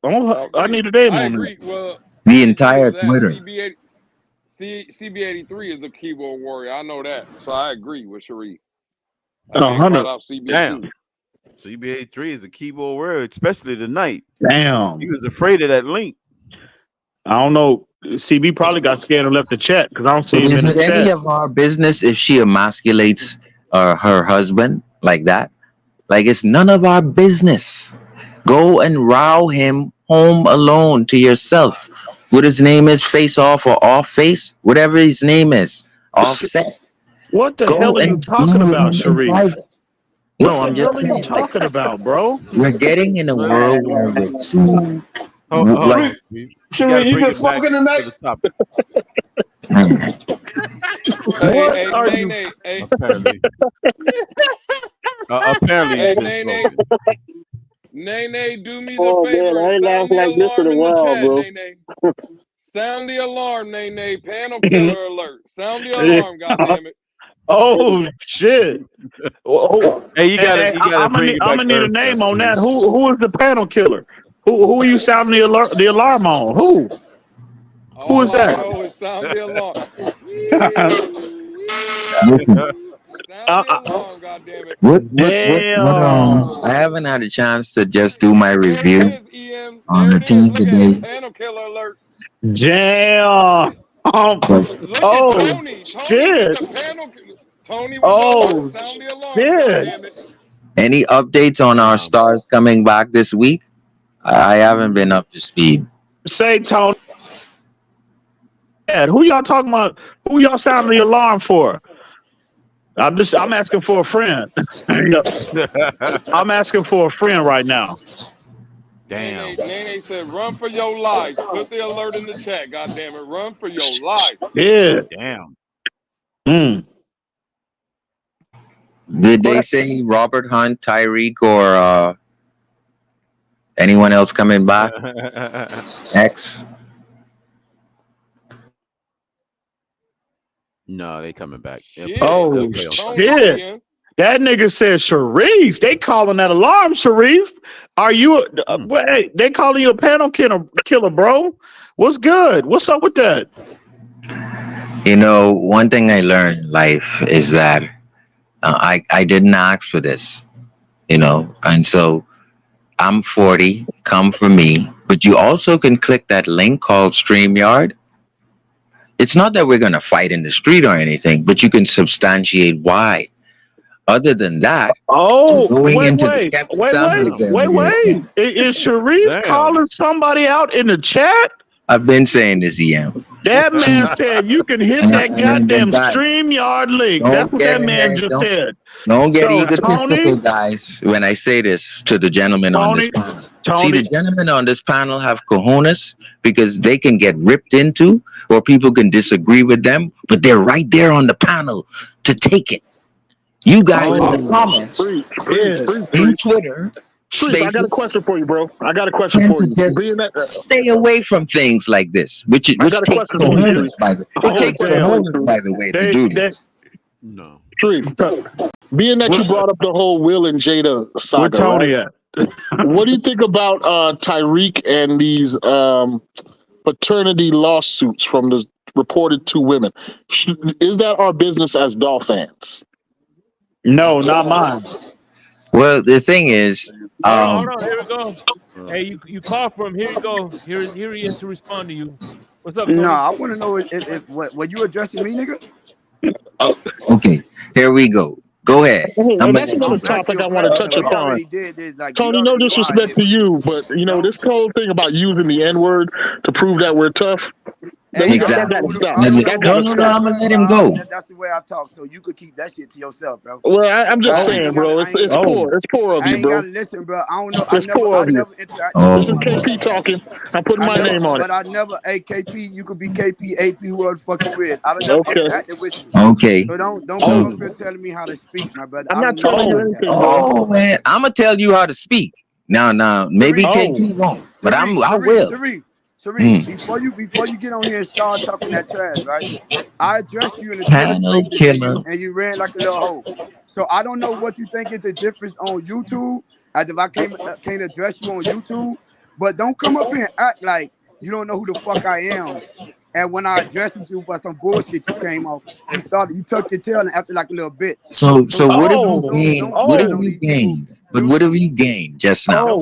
I need a name on that. Well, the entire Twitter. CB83 is a keyboard warrior. I know that, so I agree with Sharif. 100. Damn. CB83 is a keyboard warrior, especially tonight. Damn. He was afraid of that link. I don't know. CB probably got scared and left the chat because I don't see him in the chat. Is it any of our business if she emasculates her husband like that? Like it's none of our business. Go and row him home alone to yourself. What his name is, Face Off or Off Face, whatever his name is, Offset. What the hell are you talking about, Sharif? No, I'm just saying. What are you talking about, bro? We're getting in a world where we're too. Like, Sharif, you been smoking tonight? What are you? Apparently, hey, he's been smoking. Nay, do me the favor. Man, I ain't laughed like this in a while, bro. Sound the alarm, Nay. Panel killer alert. Sound the alarm, goddammit. Oh shit! Hey, you gotta bring it back. I'm gonna need a name on that. Who is the panel killer? Who are you sounding the alarm on? Who? Who is that? Sound the alarm. Listen. What, I haven't had a chance to just do my review on the team today. Panel killer alert. Damn. Tony, shit. Tony sound the alarm. Shit. Any updates on our stars coming back this week? I haven't been up to speed. Say, Tony. Who y'all talking about? Who y'all sounding the alarm for? I'm asking for a friend. I'm asking for a friend right now. Damn. Nene said, run for your life. Put the alert in the chat, goddammit. Run for your life. Yeah. Damn. Did they say Robert Hunt, Tyreek, or anyone else coming back? X? No, they coming back. Shit. Shit. That nigga said Sharif. They calling that alarm, Sharif. Are you wait, they calling you a panel killer, bro? What's good? What's up with that? You know, one thing I learned in life is that I didn't ask for this, you know, and so I'm 40, come for me, but you also can click that link called StreamYard. It's not that we're going to fight in the street or anything, but you can substantiate why. Other than that, wait. Is Sharif calling somebody out in the chat? I've been saying this, EM. That man said you can hit that goddamn StreamYard link. That's what that man just said. Don't get egotistical, guys, when I say this to the gentleman on this panel. See, the gentlemen on this panel have cojones because they can get ripped into or people can disagree with them, but they're right there on the panel to take it. You guys in the comments, in Twitter, I got a question for you, bro. I got a question for you. Stay away from things like this, which takes cojones, by the way, to do this. No. Being that you brought up the whole Will and Jada saga, where Tony at? What do you think about Tyreek and these paternity lawsuits from the reported 2 women? Is that our business as Dolph fans? No, not mine. Well, the thing is, hold on, here we go. Hey, you called for him. Here you go. Here he is to respond to you. What's up, Tony? No, I want to know if what you addressing me, nigga? Okay, here we go. Go ahead. That's another topic I want to touch upon. Tony, no disrespect to you, but you know this whole thing about using the N-word to prove that we're tough. Exactly. No, I'm gonna let him go. That's the way I talk, so you could keep that shit to yourself, bro. Well, I'm just saying, bro. It's poor. It's poor of you, bro. I ain't gotta listen, bro. I don't know. It's poor of you. This is KP talking. I'm putting my name on it. But I never, KP, you could be KP, AP, whoever the fuck you is. I don't never interacted with you. Okay. So don't come up here telling me how to speak, my brother. I'm not telling you anything, bro. Oh man, I'm gonna tell you how to speak. Now, maybe KP won't, but I will. Sharif, before you get on here and start talking that trash, right? I addressed you in the panel killer, and you ran like a little hoe. So I don't know what you think is the difference on YouTube. As if I can't address you on YouTube, but don't come up here and act like you don't know who the fuck I am. And when I addressed you for some bullshit, you came off. You tucked your tail and acted like a little bitch. So what have you gained? What have you gained? But what have you gained just now?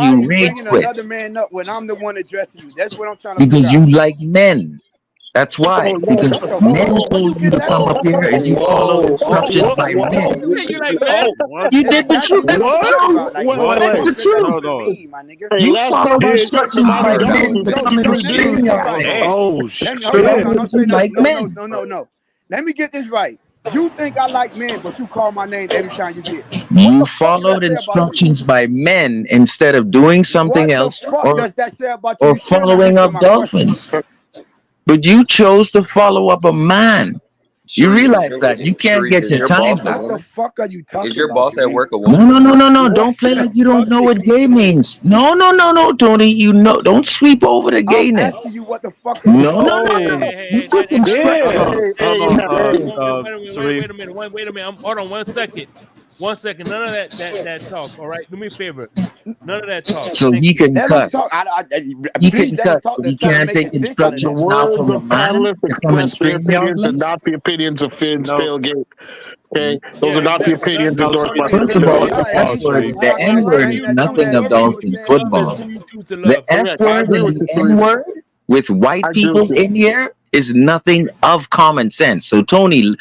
why you are you rage bringing quit? another man up when I'm the one addressing you? That's what I'm trying to Because figure out. you like men. That's why. Because What the men fuck? Where you told you get to that come up from? here and you follow instructions by men. You like men? You did the Exactly truth. what That's I'm the talking truth. about. Like, what That's the does that truth. even mean, my nigga? You followed instructions by men to come in So the let me get this stream right. yard. Let me hold on. No, You say like no. men. Let me get this right. You think I like men, but you call my name every time you get. You followed instructions by men instead of doing something else does that say about you? or following up dolphins. But you chose to follow up a man. You realize that you can't get your time back. What the fuck are you talking about? Is your boss at work a woman? No. Don't play like you don't know what gay means. No, Tony. You know, don't sweep over the gayness. I'm asking you what the fuck. No. You took Wait a minute. Hold on 1 second. 1 second. None of that talk. All right. Do me a favor. None of that talk. So he can cut. He can cut. He can't take instructions now from a man to come and scream opinions and not the opinions of Finn Spellgate. Okay, those are not the opinions endorsed by. First of all, the N word is nothing of Dolphins football. The F word and the N word with white people in here is nothing of common sense. So Tony,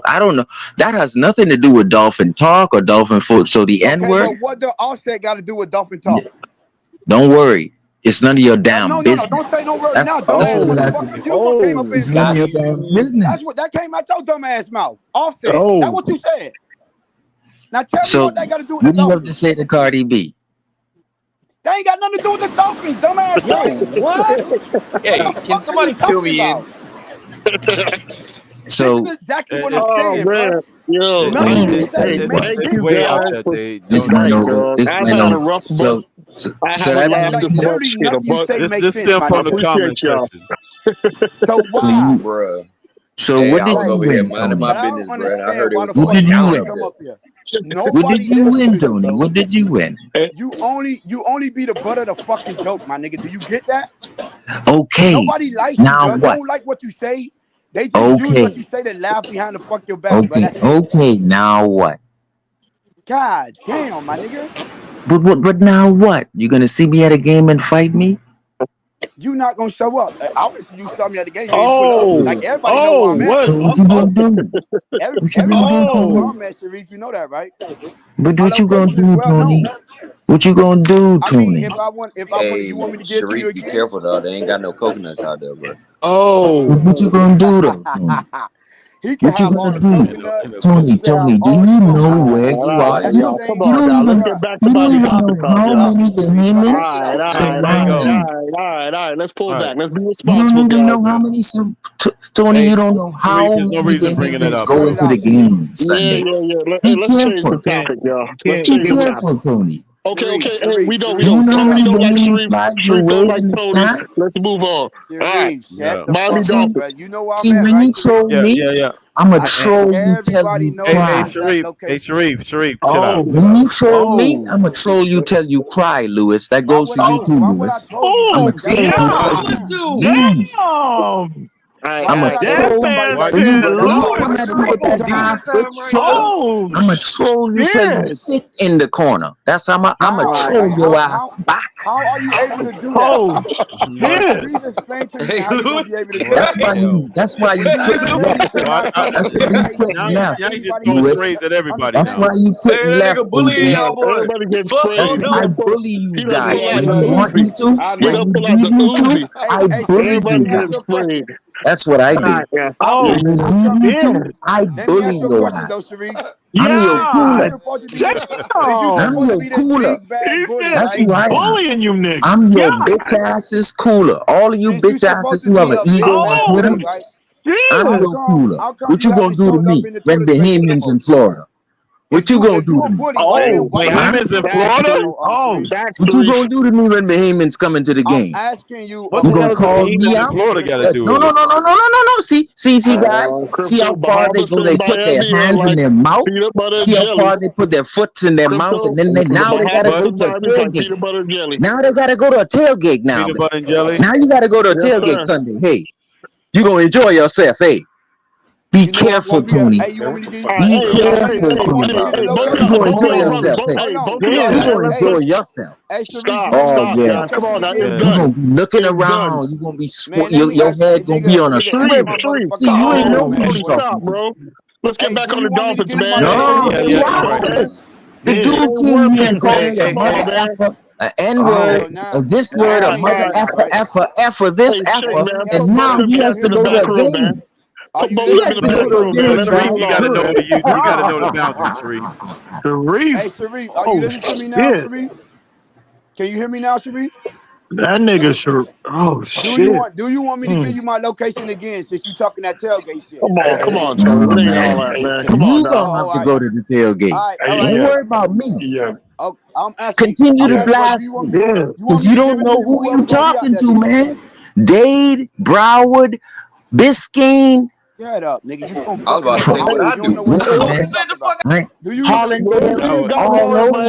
I don't know. That has nothing to do with Dolphin talk or Dolphin foot. So the N word. But what the offset got to do with Dolphin talk? Don't worry. It's none of your damn business. No, don't say no word now. Dumbass motherfucker. You the one came up and got That's what that came out your dumb ass mouth. Offset. That's what you said. Now tell me what that got to do with the Dolphins. What do you have to say to Cardi B? That ain't got nothing to do with the Dolphins, dumbass. Yo, what? Hey, can somebody fill me in? So this is exactly what I'm saying, bro. Yo, way out there, Dave. This went over. This stem from the comment section. So what did you win? Minding my business, bro. I heard it was. What did you win? What did you win, Tony? What did you win? You only be the butt of the fucking joke, my nigga. Do you get that? Okay. Nobody likes you, bro. They don't like what you say. They just use what you say to laugh behind the fuck your back. Okay. Now what? God damn, my nigga. But now what? You gonna see me at a game and fight me? You not gonna show up. Obviously, you saw me at the game. Like everybody know where I'm at. So what you gonna do? Everybody knows where I'm at, Sharif. You know that, right? But what you gonna do, Tony? What you gonna do, Tony? I mean, if I want, you want me to get to you again? Be careful though. They ain't got no coconuts out there, bro. What you gonna do though, Tony? What you gonna do? Tony, do you know where you are? You don't even know how many behemoths. All right. Let's pull back. Let's be responsible. You don't even know how many. Tony, you don't know how many behemoths go into the game Sunday. Yeah. Let's change the topic, y'all. Let's change the topic, Tony. Okay. Hey, we don't. Tony don't like Sharif don't like Tony. Let's move on. All right. Miami Dolphins. You know what See, when you troll me, I'm a troll you tell you cry. Hey, Sharif, chill out. When you troll me, I'm a troll you tell you cry, Lewis. That goes for you too, Lewis. I'm a troll Damn. I'm a troll. I'm a troll you till you sit in the corner. That's how I'm a troll your ass back. How are you able to do that? Please explain to me how you be able to do that. That's why you quit left. Now you just throwing sprays at everybody. That's why you quit left. Everybody gets sprayed. I bully you guys. You want me to? When you need me to, I bully you guys. That's what I do. I bully your ass. I'm your cooler. That's who I am. Bullying you, Nick. I'm your bitch asses cooler. All of you bitch asses who have an ego on Twitter, I'm your cooler. What you gonna do to me when Bahamians in Florida? What you gonna do to me? Bahamians in Florida? What you gonna do to me when Bahamians come into the game? I'm asking you. What you gonna call me out? Florida gotta do No. See, guys. See how far they go. They put their hands in their mouth. See how far they put their foot in their mouth, and then now they gotta go to a tailgate. Now they gotta go to a tailgate now. Now you gotta go to a tailgate Sunday. Hey, you gonna enjoy yourself, hey. Be careful, Tony. Be careful, Tony. You gonna enjoy yourself. You gonna enjoy yourself. Stop. Yeah. Come on, now. You gonna be looking around. You gonna be your head gonna be on a strip. See, you ain't know me. Stop, bro. Let's get back on the Dolphins, man. No, the dude came here and called me a mother effer, an N-word, this word, a mother effer, this effer, and now he has to go to a game. Are you Sharif, you gotta know the you gotta know the boundaries, Sharif. Hey, Sharif, are you listening to me now, Sharif? Can you hear me now, Sharif? That nigga sure. Oh shit. Do you want me to give you my location again since you talking that tailgate shit? Come on, Tony. It ain't all that, man. Come on, You now. gonna have to go to the tailgate. All right. Don't worry about me. Yeah. Oh, I'm asking. Continue to blast me, because you don't know who you talking to, man. Dade, Broward, Biscayne. Shut up, nigga. You from I was about to say what I do. Listen, the fuck right? Do you Hollandale, all over.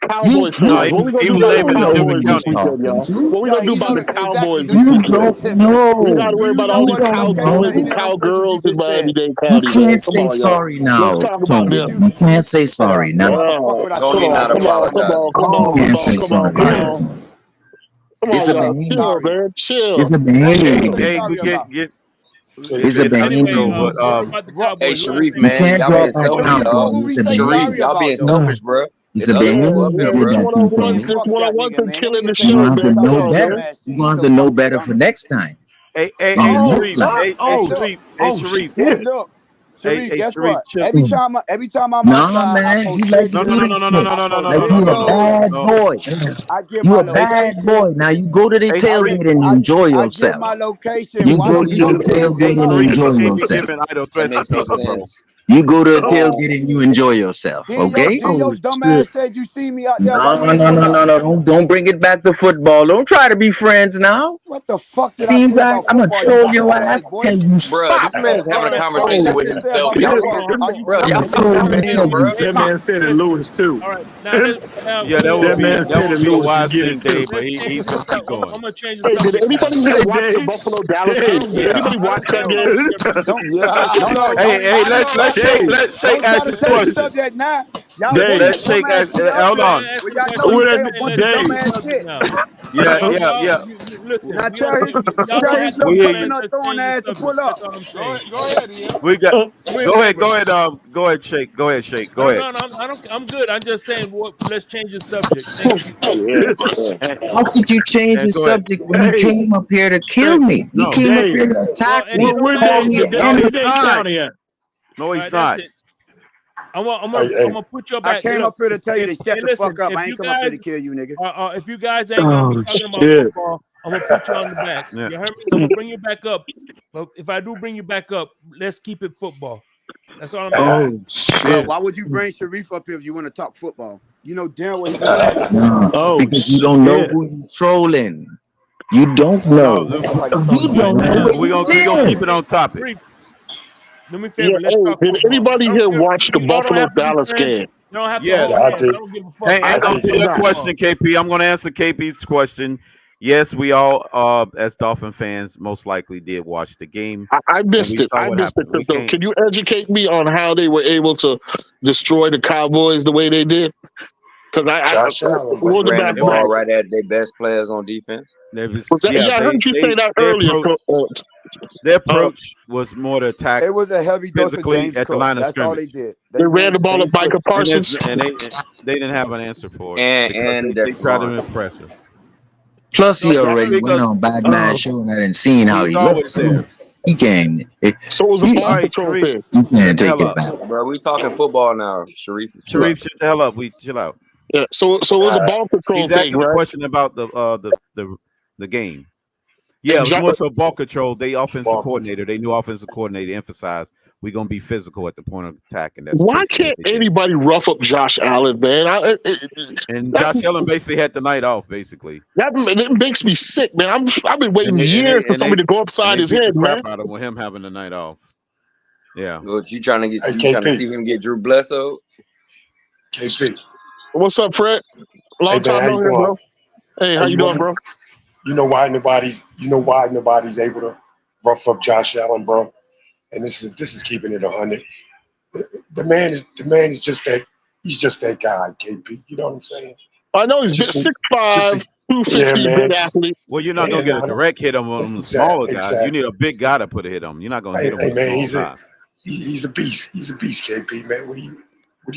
Cowboy fans. What we gonna do about the Cowboys this weekend, y'all? What we gonna do about the Cowboys this You weekend? don't know. We gotta worry about all these cowboys and cowgirls in Miami-Dade County. You can't say sorry now, Let's talk about Tony. this. You can't say sorry now. Tony not apologizing. You can't say sorry now. It's a behavior. It's a behavior. Hey, we get It's a behavior. Hey, Sharif, man, y'all being selfish, dog. Sharif, y'all being selfish, bro. It's a behavior. This one-on-one from killing the show, You're gonna have to man. know better. You're gonna have to know better for next time. Hey, Sharif. Look, Sharif, guess what? Every time I'm Nah, man, you like to do this shit. Like you a bad boy. You a bad boy. Now you go to the tailgate and you enjoy yourself. You go to your tailgate and enjoy yourself. That makes no sense. You go to a tailgate and you enjoy yourself, okay? Your dumb ass said you see me out there. No. Don't bring it back to football. Don't try to be friends now. What the fuck did See you guys? I'm gonna troll your ass till you Bro, stop. this man is having a conversation with himself. Y'all stop dominating him, bro. That man said it, Lewis too. All right, now that would be a wise thing, Dave, but he's gonna keep going. I'm gonna change Hey, the subject. did anybody here watch the Buffalo Dallas game? Did anybody watch that game? Let's Shake ask this question. Let's Shake ask. Hold on. Yeah. Listen, now tell his little throwing ass to pull up. Go ahead. Go ahead, Shake. Go ahead. No, I'm good. I'm just saying. Let's change the subject. How could you change the subject when you came up here to kill me? You came up here to attack me. No, he's not. I'm gonna put you back. I came up here to tell you to shut the fuck up. I ain't come up here to kill you, nigga. If you guys ain't gonna be talking about football, I'm gonna put you on the back. Yeah. You heard me? I'm gonna bring you back up. But if I do bring you back up, let's keep it football. That's all I'm saying. Well, why would you bring Sharif up here if you want to talk football? You know damn well because you don't know who you trolling. You don't know. You don't know. We're gonna keep it on topic. Do me a favor. Let's talk did anybody here watch the Buffalo Dallas game? Yes, I did. I'm gonna do that question, KP. I'm gonna answer KP's question. Yes, we all, as Dolphin fans, most likely did watch the game. I missed it. Crypto. Can you educate me on how they were able to destroy the Cowboys the way they did? Because I ran the ball right at their best players on defense. I heard you say that earlier. Their approach was more to attack. It was a heavy dose of James at the line of scrimmage. That's all they did. They ran the ball at Micah Parsons, and they didn't have an answer for it. And they tried to impress her. Plus, he already went on Bad Man Show and I didn't see how he looks. He can't. So it was a ball control thing. You can't take it back, bro. We talking football now, Sharif. Shut the hell up. We chill out. Yeah. So it was a ball control he's thing, asking right? a question about the game. Yeah, it was more so ball control. They new offensive coordinator emphasized we're gonna be physical at the point of attack, and that's why can't anybody rough up Josh Allen, man? Josh Allen basically had the night off, basically. It makes me sick, man. I've been waiting years for somebody to go upside his head, man. Out of him having the night off. Yeah. What you trying to see him get Drew Bledsoe? KP. What's up, Fred? Long time no hear, bro. Hey, how you doing, bro? You know why nobody's able to rough up Josh Allen, bro? And this is keeping it 100. The man is just that. He's just that guy, KP. You know what I'm saying? I know he's 6'5", 250, big athlete. Well, you're not gonna get a direct hit on the smaller guy. You need a big guy to put a hit on him. You're not gonna hit him. Man, he's a beast. He's a beast, KP, man.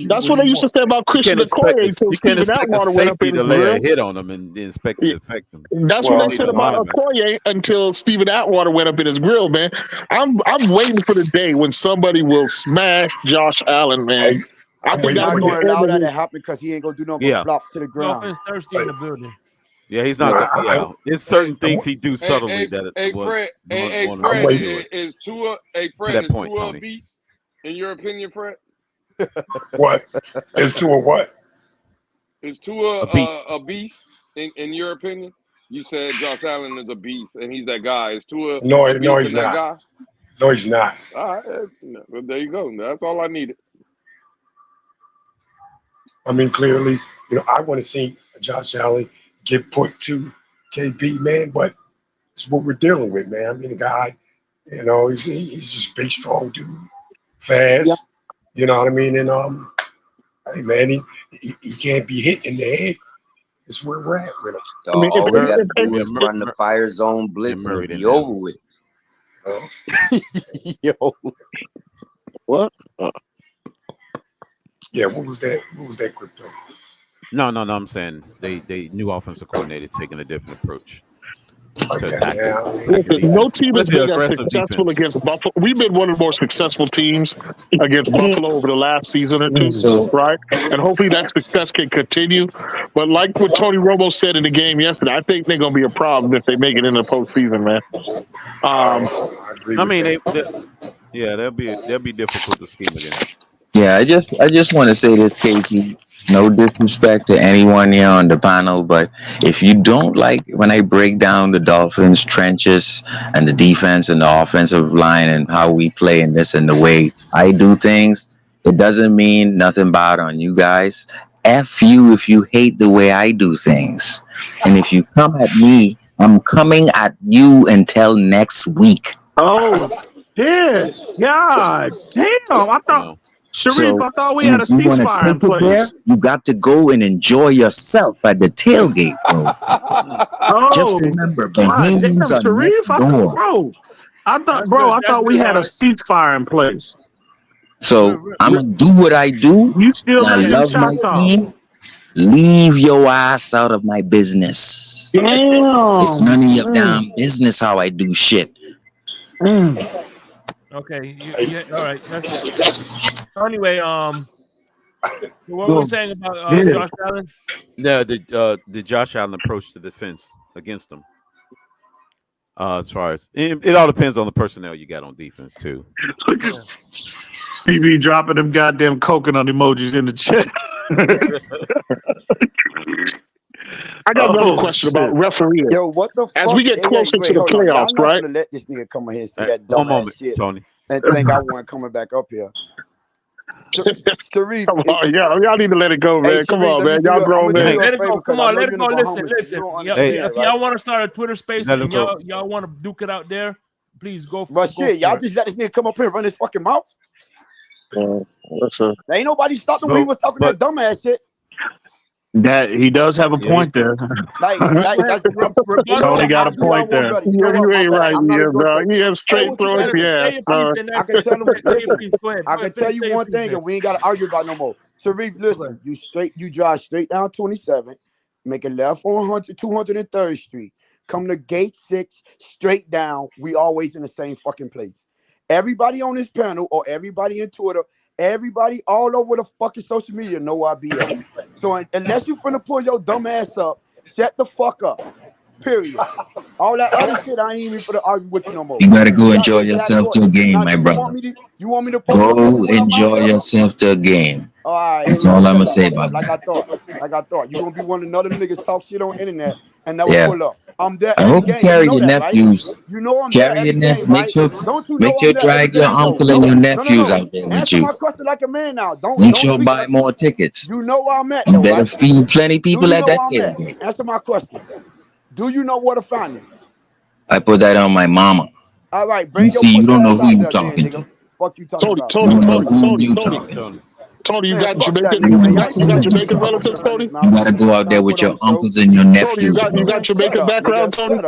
That's what they used to say about Christian Okoye until Stephen Atwater went up in his grill. A hit on him and expect it to affect him. That's what they said about Okoye until Stephen Atwater went up in his grill, man. I'm waiting for the day when somebody will smash Josh Allen, man. I think that's not going to allow that to happen because he ain't going to do nothing but flop to the ground. Dolphins thirsty in the building. Yeah, he's not. There's certain things he do subtly that. Fred, is Tua a beast in your opinion, Fred? What is Tua? What is Tua a beast in your opinion? You said Josh Allen is a beast and he's that guy. Is Tua? No, he's not. Guy? No, he's not. All right, there you go. That's all I needed. I mean, clearly, I want to see Josh Allen get put to KB, man, but it's what we're dealing with, man. I mean, the guy, he's just big, strong dude, fast. Yeah. You know what I mean? And hey, man, he can't be hit in the head. It's where we're at with him. All we got to do is run the fire zone blitz and it'll be over with. Yo, what? Yeah, what was that? What was that, Crypto? No. I'm saying they new offensive coordinator taking a different approach. No team has been as successful against Buffalo. We've been one of the more successful teams against Buffalo over the last season or two, right? And hopefully that success can continue. But like what Tony Romo said in the game yesterday, I think they're going to be a problem if they make it in the postseason, man. I mean, they'll be difficult to scheme against. Yeah, I just want to say this, KP. No disrespect to anyone here on the panel, but if you don't like when I break down the Dolphins' trenches and the defense and the offensive line and how we play in this and the way I do things, it doesn't mean nothing bad on you guys. F you if you hate the way I do things. And if you come at me, I'm coming at you until next week. Oh, shit. God damn. I thought... Sharif, I thought we had a ceasefire in place. There, you got to go and enjoy yourself at the tailgate, bro. Just remember, Bahamians are next door. I thought we had a ceasefire in place. So I'm gonna do what I do. You still I love my team. Leave your ass out of my business. Damn. It's none of your damn business how I do shit. Okay, all right. So anyway, what were we saying about Josh Allen? No, the Josh Allen approach to defense against them. As far as it all depends on the personnel you got on defense too. CB dropping them goddamn coconut emojis in the chat. I got another question about refereeing. Yo, what the fuck? As we get closer to the playoffs, right? I'm not let this nigga come in here and say that dumb shit, Tony, and think I want coming back up here. Sharif, y'all need to let it go, man. Hey, come on, man. Y'all grown man. Let it go. Come on, let it go. Listen. If y'all want to start a Twitter space and y'all want to duke it out there, please go for it. Shit, y'all just let this nigga come up here and run his fucking mouth. Listen. There ain't nobody stopping when he was talking that dumbass shit. That he does have a point there. Like Tony got a point there. You ain't right, bro. He has straight throw at the ass, bro. I can tell you one thing, and we ain't got to argue about no more. Sharif, listen, you drive straight down 27, make a left on 203rd Street, come to gate 6, straight down. We always in the same fucking place. Everybody on this panel or everybody in Twitter, everybody all over the fucking social media know I be at. So unless you finna pull your dumb ass up, shut the fuck up. Period. All that other shit, I ain't even finna argue with you no more. You gotta go enjoy yourself to a game, my brother. You want me to go enjoy yourself to a game. All right. That's all I'm gonna say about that. Like I thought. You gonna be one of the other niggas talk shit on the internet and never pull up. I'm there. I hope you carry your nephews. You know I'm carry your nephews. Make sure drag your uncle and your nephews out there with Answer you. my question like a man now. Make sure buy more tickets. You know where I'm at. You better feed plenty people at that game. Answer my question. Do you know where to find him? I put that on my mama. All right, bring your you don't know who you talking to. Fuck you talking about. Tony, you got Jamaican relatives, Tony? You gotta go out there with your uncles and your nephews. You got Jamaican background, Tony?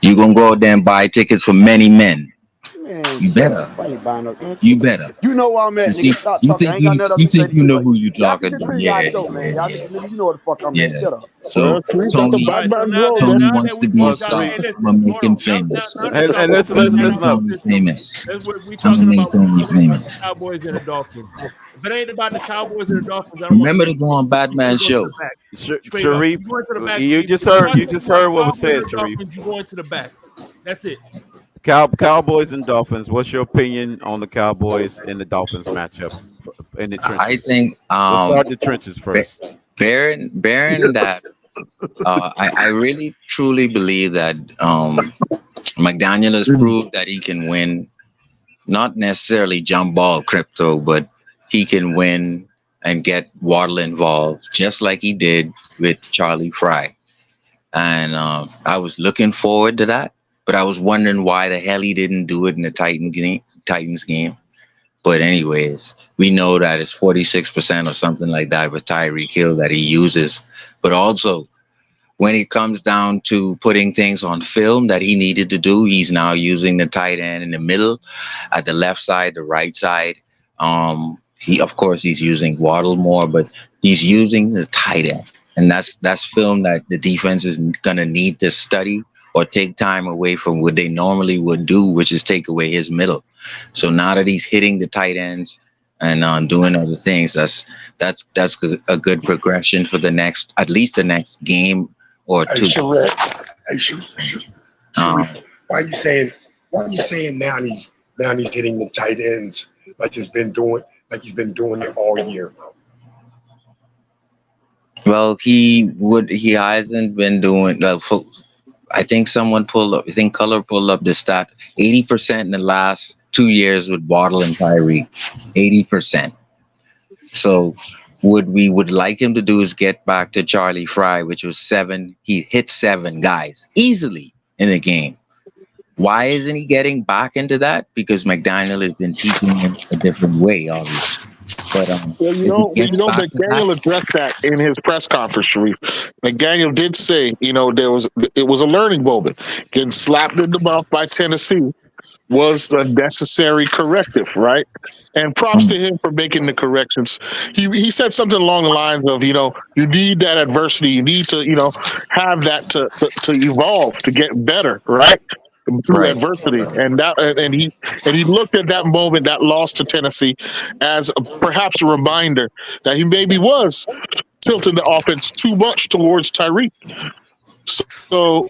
You gonna go out there and buy tickets for many men. Man, You shut better. up. I ain't buying no, man. You better. You know where I'm at, See, nigga. Stop you talking. I think ain't got nothing else to say to you you. know who you Y'all talking can to? continue y'all show, man. Y'all nigga, you know where the fuck I'm at. Shut up. So That's a Tony, bad man So Tony now wants that to we be a broke down, star. hey, listen, I'm gonna make hold him on. famous. Now the And Cowboys. listen, listen, listen up. Tony famous. That's what we I'm gonna talking make about. We're Tony talking about the famous. Cowboys and the Dolphins. If it ain't about the Cowboys and the Dolphins, I don't want you Remember to to go on Batman's go to show. the back. Straight up. Sharif, You go into the back. you If just you're heard watching the what was Cowboys said, and the Sharif. Dolphins, you go into the back. That's it. Cowboys and Dolphins. What's your opinion on the Cowboys and the Dolphins matchup in the trenches? I think Let's start the trenches first. Bearing that, I really truly believe that McDaniel has proved that he can win, not necessarily jump ball crypto, but he can win and get Waddle involved, just like he did with Charlie Fry. And I was looking forward to that, but I was wondering why the hell he didn't do it in the Titans game. But anyways, we know that it's 46% or something like that with Tyreek Hill that he uses. But also, when it comes down to putting things on film that he needed to do, he's now using the tight end in the middle, at the left side, the right side. He's using Waddle more, but he's using the tight end. And that's film that the defense is gonna need to study or take time away from what they normally would do, which is take away his middle. So now that he's hitting the tight ends and doing other things, that's a good progression for at least the next game or two. Sharif, why are you saying now he's hitting the tight ends like he's been doing it all year? Well, he hasn't been doing. I think Color pulled up the stat: 80% in the last 2 years with Waddle and Tyreek. 80%. So what we would like him to do is get back to Charlie Fry, which was 7. He hit 7 guys easily in the game. Why isn't he getting back into that? Because McDaniel has been teaching him a different way, obviously. But McDaniel addressed that in his press conference, Sharif. McDaniel did say, it was a learning moment. Getting slapped in the mouth by Tennessee was a necessary corrective, right? And props to him for making the corrections. He said something along the lines of, you need that adversity, you need to, have that to evolve, to get better, right? Through adversity, and he looked at that moment, that loss to Tennessee, as perhaps a reminder that he maybe was tilting the offense too much towards Tyreek. So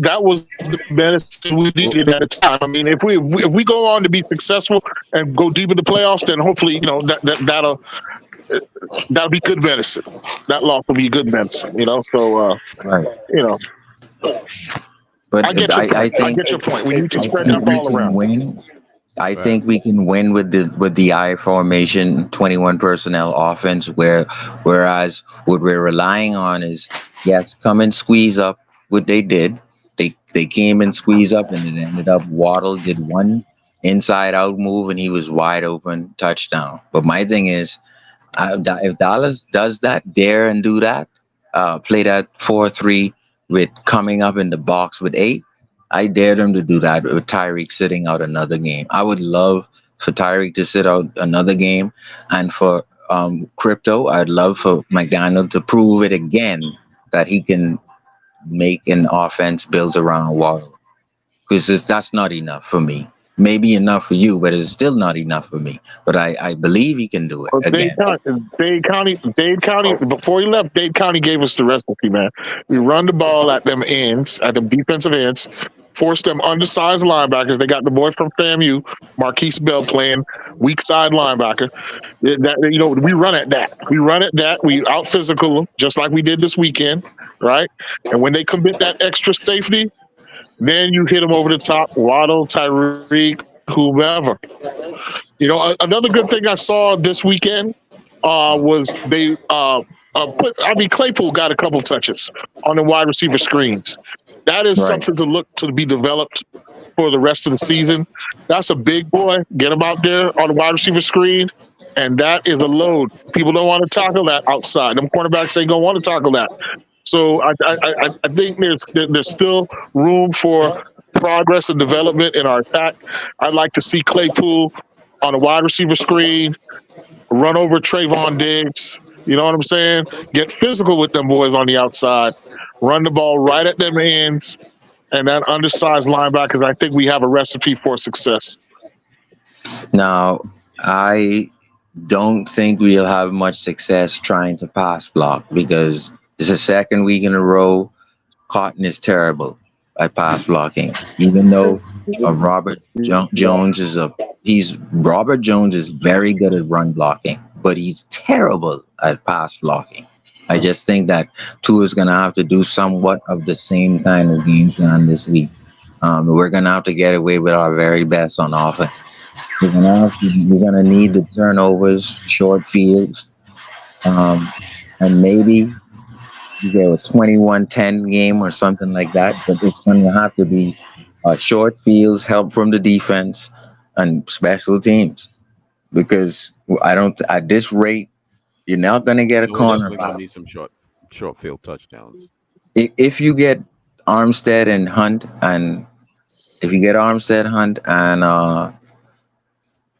that was the medicine we needed at the time. I mean, if we go on to be successful and go deep in the playoffs, then hopefully that'll be good medicine. That loss will be good medicine. So But I get your point. We need to spread that ball around. I think we can win with the I formation 21 personnel offense, whereas what we're relying on is come and squeeze up. What they did, they came and squeeze up, and it ended up Waddle did one inside out move and he was wide open, touchdown. But my thing is, if Dallas does that, dare and do that, play that 4-3 with coming up in the box with 8, I dare them to do that with Tyreek sitting out another game. I would love for Tyreek to sit out another game, and for Crypto, I'd love for McDaniel to prove it again that he can make an offense built around Waddle, because that's not enough for me. Maybe enough for you, but it's still not enough for me. But I believe he can do it again. Dade County, before he left, Dade County gave us the recipe, man. We run the ball at them ends, at them defensive ends, force them undersized linebackers. They got the boy from FAMU, Marquise Bell, playing weak side linebacker. We run at that. We out physical them, just like we did this weekend, right? And when they commit that extra safety, then you hit them over the top, Waddle, Tyreek, whomever. Another good thing I saw this weekend was they Claypool got a couple touches on the wide receiver screens. That is something to look to be developed for the rest of the season. That's a big boy. Get him out there on the wide receiver screen, and that is a load. People don't want to tackle that outside. Them cornerbacks ain't gonna want to tackle that. So I think there's still room for progress and development in our attack. I'd like to see Claypool on a wide receiver screen, run over Trayvon Diggs. You know what I'm saying? Get physical with them boys on the outside. Run the ball right at them ends. And that undersized linebackers, I think we have a recipe for success. Now, I don't think we'll have much success trying to pass block because it's the second week in a row. Cotton is terrible at pass blocking, even though Robert Jones is Robert Jones is very good at run blocking, but he's terrible at pass blocking. I just think that Tua is going to have to do somewhat of the same kind of game plan this week. We're going to have to get away with our very best on offense. We're gonna need the turnovers, short fields, and maybe you get a 21-10 game or something like that. But it's going to have to be short fields, help from the defense, and special teams. Because I don't at this rate, you're not going to get a corner. We're going to need some short field touchdowns. If you get Armstead and Hunt, and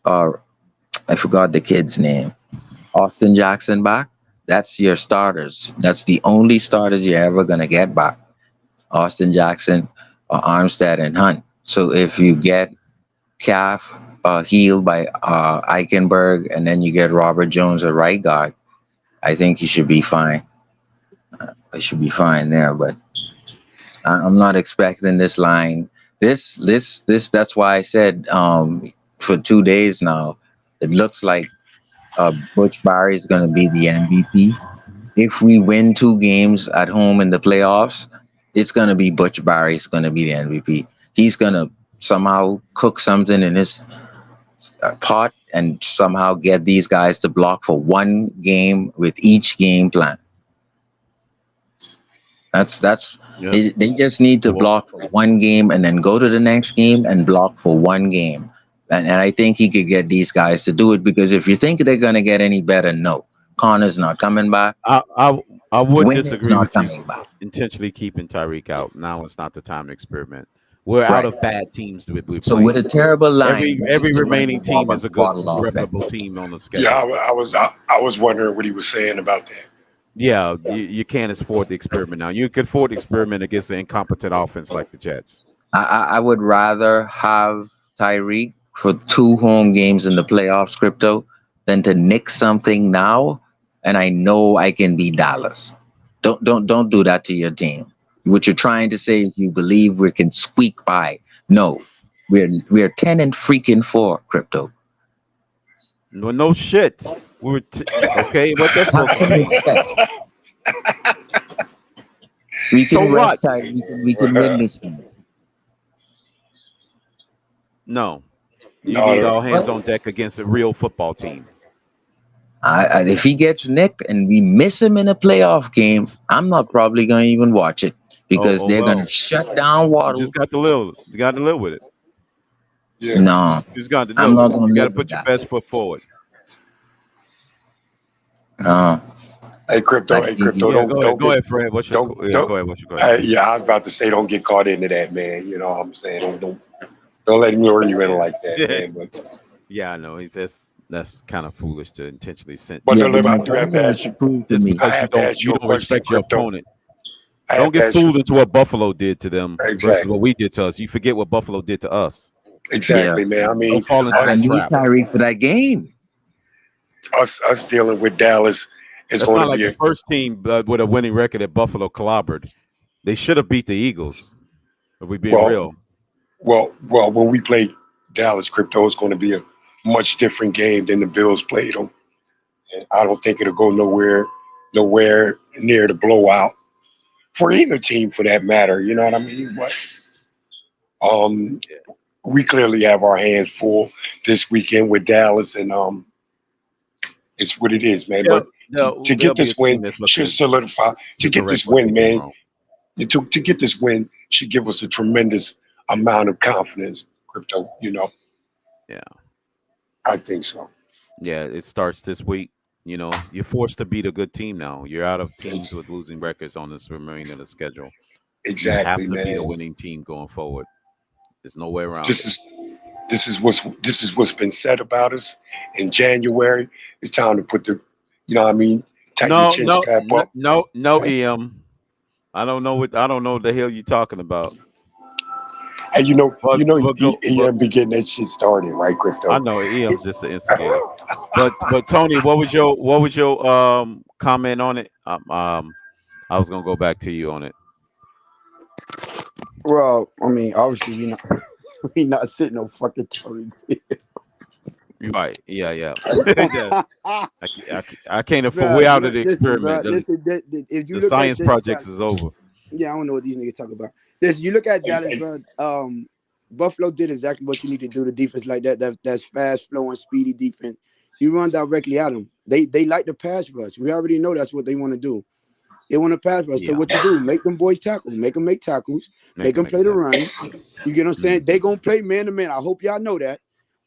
I forgot the kid's name, Austin Jackson back, that's your starters. That's the only starters you're ever going to get back. Austin Jackson, Armstead, and Hunt. So if you get Calf healed by Eichenberg, and then you get Robert Jones at right guard, I think you should be fine. I should be fine there, but I'm not expecting this line. This. That's why I said for 2 days now, it looks like Butch Barry is going to be the MVP. If we win 2 games at home in the playoffs, it's going to be Butch Barry's going to be the MVP. He's going to somehow cook something in his pot and somehow get these guys to block for 1 game with each game plan. They just need to block for 1 game and then go to the next game and block for 1 game. And I think he could get these guys to do it, because if you think they're going to get any better, no. Connor's not coming back. I would disagree with you intentionally keeping Tyreek out. Now it's not the time to experiment. We're out of bad teams. So with a terrible line, every remaining team is a good, reputable team on the schedule. Yeah, I was wondering what he was saying about that. Yeah, you can't afford the experiment now. You can afford the experiment against an incompetent offense like the Jets. I would rather have Tyreek for 2 home games in the playoffs, Crypto, than to nick something now, and I know I can beat Dallas. Don't do that to your team. What you're trying to say is you believe we can squeak by. No, we're 10 and freaking 4, Crypto. No shit. We were okay. What that's supposed to mean? We can rest time. We can win this game. No, you need all hands on deck against a real football team. If he gets nicked and we miss him in a playoff game, I'm not probably going to even watch it, because they're going to shut down Waddle. You just got to live. You got to live with it. Yeah. No, you just got to live with it. You got to put your best foot forward. Hey, Crypto. Don't go ahead, Fred. Go ahead. Yeah, I was about to say, don't get caught into that, man. You know what I'm saying? Don't let him lure you in like that, man. But, yeah, I know. That's kind of foolish to intentionally send. But I do have to ask you. Just because you don't respect your opponent. Don't get fooled into what Buffalo did to them versus what we did to us. You forget what Buffalo did to us. Exactly, man. I mean, don't fall into I need Tyreek for that game. Us dealing with Dallas is going to be the first team with a winning record at Buffalo clobbered. They should have beat the Eagles. If we being real. Well, when we play Dallas, Crypto, it's going to be a much different game than the Bills played them. And I don't think it'll go nowhere near the blowout for either team, for that matter. You know what I mean? But we clearly have our hands full this weekend with Dallas, and it's what it is, man. But to get this win should solidify. To get this win, man, to get this win should give us a tremendous amount of confidence, Crypto. You know. Yeah. I think so. Yeah, it starts this week. You know, you're forced to beat a good team now. You're out of teams with losing records on this remaining of the schedule. Exactly, you have to man. be a winning team going forward. There's no way around this is what's been said about us in January. It's time to put the, you know what I mean, tighten the chin strap up. No, EM. I don't know what the hell you're talking about. And EM be getting that shit started, right, Crypto? I know EM's just an instigator. but Tony, what was your comment on it? I was gonna go back to you on it. Well, I mean, obviously we not sitting no fucking Tony. Right? Yeah. I can't afford. We're out of the experiment. If you the look science at projects is over. Yeah, I don't know what these niggas talk about. Listen, you look at Dallas, bro. Buffalo did exactly what you need to do. The defense like that's fast flowing, speedy defense. You run directly at them. They like the pass rush. We already know that's what they want to do. They want to pass rush. So what you do? Make them boys tackle. Make them make tackles. Make them play the run. You get what I'm saying? They gonna play man to man. I hope y'all know that.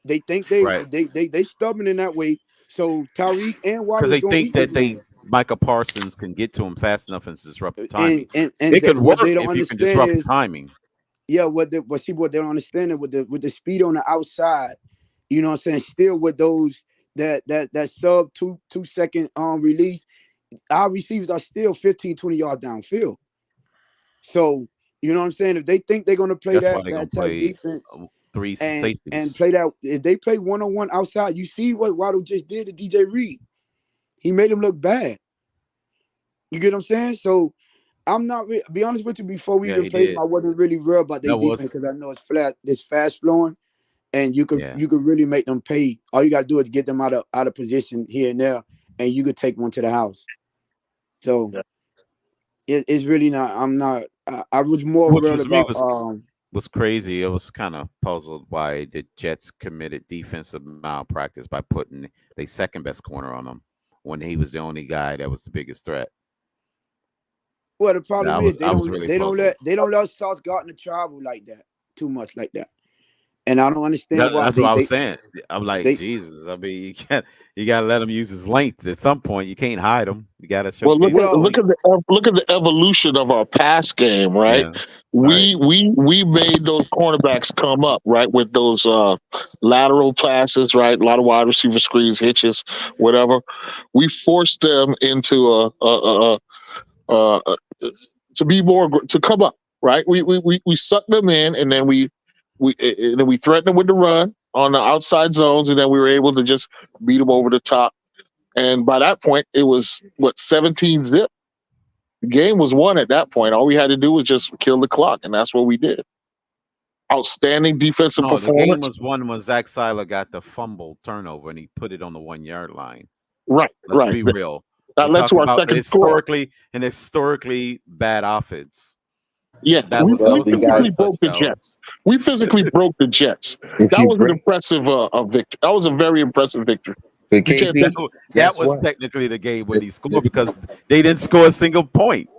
They think they stubborn in that way. So Tyreek and Waddle because they think that Micah Parsons can get to him fast enough and disrupt the timing. And it can work if you can disrupt the timing. Yeah, what they don't understand it with the speed on the outside. You know what I'm saying? Still with those that sub 2 second release, our receivers are still 15, 20 yards downfield. So you know what I'm saying? If they think they're gonna play that type defense. Three safeties. And play that. If they play one-on-one outside, you see what Waddle just did to DJ Reed. He made him look bad. You get what I'm saying? So I'm not be honest with you. Before we even played him, I wasn't really real about their defense because I know it's fast flowing, and you could really make them pay. All you gotta do is get them out of position here and there, and you could take one to the house. So it's really not. I'm not. I was more worried about. Was crazy. It was kind of puzzled why the Jets committed defensive malpractice by putting their second best corner on him when he was the only guy that was the biggest threat. Well, the problem is they don't let Sauce Gardner travel like that too much like that, and I don't understand why. That's what I was saying. I'm like, Jesus. I mean, you gotta let him use his length at some point. You can't hide him. You gotta show. Well, look at the evolution of our pass game, right? Yeah. We made those cornerbacks come up, right, with those lateral passes, right? A lot of wide receiver screens, hitches, whatever. We forced them into to come up, right? We sucked them in, and then we threatened them with the run on the outside zones, and then we were able to just beat them over the top. And by that point, it was 17-zip. The game was won at that point. All we had to do was just kill the clock, and that's what we did. Outstanding defensive performance. The game was won when Zach Seiler got the fumble turnover, and he put it on the 1 yard line. Right, Let's be real. That led to our second score. An historically bad offense. Yeah, we physically broke the Jets. We physically broke the Jets. That was an impressive victory. That was a very impressive victory. That was technically the game when he scored because they didn't score a single point.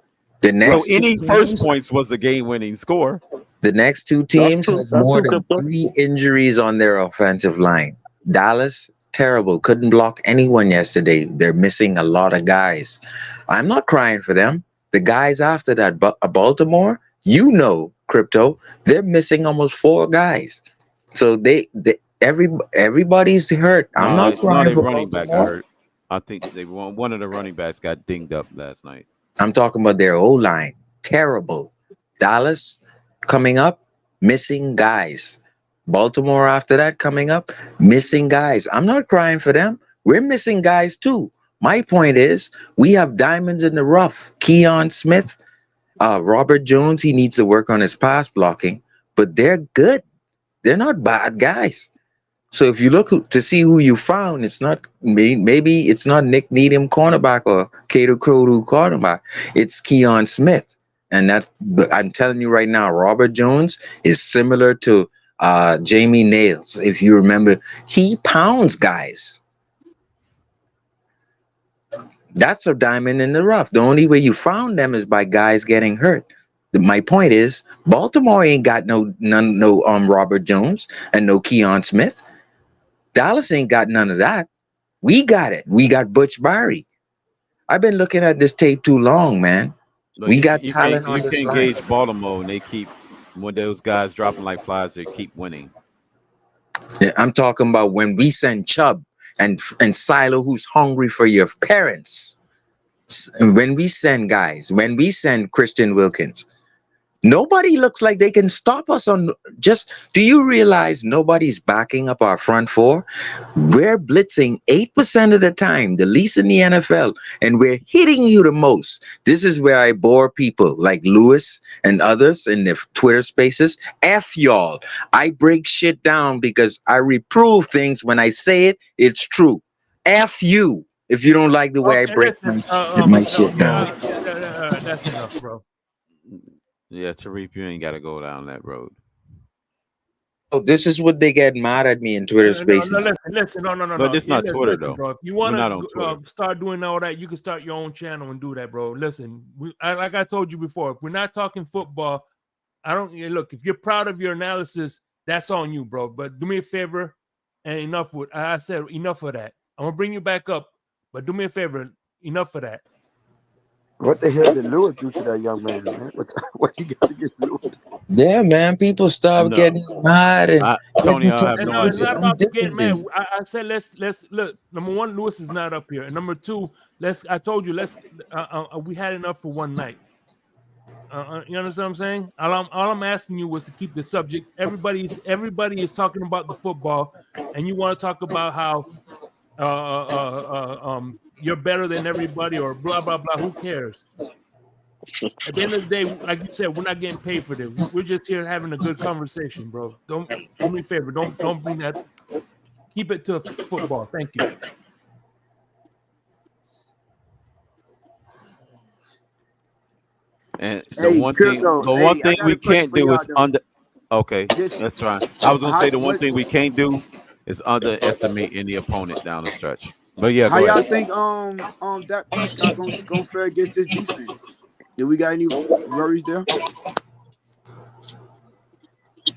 The next any first points was a game-winning score. The next two teams have more than 3 injuries on their offensive line. Dallas, terrible, couldn't block anyone yesterday. They're missing a lot of guys. I'm not crying for them. The guys after that, Baltimore, Crypto, they're missing almost 4 guys. So everybody's hurt. I'm not crying for running back hurt. I think one of the running backs got dinged up last night. I'm talking about their O-line. Terrible. Dallas coming up, missing guys. Baltimore after that coming up, missing guys. I'm not crying for them. We're missing guys too. My point is, we have diamonds in the rough. Keon Smith, Robert Jones, he needs to work on his pass blocking, but they're good. They're not bad guys. So if you look to see who you found, it's not maybe it's not Nick Needham cornerback or Cato Crow cornerback. It's Keon Smith, and I'm telling you right now, Robert Jones is similar to Jamie Nails. If you remember, he pounds guys. That's a diamond in the rough. The only way you found them is by guys getting hurt. My point is, Baltimore ain't got no Robert Jones and no Keon Smith. Dallas ain't got none of that. We got it. We got Butch Barry. I've been looking at this tape too long, man. Look, we got talent on this line. You can gauge Baltimore, and they keep when those guys dropping like flies, they keep winning. Yeah, I'm talking about when we send Chubb and Silo, who's hungry for your parents. And when we send guys, when we send Christian Wilkins, nobody looks like they can stop us on just. Do you realize nobody's backing up our front four? We're blitzing 8% of the time, the least in the NFL, and we're hitting you the most. This is where I bore people like Lewis and others in the Twitter spaces. F y'all. I break shit down because I reprove things when I say it, it's true. F you if you don't like the way I break my shit down. That's enough, bro. Yeah, Tariq, you ain't got to go down that road. Oh, this is what they get mad at me in Twitter Spaces. Listen, no. But it's not Twitter, though. Bro. If you want to start doing all that, you can start your own channel and do that, bro. Listen, like I told you before, if we're not talking football, look. If you're proud of your analysis, that's on you, bro. But do me a favor, and enough with. I said enough of that. I'm gonna bring you back up, but do me a favor, enough of that. What the hell did Lewis do to that young man, man? What you got against Lewis? Yeah, man. People stop getting mad and Tony. I have no idea. It's not about getting mad. I said let's look. Number one, Lewis is not up here, and number two, I told you we had enough for one night. You understand what I'm saying? All I'm asking you was to keep the subject. Everybody is talking about the football, and you want to talk about how you're better than everybody or blah blah blah. Who cares? At the end of the day, like you said, we're not getting paid for this. We're just here having a good conversation, bro. Don't do me a favor. Don't bring that. Keep it to football. Thank you. And the one thing we can't do is under. Okay, that's fine. I was gonna say the one thing we can't do is underestimate any opponent down the stretch. But yeah, how y'all think that Prescott gonna fare against this defense? Do we got any worries there?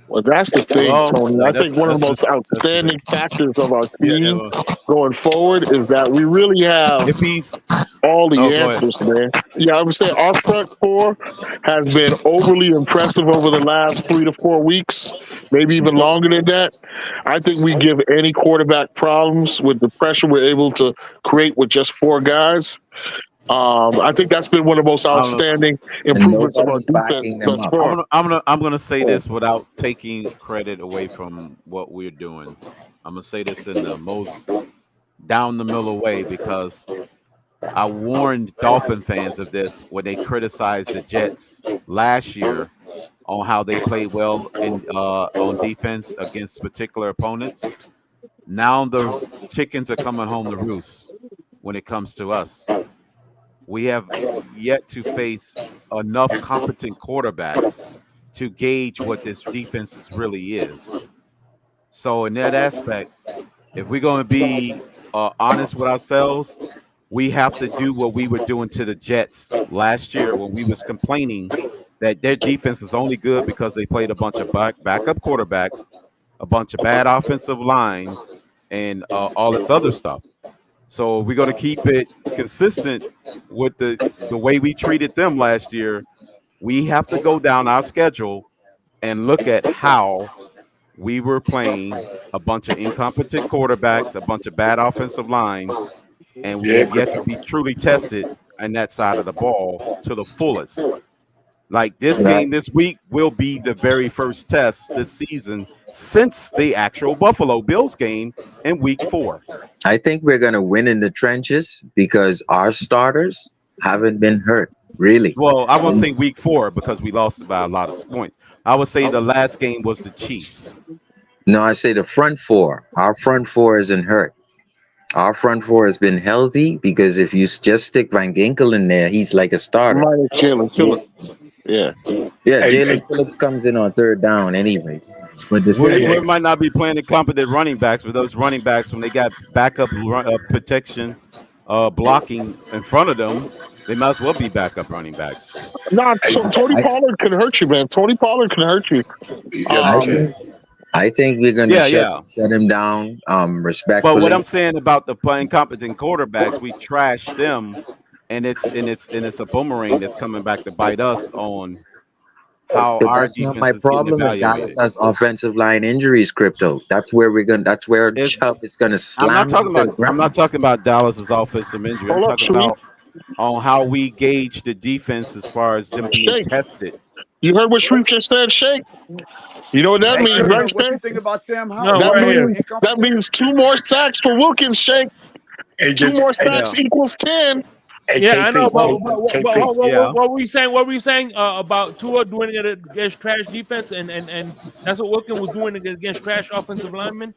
Well, that's the thing, Tony. I think one of the most outstanding factors of our team going forward is that we really have all the answers, man. Yeah, I would say our front four has been overly impressive over the last 3 to 4 weeks, maybe even longer than that. I think we give any quarterback problems with the pressure we're able to create with just 4 guys. I think that's been one of the most outstanding improvements of our defense thus far. I'm gonna say this without taking credit away from what we're doing. I'm gonna say this in the most down the middle way because I warned Dolphin fans of this when they criticized the Jets last year on how they played well on defense against particular opponents. Now the chickens are coming home to roost when it comes to us. We have yet to face enough competent quarterbacks to gauge what this defense really is. So in that aspect, if we're going to be honest with ourselves, we have to do what we were doing to the Jets last year when we was complaining that their defense is only good because they played a bunch of backup quarterbacks, a bunch of bad offensive lines, and all this other stuff. So we're going to keep it consistent with the way we treated them last year. We have to go down our schedule and look at how we were playing a bunch of incompetent quarterbacks, a bunch of bad offensive lines, and we have yet to be truly tested on that side of the ball to the fullest. Like this game this week will be the very first test this season since the actual Buffalo Bills game in week 4. I think we're going to win in the trenches because our starters haven't been hurt, really. Well, I won't say week 4 because we lost by a lot of points. I would say the last game was the Chiefs. No, I say the front four. Our front four isn't hurt. Our front four has been healthy because if you just stick Van Ginkel in there, he's like a starter. Minus Jalen Phillips. Yeah, Jalen Phillips comes in on 3rd down anyway. But we might not be playing the competent running backs, but those running backs, when they got backup protection, blocking in front of them, they might as well be backup running backs. Nah, Tony Pollard can hurt you, man. Tony Pollard can hurt you. I think we're going to shut him down respectfully. But what I'm saying about the incompetent quarterbacks, we trash them, and it's a boomerang that's coming back to bite us on how But our that's not defense my is getting problem. If Dallas evaluated. has offensive line injuries, Crypto. That's where That's where Chubb is gonna I'm slam not talking him to the about. I'm ground. not talking about Dallas's offensive injury. I'm Hold up, talking Sharif. about on how we gauge the defense as far as them being Shake. tested. You heard what Sharif just said, Shake? You know what that Hey, means, Crypto, right, what you Shake? think about Sam No, Howell? right here. That means 2 more sacks for Wilkins, Shake. Hey, 2 more Yeah. sacks equals 10. Hey, Yeah, I know. But KP. what were you saying? What were you saying about Tua doing it against trash defense, and that's what Wilkins was doing against trash offensive linemen?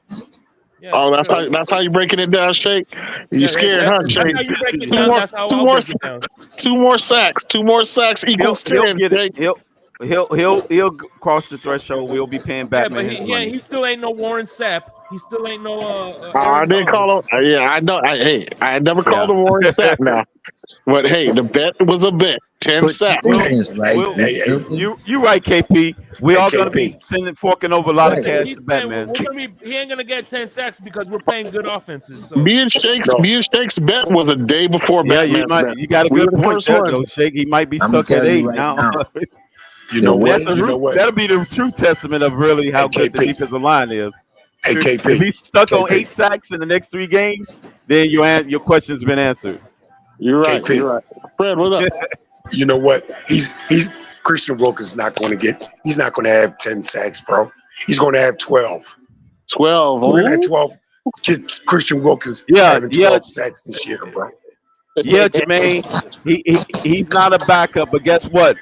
Yeah, Oh, sure. that's how you breaking it down, Shake. You scared, huh, That's Shake? how you break it Two down. more, That's how two I'll more, break it down. 2 more sacks. 2 more sacks equals 10. Get Shake. it. He'll cross the threshold. We'll be paying Batman his money. He still ain't no Warren Sapp. He still ain't no. I didn't call him. Yeah, I know. I never called him Warren Sapp now. But hey, the bet was a bet. 10 sacks. You right, KP. We are going to be forking over a lot of cash to Batman. He ain't gonna get 10 sacks because we're playing good offenses. So. Me and Shake's bet was a day before Batman's bet. You got a good point there, though, Shake. He might be stuck at 8 now. You know what? That'll be the true testament of really how good the defensive line is. Hey, KP. If he's stuck on 8 sacks in the next 3 games, then your question's been answered. You're right. KP. You're right. Fred, what's up? You know what? He's Christian Wilkins he's not going to have 10 sacks, bro. He's going to have 12. 12. We're going to have 12. Christian Wilkins having 12 sacks this year, bro. Yeah, Jermaine. He's not a backup, but guess what?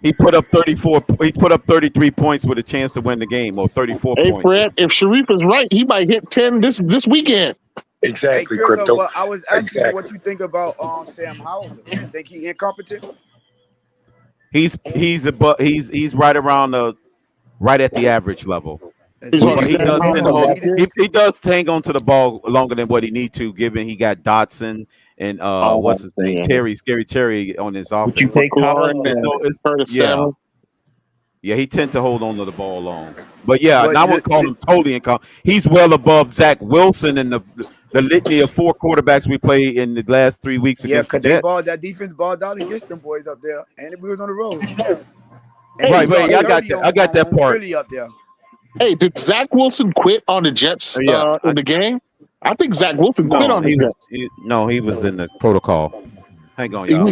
He put up 34. He put up 33 points with a chance to win the game, or 34 points. Hey, Fred, if Sharif is right, he might hit 10 this weekend. Exactly, Hey, Crypto. Well, I was asking you what you think about Sam Howell. You think he incompetent? He's right around right at the average level. He does hang on to the ball longer than what he need to, given he got Dotson and what's his name, Scary Terry on his offense. Would you take Holland? Yeah, he tend to hold on to the ball long. But yeah, I wouldn't call him totally incompetent. He's well above Zach Wilson and the litany of 4 quarterbacks we played in the last 3 weeks against the Jets. That defense balled out against them boys up there, and we was on the road. Right, I got that part. Really up there. Hey, did Zach Wilson quit on the Jets in the game? I think Zach Wilson quit on the Jets. He was in the protocol. Hang on, y'all.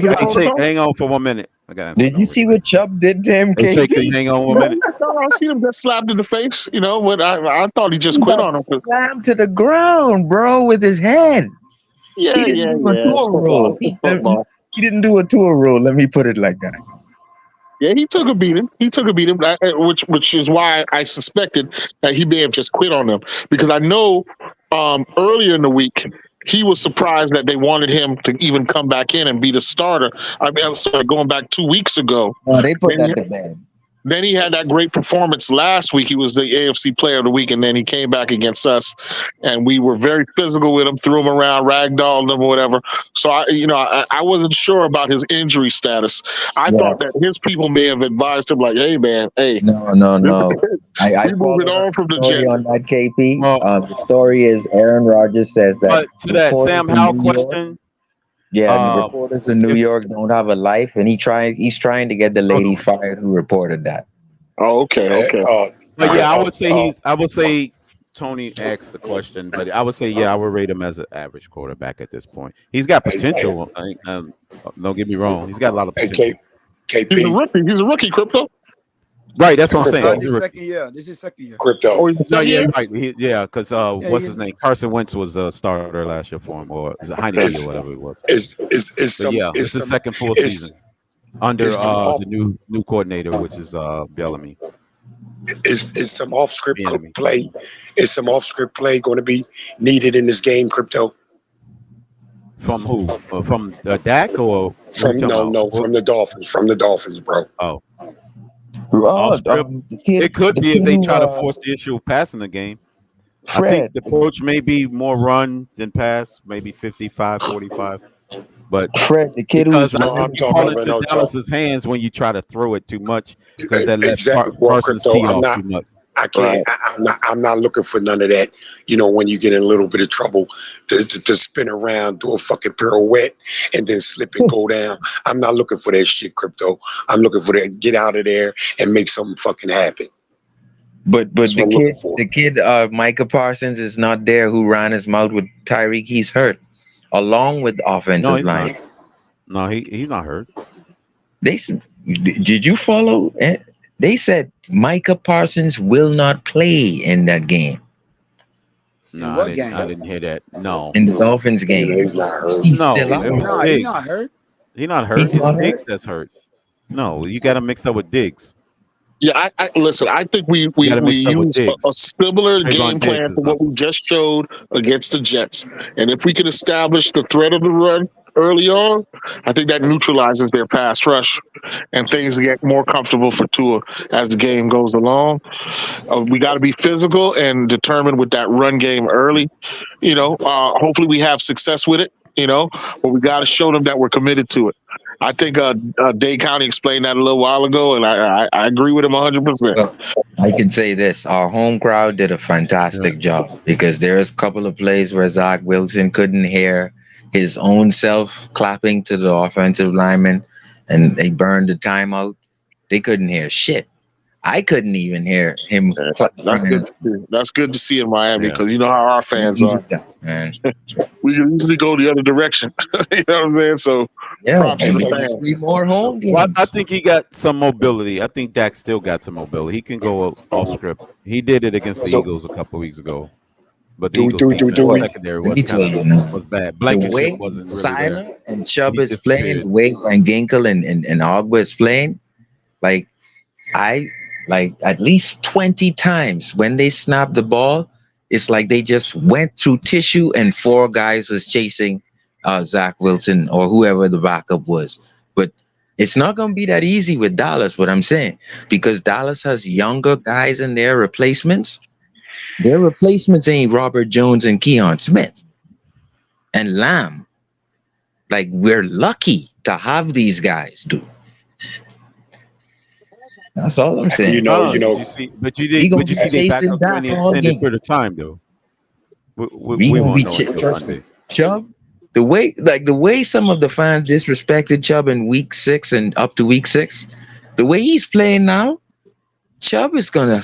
Hang on for 1 minute. Did you see what Chubb did to him? Hang on 1 minute. I see him get slapped in the face, but I thought he just quit on him. Slammed to the ground, bro, with his head. He didn't do a tour roll. Let me put it like that. Yeah, he took a beating. Which is why I suspected that he may have just quit on them, because I know earlier in the week he was surprised that they wanted him to even come back in and be the starter. I'm sorry, going back 2 weeks ago. Oh, they put that to bed. Then he had that great performance last week. He was the AFC Player of the Week, and then he came back against us, and we were very physical with him, threw him around, ragdolled him, or whatever. So I wasn't sure about his injury status. I thought that his people may have advised him, like, "Hey, man, hey, no." I moving on from the Jets on that, KP. The story is Aaron Rodgers says that. But to that Sam Howell question. Yeah, the reporters in New York don't have a life, and he's trying to get the lady fired who reported that. Oh, okay. But yeah, I would say Tony asked the question, but I would say I would rate him as an average quarterback at this point. He's got potential. Don't get me wrong, he's got a lot of potential. KP. He's a rookie, Crypto. Right, that's what I'm saying. This is second year. Crypto. Right. Because what's his name? Carson Wentz was a starter last year for him, or is it Heineke or whatever it was. It's the second full season under the new coordinator, which is Bellamy. Is some off script play? Is some off script play going to be needed in this game, Crypto? From who? From Dak or from the Dolphins? From the Dolphins, bro. Oh. It could be if they try to force the issue of passing the game. I think the approach may be more run than pass, maybe 55-45. But Fred, the kid who's fall into Dallas's hands when you try to throw it too much, because that lets Parsons tee off too much. I can't. I'm not looking for none of that. You know, when you get in a little bit of trouble, to spin around, do a fucking pirouette, and then slip and go down. I'm not looking for that shit, Crypto. I'm looking for that. Get out of there and make something fucking happen. But the kid, Micah Parsons is not there. Who ran his mouth with Tyreek? He's hurt, along with the offensive line. Not. No, he's not hurt. Did you follow? They said Micah Parsons will not play in that game. No, I didn't hear that. No. In the Dolphins game. He's not hurt. He's still out. No, he's not hurt. He's not hurt. It's Diggs that's hurt. No, you got to mix up with Diggs. Yeah, I listen. I think we use a similar game plan to what we just showed against the Jets, and if we can establish the threat of the run early on, I think that neutralizes their pass rush, and things get more comfortable for Tua as the game goes along. We got to be physical and determined with that run game early. You know, hopefully we have success with it. You know, but we got to show them that we're committed to it. I think Dade County explained that a little while ago, and I agree with him 100%. Well, I can say this. Our home crowd did a fantastic job, because there's a couple of plays where Zach Wilson couldn't hear his own self clapping to the offensive lineman, and they burned the timeout. They couldn't hear shit. I couldn't even hear him. That's good to see in Miami, because you know how our fans are. Man. We can usually go the other direction. You know what I'm saying? So, props to the fans. 3 more home games. Well, I think he got some mobility. I think Dak still got some mobility. He can go off script. He did it against the Eagles a couple weeks ago. But the Eagles secondary was bad. The way wasn't Silent really and Chubb is playing, the way Van Ginkel and Ogba is playing, like at least 20 times when they snapped the ball, it's like they just went through tissue and 4 guys was chasing Zach Wilson or whoever the backup was. But it's not going to be that easy with Dallas, what I'm saying, because Dallas has younger guys in their replacements. Their replacements ain't Robert Jones and Keon Smith and Lamb. Like, we're lucky to have these guys, dude. That's all I'm saying. You know. But you see they back up for any extended period of time, though. We won't know. Chubb, the way some of the fans disrespected Chubb in week 6 and up to week 6, the way he's playing now, Chubb is gonna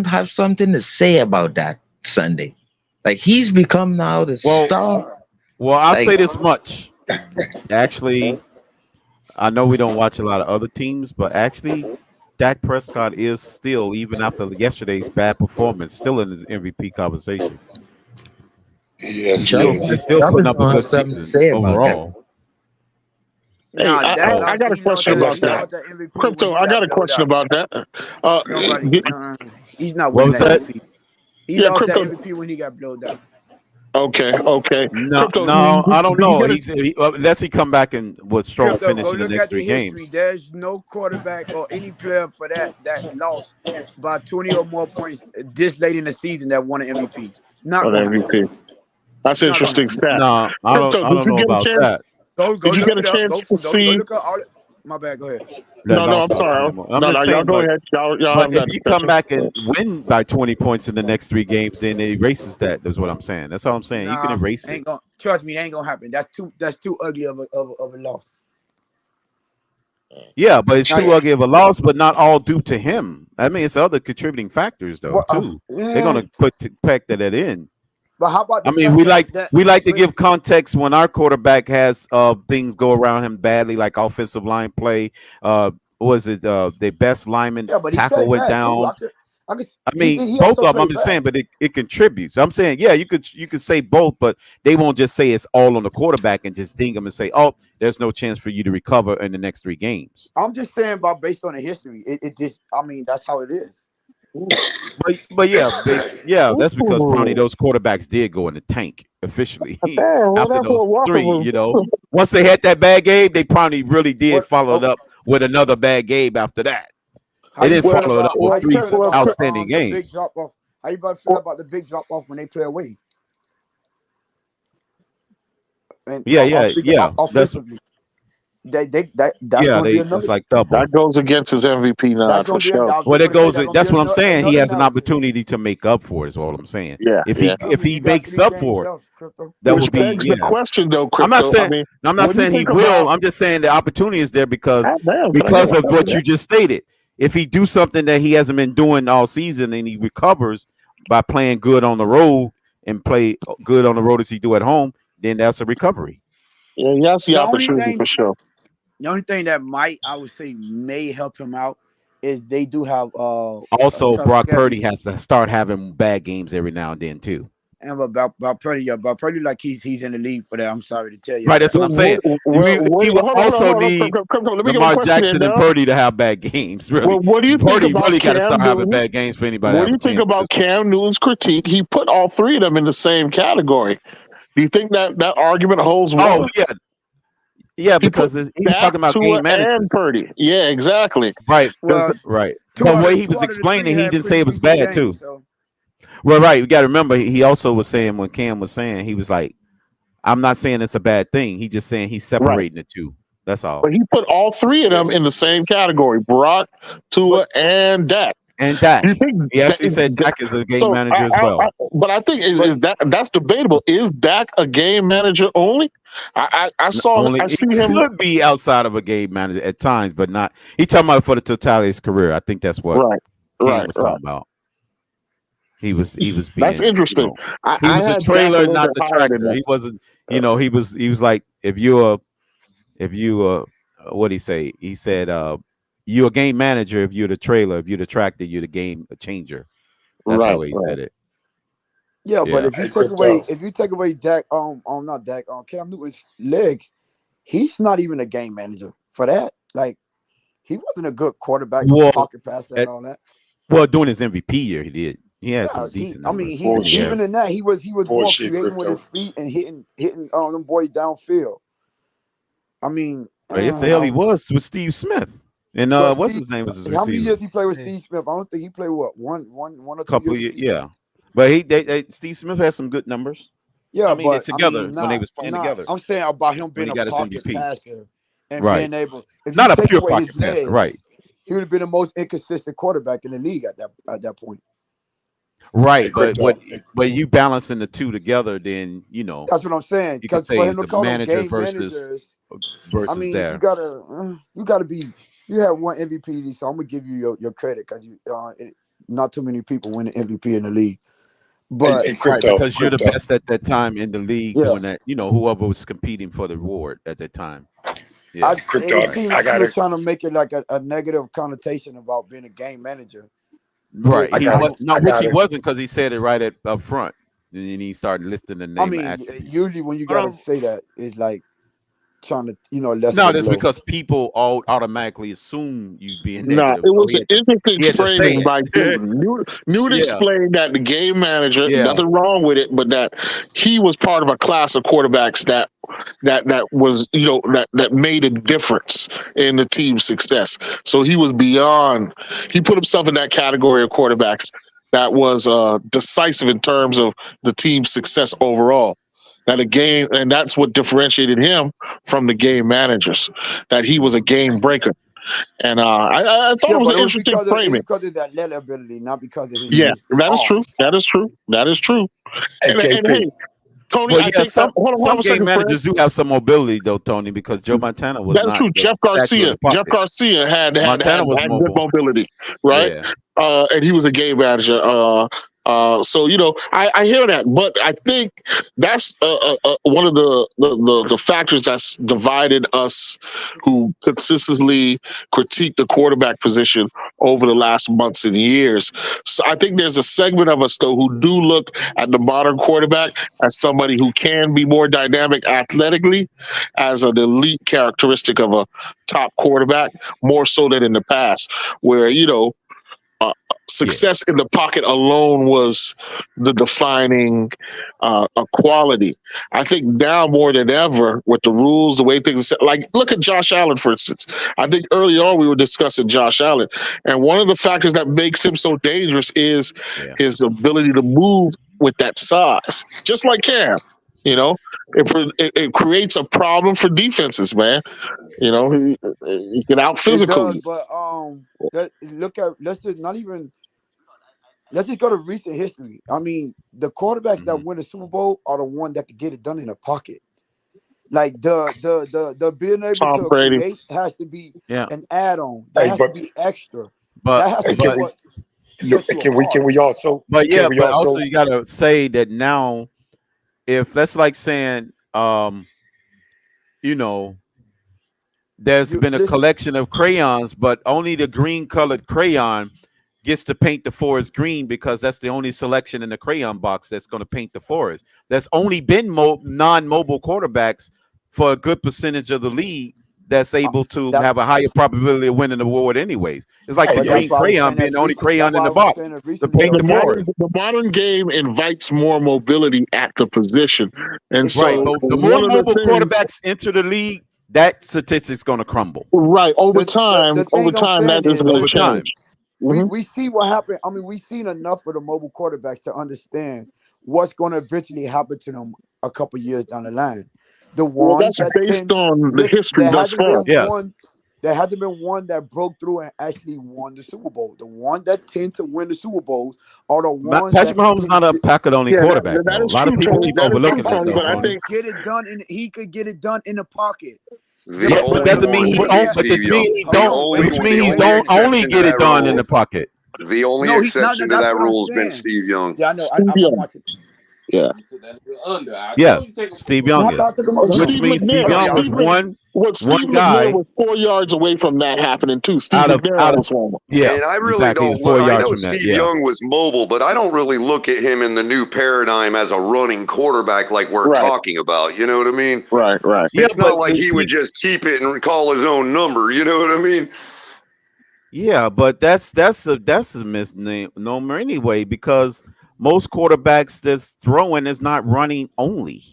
have something to say about that Sunday. Like, he's become now the star. Well, I'll say this much. Actually, I know we don't watch a lot of other teams, but actually, Dak Prescott is still, even after yesterday's bad performance, still in his MVP conversation. Yes, they're still putting up a good season overall. Hey, I got a question about that. Crypto, I got a question about that. He's not winning that MVP. He lost that Crypto. MVP when he got blown up. Okay. No, I don't know. Unless he come back and with strong finish in the next 3 games. There's no quarterback or any player for that lost by 20 or more points this late in the season that won an MVP. Not an MVP. That's an interesting stat. No, I don't know about that. Did you get a chance to see? My bad. Go ahead. No, I'm sorry. Y'all go ahead. But if you come back and win by 20 points in the next 3 games, then it erases that. That's what I'm saying. That's all I'm saying. You can erase it. Trust me, it ain't gonna happen. That's too ugly of a loss. Yeah, but it's too ugly of a loss, but not all due to him. I mean, it's other contributing factors though too. They're gonna factor that in. But how about? We like to give context when our quarterback has things go around him badly, like offensive line play. Was it the best lineman tackle went down? I mean, both of them. I'm just saying, but it contributes. I'm saying, yeah, you could say both, but they won't just say it's all on the quarterback and just ding them and say, oh, there's no chance for you to recover in the next 3 games. I'm just saying, based on the history, it just. I mean, that's how it is. But yeah, that's because probably those quarterbacks did go in the tank officially after those 3. Once they had that bad game, they probably really did follow it up with another bad game after that. They didn't follow it up with 3 outstanding games. How you about to feel about the big drop off when they play away? Yeah. Offensively. that's gonna be another. It's like double. That goes against his MVP nod for sure. Well, it goes. That's what I'm saying. He has an opportunity to make up for it. Is all I'm saying. Yeah. If he makes up for it, that would be. Begs the question, though, Crypto. I'm not saying he will. I'm just saying the opportunity is there because of what you just stated. If he do something that he hasn't been doing all season and he recovers by playing good on the road and play good on the road as he do at home, then that's a recovery. Yeah, that's the opportunity for sure. The only thing that I would say may help him out is they do have also Brock Purdy has to start having bad games every now and then too. And about Purdy, like he's in the league for that. I'm sorry to tell you. Right, that's what I'm saying. We will also need Lamar Jackson and Purdy to have bad games. Really, what do you Purdy think about really got to start Cam having Newton? bad games for anybody. What do you think about Cam Newton's critique? He put all three of them in the same category. Do you think that argument holds water? Oh yeah, because he was talking about game management and Purdy. Yeah, exactly. Right, right. But the way he was explaining, he didn't say it was bad too. Well, right. You got to remember, he also was saying when Cam was saying, he was like, I'm not saying it's a bad thing. He's just saying he's separating the two. That's all. But he put all three of them in the same category: Brock, Tua, and Dak. And Dak. He actually said Dak is a game manager as well. But I think that's debatable. Is Dak a game manager only? I see him could be outside of a game manager at times, but not. He talking about for the totality of his career. I think that's what Cam was talking about. He was being, that's interesting. He was a trailer, not the tractor. He wasn't, he was like, if you what he say? He said, you're a game manager if you're the trailer. If you're the tractor, you're the game changer. That's how he said it. Yeah, but if you take away Dak, not Dak, Cam Newton's legs, he's not even a game manager for that. Like, he wasn't a good quarterback, pocket passer and all that. Well, during his MVP year, he did. He had some decent numbers. Even in that, he was more creating with his feet and hitting them boys downfield. I mean, yes, the hell he was with Steve Smith. And what's his name was his receiver? How many years he played with Steve Smith? I don't think he played one or two years. Yeah. But Steve Smith had some good numbers. Yeah, I mean, together when they was playing together. I'm saying about him being a pocket passer and being able, not a pure pocket passer, right? He would have been the most inconsistent quarterback in the league at that point. Right, but you balancing the two together, then that's what I'm saying. Because for him to call them game managers, I mean, there. you gotta be. You have one MVP, so I'm gonna give you your credit because not too many people win the MVP in the league. But because you're the best at that time in the league, doing that. Whoever was competing for the award at that time. Yeah, it seems like you're trying to make it like a negative connotation about being a game manager. Right. He wasn't, because he said it right up front. And then he started listing the name. I mean, usually when you gotta say that, it's like trying to, lessen. No, that's because people all automatically assume you being negative. No, it was an interesting framing by Newton. Newton explained that the game manager, nothing wrong with it, but that he was part of a class of quarterbacks that was, that made a difference in the team's success. So he was beyond. He put himself in that category of quarterbacks that was decisive in terms of the team's success overall. And that's what differentiated him from the game managers, that he was a game breaker. And I thought it was an interesting framing. Because of that level ability, not because of his. Yeah, that is true. That is true. That is true. And hey, Tony, I think some game managers do have some mobility, though, Tony, because Joe Montana was. That's true. Jeff Garcia had good mobility, right? Yeah. And he was a game manager. So I hear that, but I think that's one of the factors that's divided us who consistently critique the quarterback position over the last months and years. So I think there's a segment of us though who do look at the modern quarterback as somebody who can be more dynamic athletically, as an elite characteristic of a top quarterback, more so than in the past, where success in the pocket alone was the defining quality. I think now more than ever, with the rules, the way things, like look at Josh Allen, for instance. I think early on we were discussing Josh Allen, and one of the factors that makes him so dangerous is his ability to move with that size, just like Cam. It creates a problem for defenses, man. You know, he can out physical you. But let's just go to recent history. I mean, the quarterbacks that win the Super Bowl are the one that can get it done in a pocket. Like the being able Tom to Brady. create has to be an add-on. Hey, That has to be extra. But That has to be what can we also? But yeah, can we but also you gotta say that now, if that's like saying, you know, there's been a collection of crayons, but only the green colored crayon gets to paint the forest green because that's the only selection in the crayon box that's going to paint the forest. There's only been non-mobile quarterbacks for a good percentage of the league that's able to have a higher probability of winning the award anyways. It's like the green crayon being the only crayon in the box to paint the forest. The modern game invites more mobility at the position. And so the more mobile quarterbacks enter the league, that statistic's going to crumble. Right. Over time, that is going to change. We see what happened. I mean, we've seen enough of the mobile quarterbacks to understand what's going to eventually happen to them a couple years down the line. The ones that's based on the history thus far. There had to be one that broke through and actually won the Super Bowl. The one that tend to win the Super Bowls are the ones. Patrick Mahomes is not a pocket-only quarterback. That is a lot true, of people Tony. overlooking Tony, but I think he could get it done in the pocket. Yes, but doesn't mean he don't. Which means he don't only get it done in the pocket. The only exception to that rule has been Steve Young. Yeah, I know. I'm watching. Yeah. Steve Young is. Which means Steve Young was one guy was 4 yards away from that happening too. Steve McNair was one. Yeah, and I really don't. I know Steve Young was mobile, but I don't really look at him in the new paradigm as a running quarterback like we're talking about. You know what I mean? Right. It's not like he would just keep it and call his own number. You know what I mean? Yeah, but that's a misnomer anyway, because most quarterbacks that's throwing is not running only.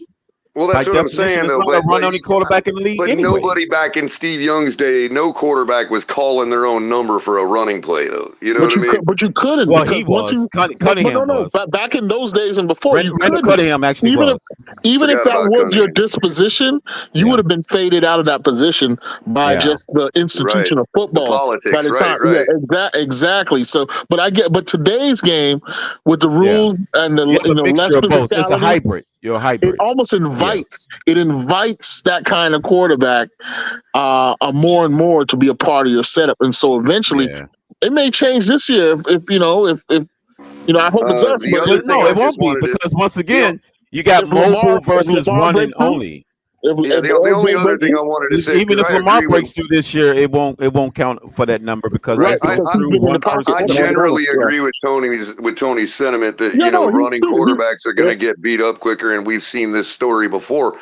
Well, that's what I'm saying, though. But run only quarterback in the league. But anyway. Nobody back in Steve Young's day, no quarterback was calling their own number for a running play, though. You know what I mean? But you couldn't. Well, he was. Cunningham was. Back in those days and before, Randall Cunningham actually was. Even if that was your disposition, you would have been faded out of that position by just the institution of football. The politics, right. Yeah, exactly. So, but today's game with the rules and the less physicality, it's a hybrid. You're a hybrid. It almost invites that kind of quarterback more and more to be a part of your setup, and so eventually it may change this year. If I hope it's us, but no, it won't be, because once again you got mobile versus running only. The only other thing I wanted to say, even if Lamar breaks through this year, it won't count for that number, because I generally agree with Tony's sentiment that running quarterbacks are going to get beat up quicker, and we've seen this story before.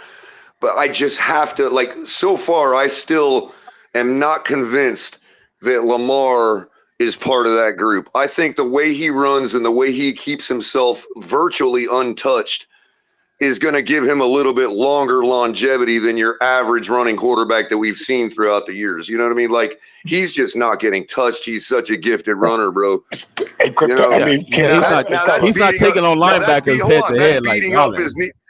But I just have to, so far, I still am not convinced that Lamar is part of that group. I think the way he runs and the way he keeps himself virtually untouched is going to give him a little bit longer longevity than your average running quarterback that we've seen throughout the years. You know what I mean? He's just not getting touched. He's such a gifted runner, bro. Hey, Crypto, he's not taking on linebackers head to head.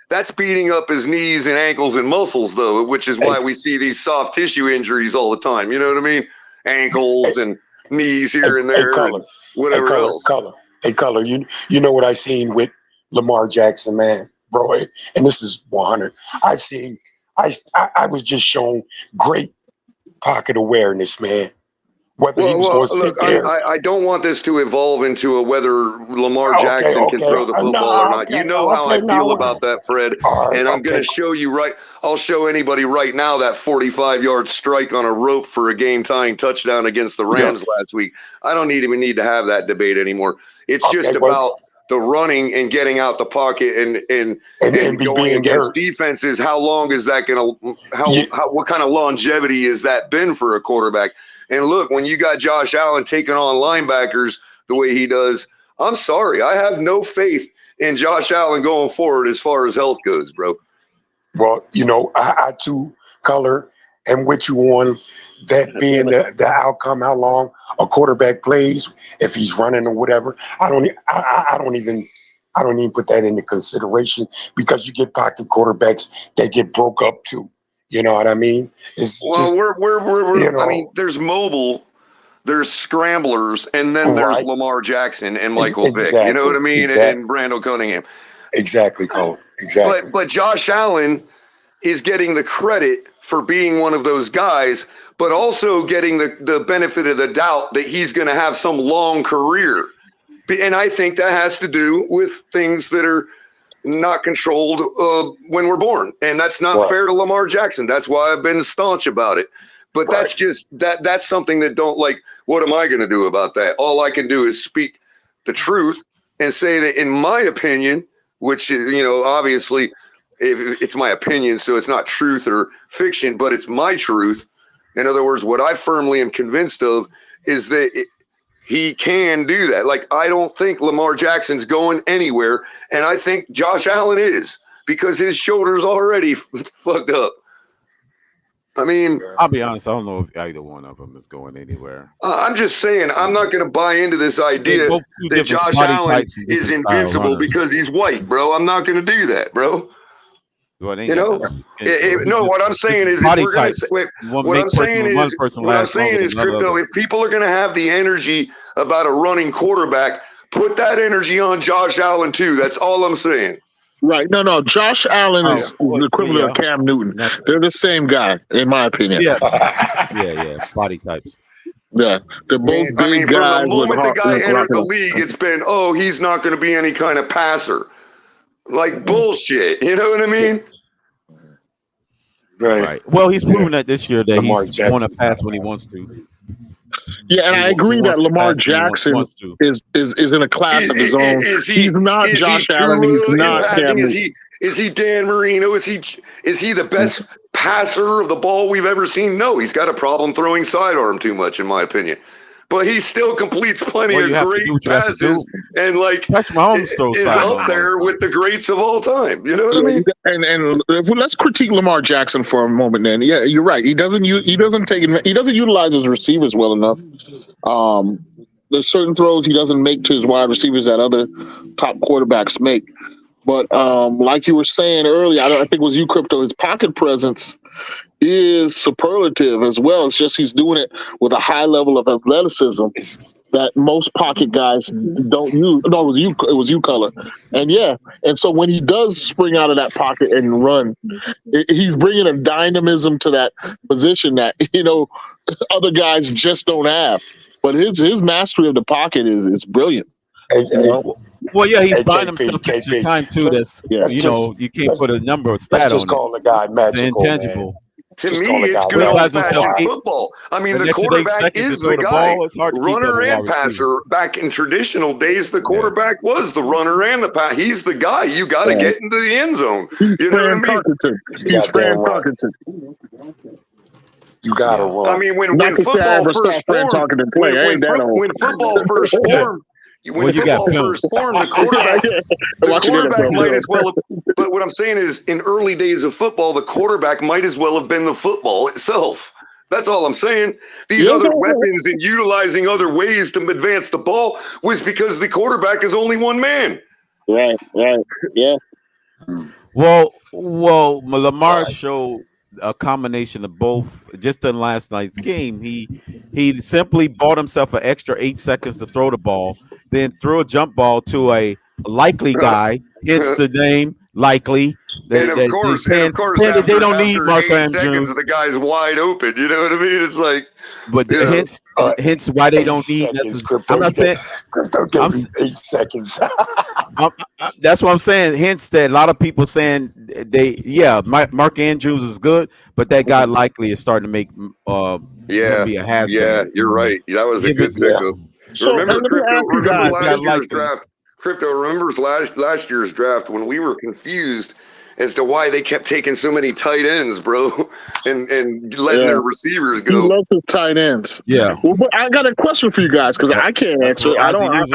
That's beating up his knees and ankles and muscles, though, which is why we see these soft tissue injuries all the time. You know what I mean? Ankles and knees here and there, and whatever else. Hey, Color, you know what I seen with Lamar Jackson, man? Bro, and this is 100. I was just shown great pocket awareness, man. Whether he was going to sit there. I don't want this to evolve into whether Lamar Jackson can throw the football or not. You know how I feel about that, Fred. And I'm going to show you I'll show anybody right now that 45-yard strike on a rope for a game-tying touchdown against the Rams last week. I don't even need to have that debate anymore. It's just about the running and getting out the pocket and going against defenses. How long is that going to? What kind of longevity has that been for a quarterback? And look, when you got Josh Allen taking on linebackers the way he does, I'm sorry, I have no faith in Josh Allen going forward as far as health goes, bro. Well, I too, Color, am with you on that being the outcome, how long a quarterback plays, if he's running or whatever. I don't even put that into consideration, because you get pocket quarterbacks that get broke up too. You know what I mean? It's just, I mean, there's mobile, there's scramblers, and then there's Lamar Jackson and Michael Vick. You know what I mean? And Brandon Cunningham. Exactly, Cole. Exactly. But Josh Allen is getting the credit for being one of those guys, but also getting the benefit of the doubt that he's going to have some long career. And I think that has to do with things that are not controlled when we're born. And that's not fair to Lamar Jackson. That's why I've been staunch about it. But that's just that's something that don't like, what am I going to do about that? All I can do is speak the truth and say that in my opinion, which is, you know, obviously it's my opinion, so it's not truth or fiction, but it's my truth. In other words, what I firmly am convinced of is that he can do that. Like, I don't think Lamar Jackson's going anywhere, and I think Josh Allen is, because his shoulder's already fucked up. I mean, I'll be honest, I don't know if either one of them is going anywhere. I'm just saying, I'm not going to buy into this idea that Josh Allen is invincible because he's white, bro. I'm not going to do that, bro. Well, you know, no. What I'm saying is, if we're going to what I'm saying is, Crypto. If people are going to have the energy about a running quarterback, put that energy on Josh Allen too. That's all I'm saying. Right. No. Josh Allen is the equivalent of Cam Newton. They're the same guy, in my opinion. Yeah. Body types. Yeah, they're both big guys. From the moment the guy entered the league, it's been, he's not going to be any kind of passer. Like bullshit, you know what I mean? Right. Well, he's proven that this year that he's going to pass when he wants to. Yeah, and I agree that Lamar Jackson is in a class of his own. He's not Josh Allen. He's not Cam Newton. Is he Dan Marino? Is he the best passer of the ball we've ever seen? No, he's got a problem throwing sidearm too much, in my opinion. But he still completes plenty of great passes, and like is up there with the greats of all time. You know what I mean? And let's critique Lamar Jackson for a moment. Then, yeah, you're right. He doesn't utilize his receivers well enough. There's certain throws he doesn't make to his wide receivers that other top quarterbacks make. But like you were saying earlier, I think it was you, Crypto. His pocket presence is superlative as well. It's just he's doing it with a high level of athleticism that most pocket guys don't use. No, it was you, Color. And so when he does spring out of that pocket and run, he's bringing a dynamism to that position that, you know, other guys just don't have. But his mastery of the pocket is brilliant. Well, yeah, he's buying himself extra time too. You can't put a number of stat on it. Just call the guy magical, it's intangible. Man. To me, it's good old-fashioned football. I mean, the quarterback is the guy, runner and passer. Back in traditional days, the quarterback was the runner and the passer. He's the guy. You got to get into the end zone. You know what I mean? He's Fran Tarkenton. You got to run. I mean, when football first formed, when football first formed, the quarterback might as well have, but what I'm saying is, in early days of football, the quarterback might as well have been the football itself. That's all I'm saying. These other weapons and utilizing other ways to advance the ball was because the quarterback is only one man. Right, yeah. Well, Lamar showed a combination of both. Just in last night's game, he simply bought himself an extra 8 seconds to throw the ball, then threw a jump ball to a likely guy, hits the name likely. And of course, they don't need Mark Andrews. The guy's wide open. You know what I mean? It's like, but hence why they don't need. I'm not saying Crypto gave me 8 seconds. That's what I'm saying. Hence that a lot of people saying Mark Andrews is good, but that guy likely is starting to make be a hazard. Yeah, you're right. That was a good pickup. So, remember last year's draft. Crypto remembers last year's draft when we were confused as to why they kept taking so many tight ends, bro, and letting their receivers go. He loves his tight ends. Yeah. Well, but I got a question for you guys because I can't answer. I don't have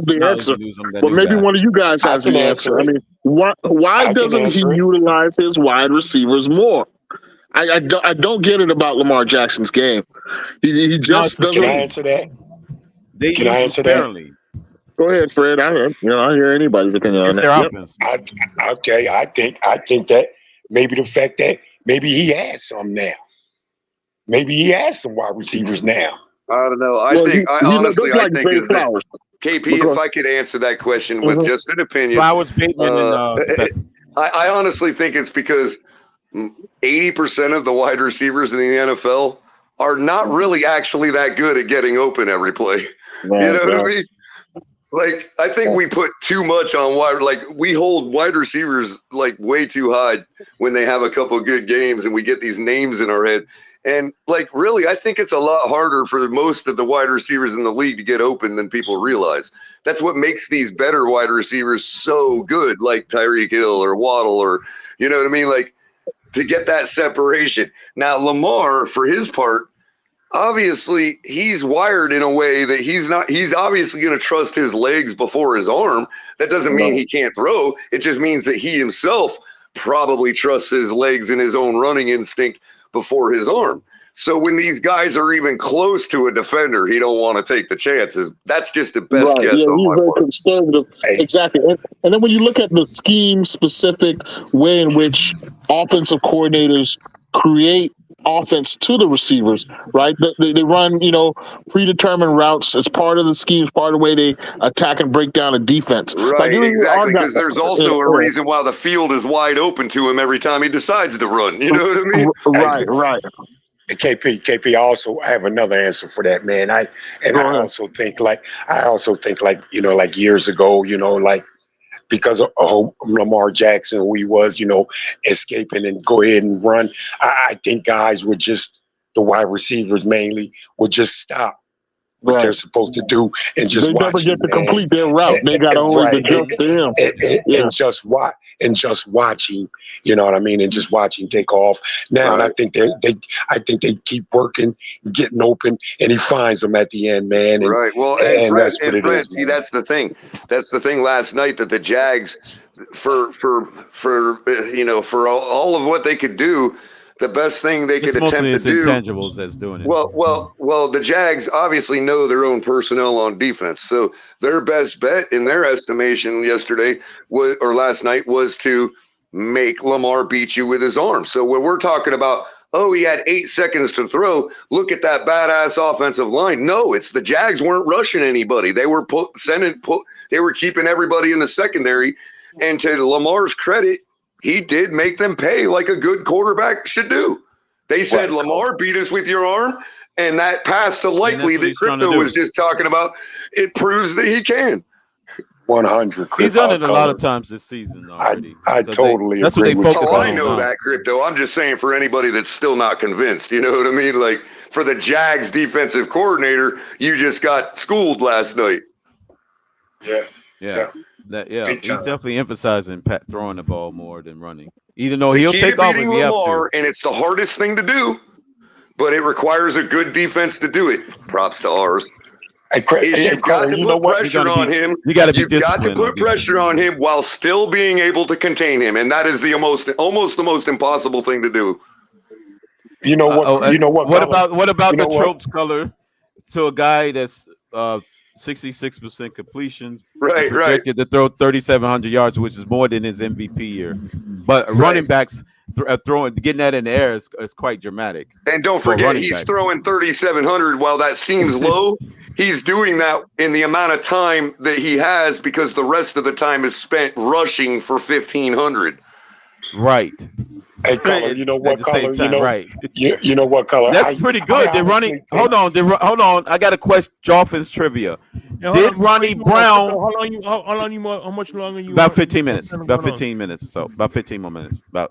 the answer. But maybe one of you guys has the answer. I mean, why doesn't he utilize his wide receivers more? I don't get it about Lamar Jackson's game. He just doesn't. Can I answer that? Can I answer that? Go ahead, Fred. I hear anybody's opinion on that. I think that maybe the fact that maybe he has some now. Maybe he has some wide receivers now. I don't know. I think is that KP, if I could answer that question with just an opinion. Flowers, Bateman, and I honestly think it's because 80% of the wide receivers in the NFL are not really actually that good at getting open every play. What I mean? Like, I think we put too much on wide. Like, we hold wide receivers like way too high when they have a couple of good games, and we get these names in our head. And like, really, I think it's a lot harder for most of the wide receivers in the league to get open than people realize. That's what makes these better wide receivers so good, like Tyreek Hill or Waddle, or you know what I mean, like to get that separation. Now, Lamar, for his part, obviously, he's wired in a way that he's obviously going to trust his legs before his arm. That doesn't mean he can't throw. It just means that he himself probably trusts his legs and his own running instinct before his arm. So when these guys are even close to a defender, he don't want to take the chances. That's just the best guess. Yeah, on he's my very part. conservative. Exactly. And then when you look at the scheme-specific way in which offensive coordinators create offense to the receivers, right? They run, predetermined routes as part of the scheme, part of the way they attack and break down a defense. Right, exactly, because there's also a reason why the field is wide open to him every time he decides to run. You know what I mean? Right. KP, I have another answer for that, man. I also think like years ago, because of Lamar Jackson, who he was, escaping and go ahead and run. I think guys would the wide receivers mainly would just stop what they're supposed to do and just watch. They never get to complete their route. They got to always adjust to him. And just watch him, you know what I mean, and just watch him take off. Now, and I think they keep working, getting open, and he finds them at the end, man. And, Well, and that's what it is. See, that's the thing. That's the thing. Last night that the Jags, for all of what they could do, the best thing they could attempt to do. Intangibles that's doing it. Well, the Jags obviously know their own personnel on defense, so their best bet in their estimation last night was to make Lamar beat you with his arm. So when we're talking about, he had 8 seconds to throw, look at that badass offensive line. No, it's the Jags weren't rushing anybody. They were they were keeping everybody in the secondary, and to Lamar's credit, he did make them pay like a good quarterback should do. They said, Lamar, beat us with your arm, and that pass to Likely that Crypto was just talking about, it proves that he can. 100. He's done it a lot of times this season already. I totally that's what they focus on. I know that, Crypto. I'm just saying for anybody that's still not convinced, you know what I mean? Like, for the Jags defensive coordinator, you just got schooled last night. Yeah. He's definitely emphasizing throwing the ball more than running. Even though he'll take off if he has to. And it's the hardest thing to do, but it requires a good defense to do it. Props to ours. You've got to put pressure on him. You've got to put pressure on him while still being able to contain him, and that is almost the most impossible thing to do. You know what? What about the tropes color to a guy that's 66% completions, projected to throw 3,700 yards, which is more than his MVP year. But running backs getting that in the air is quite dramatic. And don't forget, he's throwing 3,700. While that seems low, he's doing that in the amount of time that he has, because the rest of the time is spent rushing for 1,500. Right. Hey, Color, you know what, Color? You know what, Color? That's pretty good. They're running. Hold on. I got a question. Dolphins trivia. Did Ronnie Brown? How much longer you? About 15 minutes. About 15 minutes. So about 15 more minutes. About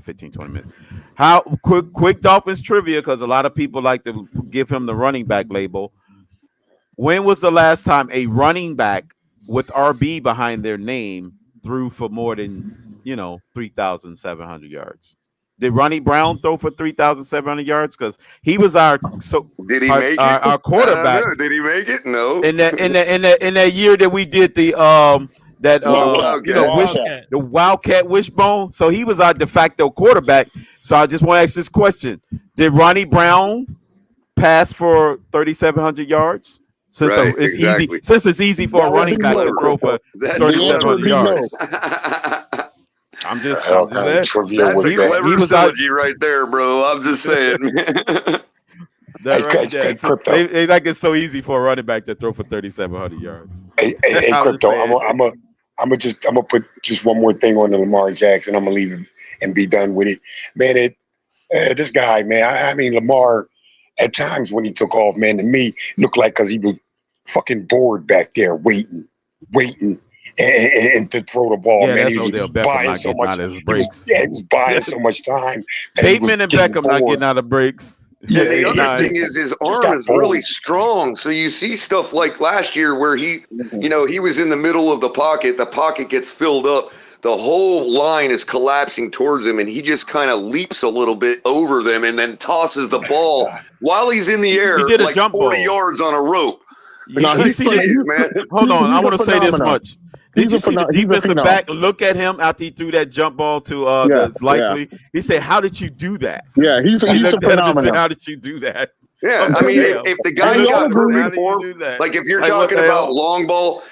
15, 20 minutes. How quick Dolphins trivia, because a lot of people like to give him the running back label. When was the last time a running back with RB behind their name threw for more than 3,700 yards? Did Ronnie Brown throw for 3,700 yards? Because he was our did he make it? Our quarterback. Did he make it? No. In that year that we did the Wildcat wishbone. So he was our de facto quarterback. So I just want to ask this question: did Ronnie Brown pass for 3,700 yards? Since it's easy for a running back to throw for 3,700 yards. I'm just That's a clever strategy right there, bro. I'm just saying. They like it's so easy for a running back to throw for 3,700 yards. Hey, Crypto, I'm gonna put just one more thing on the Lamar Jackson. I'm gonna leave him and be done with it, man. This guy, man. I mean, Lamar. At times when he took off, man, to me looked like because he was fucking bored back there, waiting, and to throw the ball. Yeah, man, that's he was Odell Beckham buying not so getting much. out of his breaks. He was buying so much time. Bateman and Beckham not getting out of breaks. Yeah, the other thing is his arm is really strong. So you see stuff like last year where he was in the middle of the pocket gets filled up. The whole line is collapsing towards him, and he just kind of leaps a little bit over them and then tosses the ball while he's in the air, did a like jump 40 ball. yards on a rope. Man. Hold on, I want to say this much. Did you see the defensive back look at him after he threw that jump ball to that's likely? Yeah. He said, "How did you do that?" Yeah, he's a phenomenal. Said, how did you do that? Yeah, I mean, if the guy's got perfect form, like if you're talking about long ball,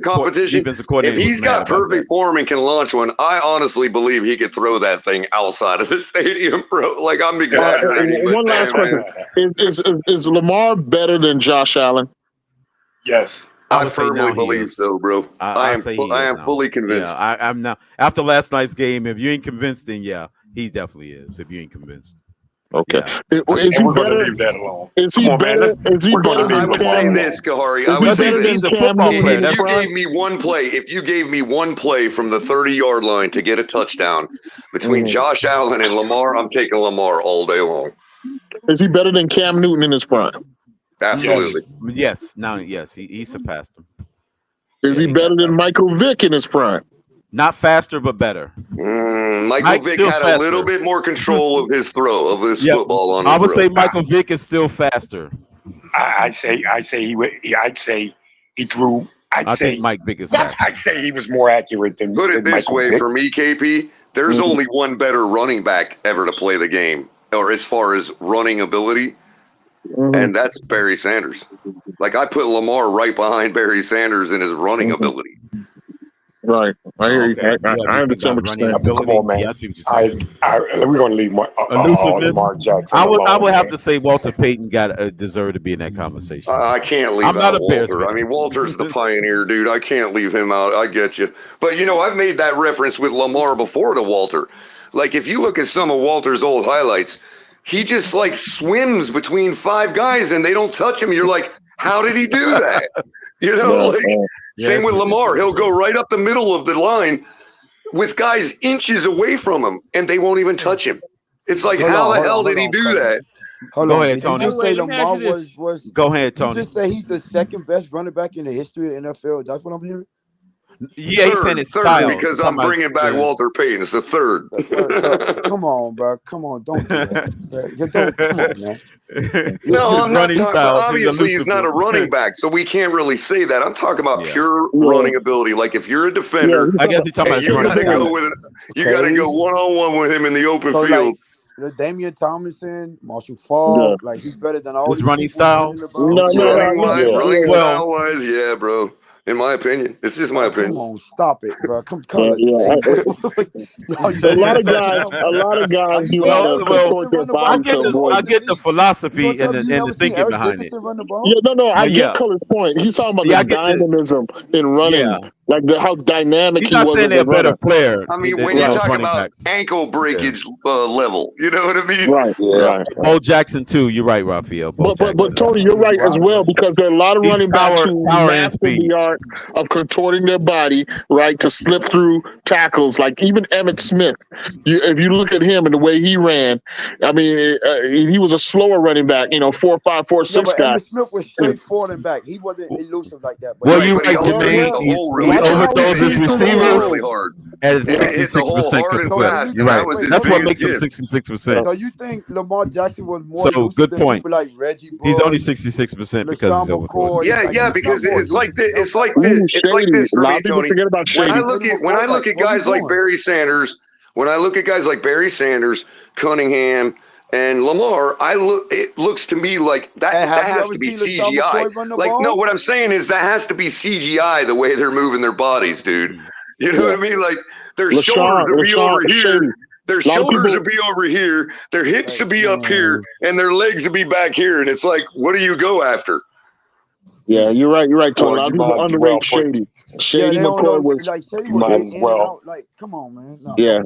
competition. If he's got perfect form and can launch one, I honestly believe he could throw that thing outside of the stadium, bro. Like I'm exaggerating. One last question: Is Lamar better than Josh Allen? Yes, I firmly believe so, bro. I am fully convinced. Yeah, I'm now. After last night's game, if you ain't convinced, then yeah, he definitely is. If you ain't convinced. Okay. Yeah. Is he we're better? Gonna leave that alone. Is he better? Is he better than I would say this, Kahari. I would say this. He's a football player. If you gave me one play from the 30-yard line to get a touchdown between Josh Allen and Lamar, I'm taking Lamar all day long. Is he better than Cam Newton in his prime? Absolutely. Yes. Now, yes, he surpassed him. Is he better than Michael Vick in his prime? Not faster, but better. Michael Vick had a little bit more control of his throw of his football on. I would say Michael Vick is still faster. I'd say he threw. I think Mike Vick is faster. I'd say he was more accurate than. Put it this Michael way, Vick. for me, KP, there's only one better running back ever to play the game, or as far as running ability. And that's Barry Sanders. Like I put Lamar right behind Barry Sanders in his running ability. Right. I hear you. I understand what you're saying. Come on, man. We're going to leave Lamar Jackson. I would have to say Walter Payton deserved to be in that conversation. I can't leave out Walter. I mean, Walter's the pioneer, dude. I can't leave him out. I get you. But, I've made that reference with Lamar before to Walter. Like, if you look at some of Walter's old highlights, he just, swims between five guys and they don't touch him. You're like, how did he do that? Same with Lamar. He'll go right up the middle of the line with guys inches away from him, and they won't even touch him. It's like, how the hell did he do that? Go ahead, Tony. Did you say Lamar was? Go ahead, Tony. You just say he's the second best running back in the history of the NFL. That's what I'm hearing. Yeah, he's saying it's style. Because I'm bringing back Walter Payton. It's the third. Come on, bro. Come on, don't do that. Come on, man. No, I'm not talking about, obviously he's not a running back, so we can't really say that. I'm talking about pure running ability. Like if you're a defender, I guess he's talking about you got to go with it. You got to go one-on-one with him in the open field. Damian Tomlinson, Marshall Falk, he's better than all his running style. Running style wise, yeah, bro. In my opinion, it's just my opinion. Come on, stop it, bro. Come. A lot of guys. I get the philosophy and the thinking behind it. I get Culler's point. He's talking about the dynamism in running, how dynamic he was. He's not saying they're a better player. I mean, when you talk about ankle breakage level, you know what I mean? Right. Bo Jackson too. You're right, Raphael. But Tony, you're right as well because there are a lot of running backs who master the art of contorting their body, right, to slip through tackles. Like even Emmitt Smith, if you look at him and the way he ran, I mean, he was a slower running back, 4.5, 4.6 guy. Emmitt Smith was straight forward and back. He wasn't elusive like that. But well, you're right, Jermaine. He overthrows his receivers at 66% clip. You're right. That's what makes him 66%. So you think Lamar Jackson was more elusive good than point. people like Reggie Bush? He's only 66% because he's overthrown. Yeah, because it's like this for me, Tony. When I look at guys like Barry Sanders, Cunningham, And Lamar, it looks to me like that has to be CGI. Like, no, what I'm saying is that has to be CGI the way they're moving their bodies, dude. You know what I mean? Like their shoulders would be over here. Their shoulders would be over here. Their hips would be up here, and their legs would be back here. And it's like, what do you go after? Yeah, you're right. You're right, Tony. A lot of people underrate Shady. Shady McCoy was. Like Shady was in and out. Like, come on, man. No. Yeah.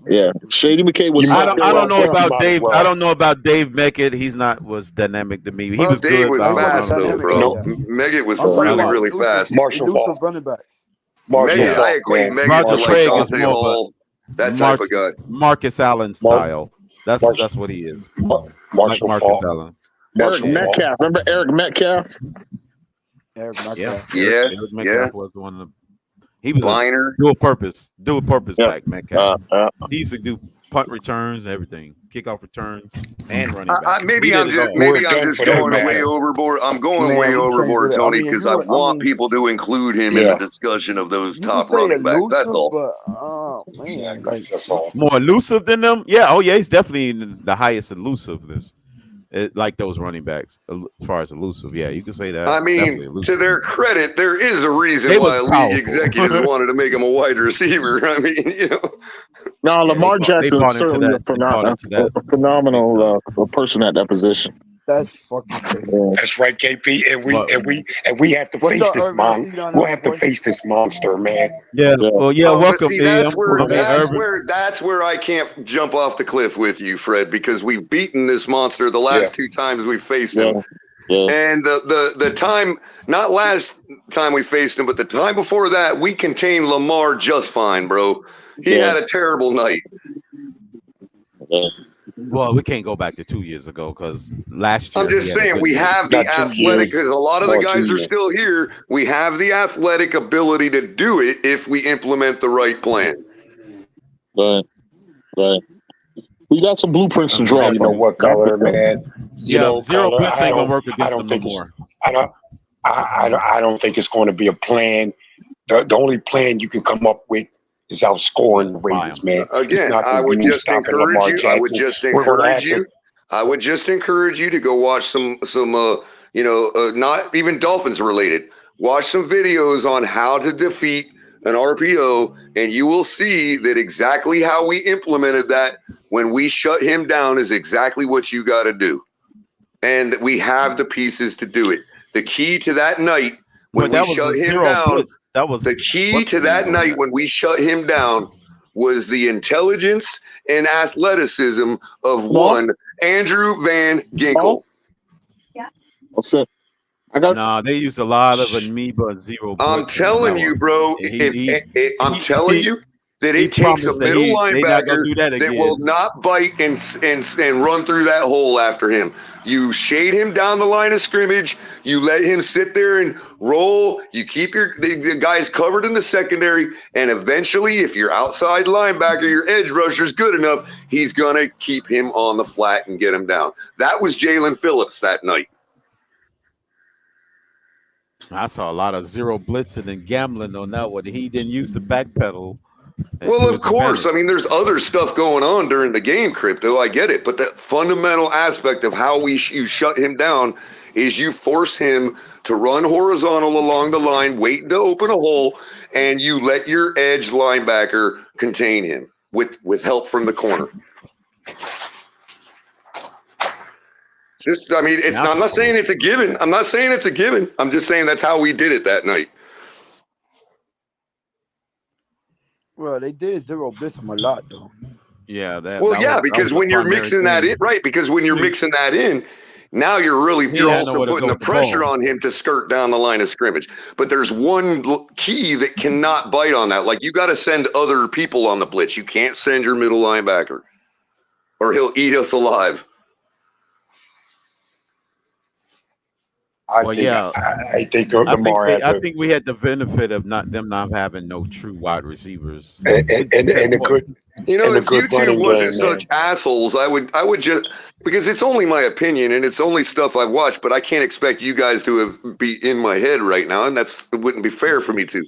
Shady McCoy was. I don't know about Dave. I don't know about Dave Meckett. He's not was dynamic to me. He was Dave good. was fast though, bro. Meckett was really fast. Marshall Falk. Running backs. I equate Meckett to like Dante Hall, that type of guy. Marcus Allen style. That's what he is. Marshall Marcus Allen. Eric Metcalf. Remember Eric Metcalf? Yeah. Eric Metcalf was the one. He was Liner. dual purpose back. Metcalf. He used to do punt returns, everything, kickoff returns, and running back. Maybe I'm just going way overboard. I'm going way overboard, Tony, because I want people to include him in the discussion of those top running backs. That's all. That's all. More elusive than them? Yeah. Oh, yeah. He's definitely the highest elusiveness. Like those running backs, as far as elusive, yeah, you can say that. I mean, to their credit, there is a reason why league executives wanted to make him a wide receiver. I mean, you know. No, Lamar Jackson is certainly a phenomenal person at that position. That's fucking crazy. That's right, KP, and we have to face this monster. We'll have to face this monster, man. Yeah. Well, yeah. Welcome. See, that's where I can't jump off the cliff with you, Fred, because we've beaten this monster the last two times we faced him. Yeah. And the time, not last time we faced him, but the time before that, we contained Lamar just fine, bro. He had a terrible night. Well, we can't go back to 2 years ago because last year. I'm just saying we have the athletic, because a lot of the guys are still here. We have the athletic ability to do it if we implement the right plan. Right. We got some blueprints to draw. You know what, color, man? Zero blitz ain't gonna work against them anymore. I don't think it's going to be a plan. The only plan you can come up with is outscoring the Ravens, man. Again, I would just encourage you. I would just encourage you to go watch some not even Dolphins related. Watch some videos on how to defeat an RPO, and you will see that exactly how we implemented that when we shut him down is exactly what you got to do. And we have the pieces to do it. The key to that night when we shut him down, the key to that night when we shut him down was the intelligence and athleticism of one Andrew Van Ginkel. Yeah. What's it? They used a lot of amoeba zero. I'm telling you, bro. I'm telling you that it takes a middle linebacker that will not bite and run through that hole after him. You shade him down the line of scrimmage. You let him sit there and roll. You keep the guys covered in the secondary. And eventually, if your outside linebacker, your edge rusher is good enough, he's going to keep him on the flat and get him down. That was Jalen Phillips that night. I saw a lot of zero blitzing and gambling on that one. He didn't use the back pedal. Well, of course. I mean, there's other stuff going on during the game, Crypto. I get it. But the fundamental aspect of how you shut him down is you force him to run horizontal along the line, wait to open a hole, and you let your edge linebacker contain him with help from the corner. I'm not saying it's a given. I'm just saying that's how we did it that night. Well, they did zero blitz him a lot, though. Yeah. Because when you're mixing that in, right? Because when you're mixing that in, now you're also putting the pressure on him to skirt down the line of scrimmage. But there's one key that cannot bite on that. Like, you got to send other people on the blitz. You can't send your middle linebacker, or he'll eat us alive. I think we had the benefit of them not having no true wide receivers. And a good, if YouTube wasn't such assholes, I would just, because it's only my opinion and it's only stuff I've watched, but I can't expect you guys to be in my head right now, and it wouldn't be fair for me to.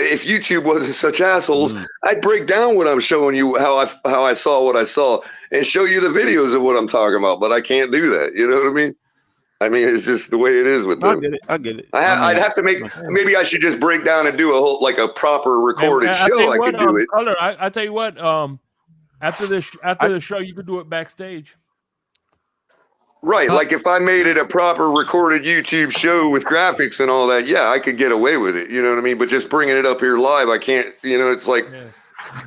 If YouTube wasn't such assholes, I'd break down what I'm showing you, how I saw what I saw, and show you the videos of what I'm talking about, but I can't do that. You know what I mean? It's just the way it is with them. I get it. I'd have to maybe I should just break down and do a whole, like a proper recorded show. I could do it. Color, I tell you what, after the show, you could do it backstage. Right, like if I made it a proper recorded YouTube show with graphics and all that, yeah, I could get away with it. You know what I mean? But just bringing it up here live, I can't. It's like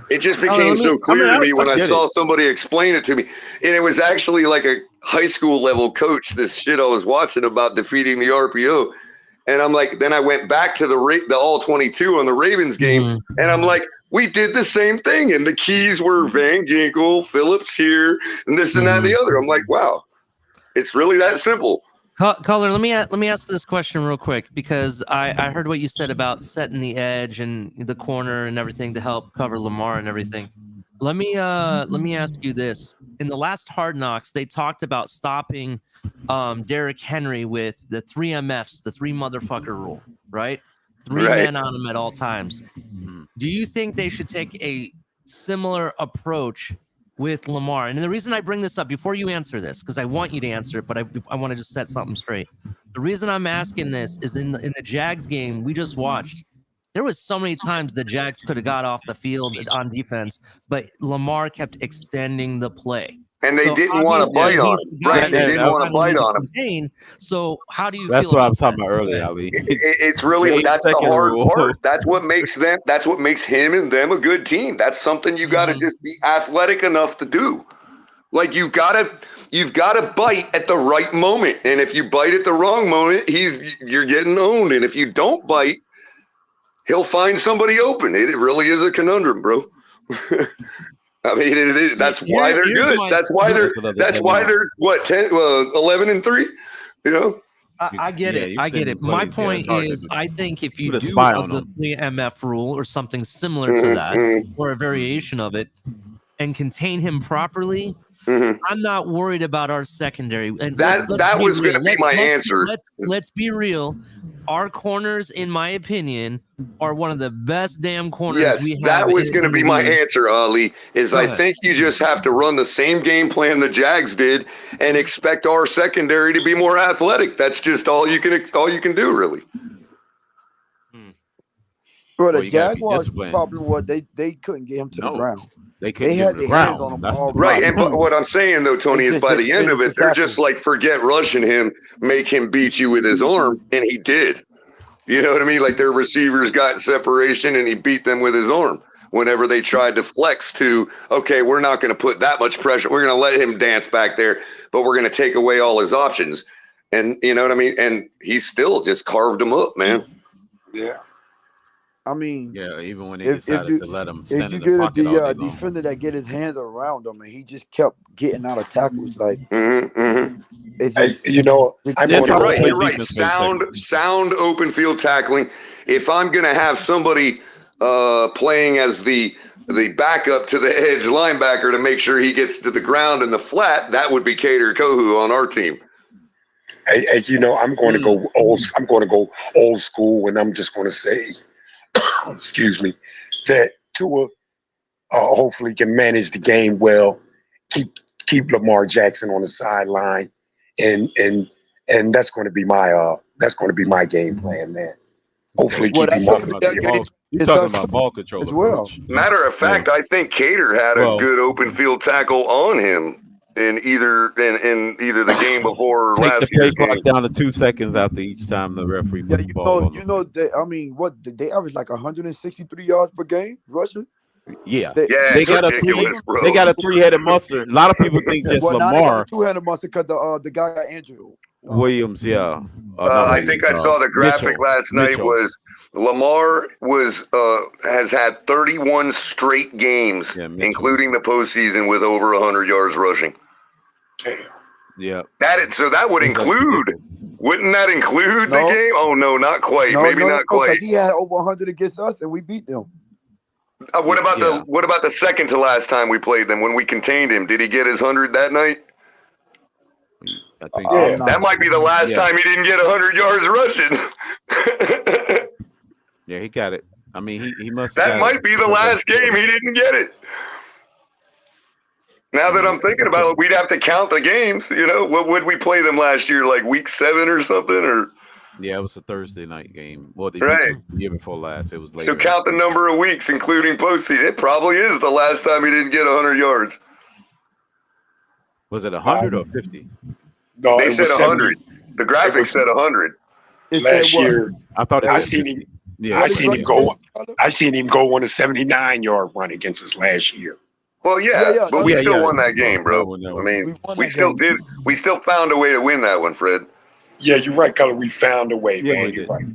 it just became so clear to me when I saw somebody explain it to me, and it was actually like a high school level coach. This shit I was watching about defeating the RPO, and I'm like, then I went back to the all 22 on the Ravens game, and I'm like, we did the same thing, and the keys were Van Ginkel, Phillips here, and this and that and the other. I'm like, wow. It's really that simple. Color, let me ask this question real quick, because I heard what you said about setting the edge and the corner and everything to help cover Lamar and everything. Let me ask you this. In the last Hard Knocks, they talked about stopping Derrick Henry with the 3 MFs, the 3 motherfucker rule, right? 3 men on him at all times. Do you think they should take a similar approach with Lamar? And the reason I bring this up, before you answer this, because I want you to answer it, but I want to just set something straight. The reason I'm asking this is in the Jags game we just watched, there was so many times the Jags could have got off the field on defense, but Lamar kept extending the play. And they didn't want to bite on him. Right, they didn't want to bite on him. So how do you That's feel what about I was talking about earlier, Ali. It's really, that's the hard part. That's what makes him and them a good team. That's something you got to just be athletic enough to do. Like you've got to bite at the right moment. And if you bite at the wrong moment, you're getting owned. And if you don't bite, he'll find somebody open. It really is a conundrum, bro. That's why they're good. That's why they're what 10, 11-3. You know. I get it. I get it. My point is, I think if you do the 3 MF rule or something similar to that, or a variation of it, and contain him properly, I'm not worried about our secondary. And that was going to be my answer. Let's be real. Our corners, in my opinion, are one of the best damn corners we have. That was going to be my answer, Ali. I think you just have to run the same game plan the Jags did and expect our secondary to be more athletic. That's just all you can do, really. Well, the Jaguars' problem was they couldn't get him to the ground. They couldn't get him to the ground. Right, and what I'm saying though, Tony, is by the end of it, they're just like, forget rushing him, make him beat you with his arm, and he did. You know what I mean? Like their receivers got separation, and he beat them with his arm. Whenever they tried to flex to, okay, we're not going to put that much pressure. We're going to let him dance back there, but we're going to take away all his options. And you know what I mean? And he still just carved them up, man. Yeah. I mean, even when they decided to let him stand in the pocket if you get a defender that get his hands around him, and he just kept getting out of tackles, like it's just, you're right. Sound open field tackling. If I'm gonna have somebody playing as the backup to the edge linebacker to make sure he gets to the ground in the flat, that would be Kader Kohu on our team. I'm going to go old. I'm going to go old school, and I'm just going to say, excuse me, that Tua hopefully can manage the game well, keep Lamar Jackson on the sideline, and that's going to be my game plan, man. Hopefully, keep him off the field. You're talking about ball control as well. Matter of fact, I think Kader had a good open field tackle on him in either the game before or last year's game. Clock down to 2 seconds after each time the referee moved the ball. They average like 163 yards per game rushing. Yeah, they got a three-headed monster. A lot of people think just Lamar. They got a two-headed monster because the guy got injured. Williams, I think I saw the graphic last night. Was Lamar has had 31 straight games, including the postseason, with over 100 yards rushing. Yeah. That would include. Wouldn't that include the game? Oh no, not quite. Not quite. He had over 100 against us, and we beat them. What about the second to last time we played them when we contained him? Did he get his 100 that night? I think that might be the last time he didn't get 100 yards rushing. Yeah, he got it. I mean, he must. That might be the last game he didn't get it. Now that I'm thinking about it, we'd have to count the games. You know, what would we play them last year? Like week 7 or something, or yeah, it was a Thursday night game. Well, the year before last, it was later. So count the number of weeks, including postseason. It probably is the last time he didn't get 100 yards. Was it 100 or 50? No, they it said was 100. The graphic said 100. Last year, I thought I seen him. Yeah, I seen him go. I seen him go on a 79-yard run against us last year. Well, but we still won that game, bro. I mean, we still did. We still found a way to win that one, Fred. Yeah, you're right, Color. We found a way, man. You're right.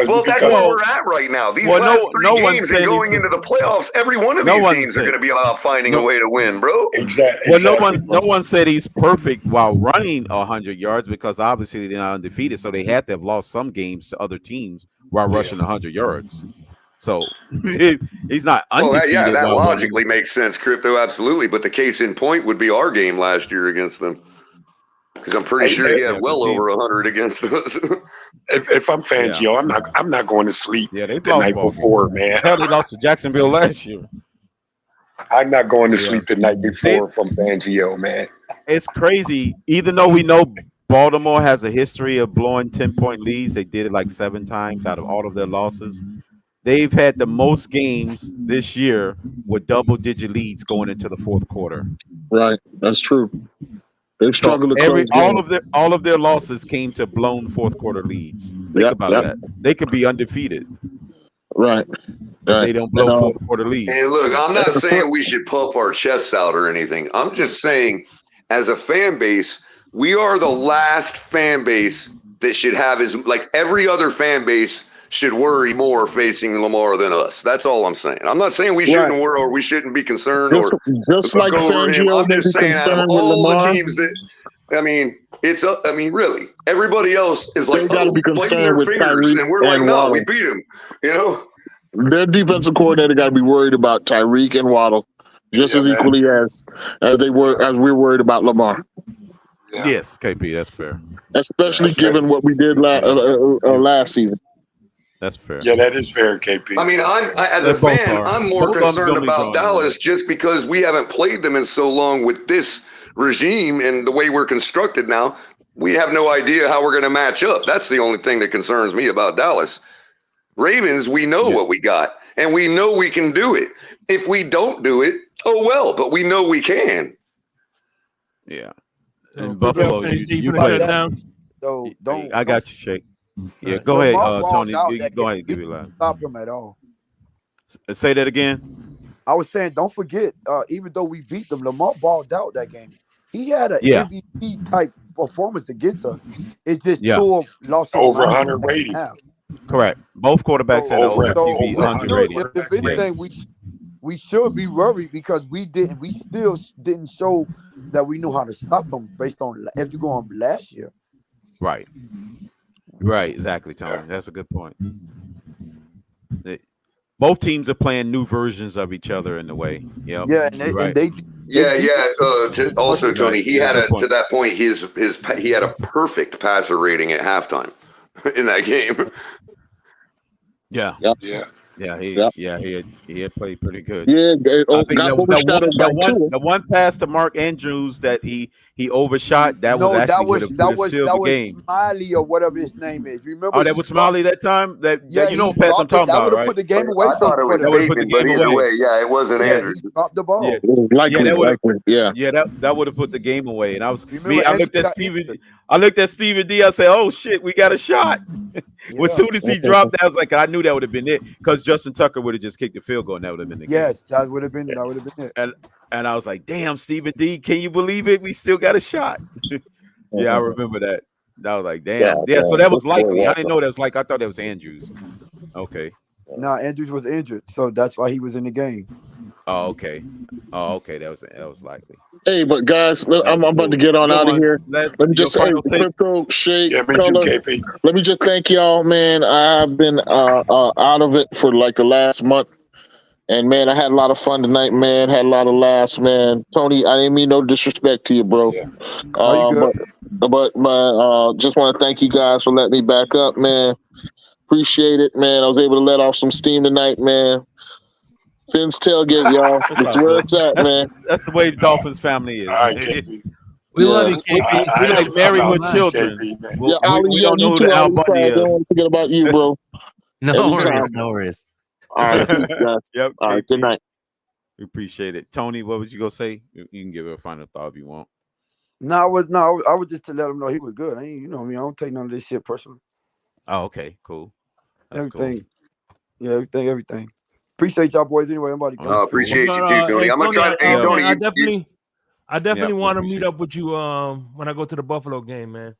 Well, that's where we're at right now. These last 3 games and going into the playoffs, every one of these games are going to be about finding a way to win, bro. Exactly. Well, no one said he's perfect while running 100 yards because obviously they're not undefeated, so they had to have lost some games to other teams while rushing 100 yards. So he's not undefeated. Well, that logically makes sense, Crypto, absolutely. But the case in point would be our game last year against them. Because I'm pretty sure he had well over 100 against us. If I'm Fangio, I'm not going to sleep the night before, man. Hell, they lost to Jacksonville last year. I'm not going to sleep the night before from Fangio, man. It's crazy. Even though we know Baltimore has a history of blowing 10-point leads, they did it like 7 times out of all of their losses. They've had the most games this year with double-digit leads going into the fourth quarter. Right, that's true. They've struggled to all of their losses came to blown fourth quarter leads. Think about that. They could be undefeated. Right. They don't blow fourth quarter leads. And look, I'm not saying we should puff our chests out or anything. I'm just saying, as a fan base, we are the last fan base that should have like every other fan base should worry more facing Lamar than us. That's all I'm saying. I'm not saying we shouldn't worry or we shouldn't be concerned just like Fangio. I'm just saying out of all the teams that, I mean, really, everybody else is like gotta be concerned with Tyreek, and we're like, no, Waddle. we beat him. You know, their defensive coordinator got to be worried about Tyreek and Waddle just as equally as we're worried about Lamar. Yeah. Yes, KP, that's fair. Especially given what we did last season. That's fair. Yeah, that is fair, KP. I mean, as a fan, I'm more concerned about Dallas just because we haven't played them in so long with this regime and the way we're constructed now. We have no idea how we're going to match up. That's the only thing that concerns me about Dallas. Ravens, we know what we got, and we know we can do it. If we don't do it, oh well, but we know we can. Yeah. In Buffalo, you play down. So don't. I got you, Shake. Yeah, go ahead, Tony. Go ahead and give it live. Stop him at all. Say that again. I was saying, don't forget, even though we beat them, Lamar balled out that game. He had an MVP type performance against us. It's just two lost over 100 rating. Correct. Both quarterbacks had over 100 rating. If anything, we should be worried because we still didn't show that we knew how to stop them based on if you go on last year. Right. Right, exactly, Tony. That's a good point. Both teams are playing new versions of each other in a way. Yeah, and they also, Tony, he had to that point. He had a perfect passer rating at halftime in that game. Yeah. He had played pretty good. Yeah, I think the one pass to Mark Andrews that he overshot. That was Smiley or whatever his name is. Remember? Oh, that was Smiley that time. That you know, pass I'm talking about, right? Put the game away. I thought it was Bateman, but either way, it wasn't Andrews. He dropped the ball. That would have put the game away. And I looked at Stephen D. I said, "Oh shit, we got a shot." As soon as he dropped, I was like, I knew that would have been it because Justin Tucker would have just kicked the field goal and that would have been the game. Yes, that would have been it. And I was like, damn, Stephen D, can you believe it? We still got a shot. I remember that. I was like, damn. Yeah, so that was likely. I didn't know that was like, I thought that was Andrews. Okay. No, Andrews was injured, so that's why he was in the game. Oh, okay. That was likely. Hey, but guys, I'm about to get on out of here. Let me just say, Crypto, Shake, KP. Let me just thank y'all, man. I've been out of it for like the last month. And man, I had a lot of fun tonight, man. Had a lot of laughs, man. Tony, I didn't mean no disrespect to you, bro. Yeah. But just want to thank you guys for letting me back up, man. Appreciate it, man. I was able to let off some steam tonight, man. Finn's tailgate, y'all. That's where it's at, man. That's the way the Dolphins family is. All right, KP. We love you, KP. We like married with children. Yeah, Ali, we yo, don't know you who too, the Al Ali. Bundy Sorry, is. don't want to forget about you, bro. No Anytime. worries, no worries. All right, peace, guys. Yep. All right, good KP. night. We appreciate it. Tony, what was you gonna say? You can give it a final thought if you want. No, I was just to let him know he was good. I ain't, you know what I mean? I don't take none of this shit personally. Oh, okay, cool. That's everything. Cool. Yeah, everything. Appreciate y'all boys anyway. I'm about to go. Appreciate you too, Tony. I'm gonna try to. Hey, Tony, I definitely want to meet up with you when I go to the Buffalo game, man.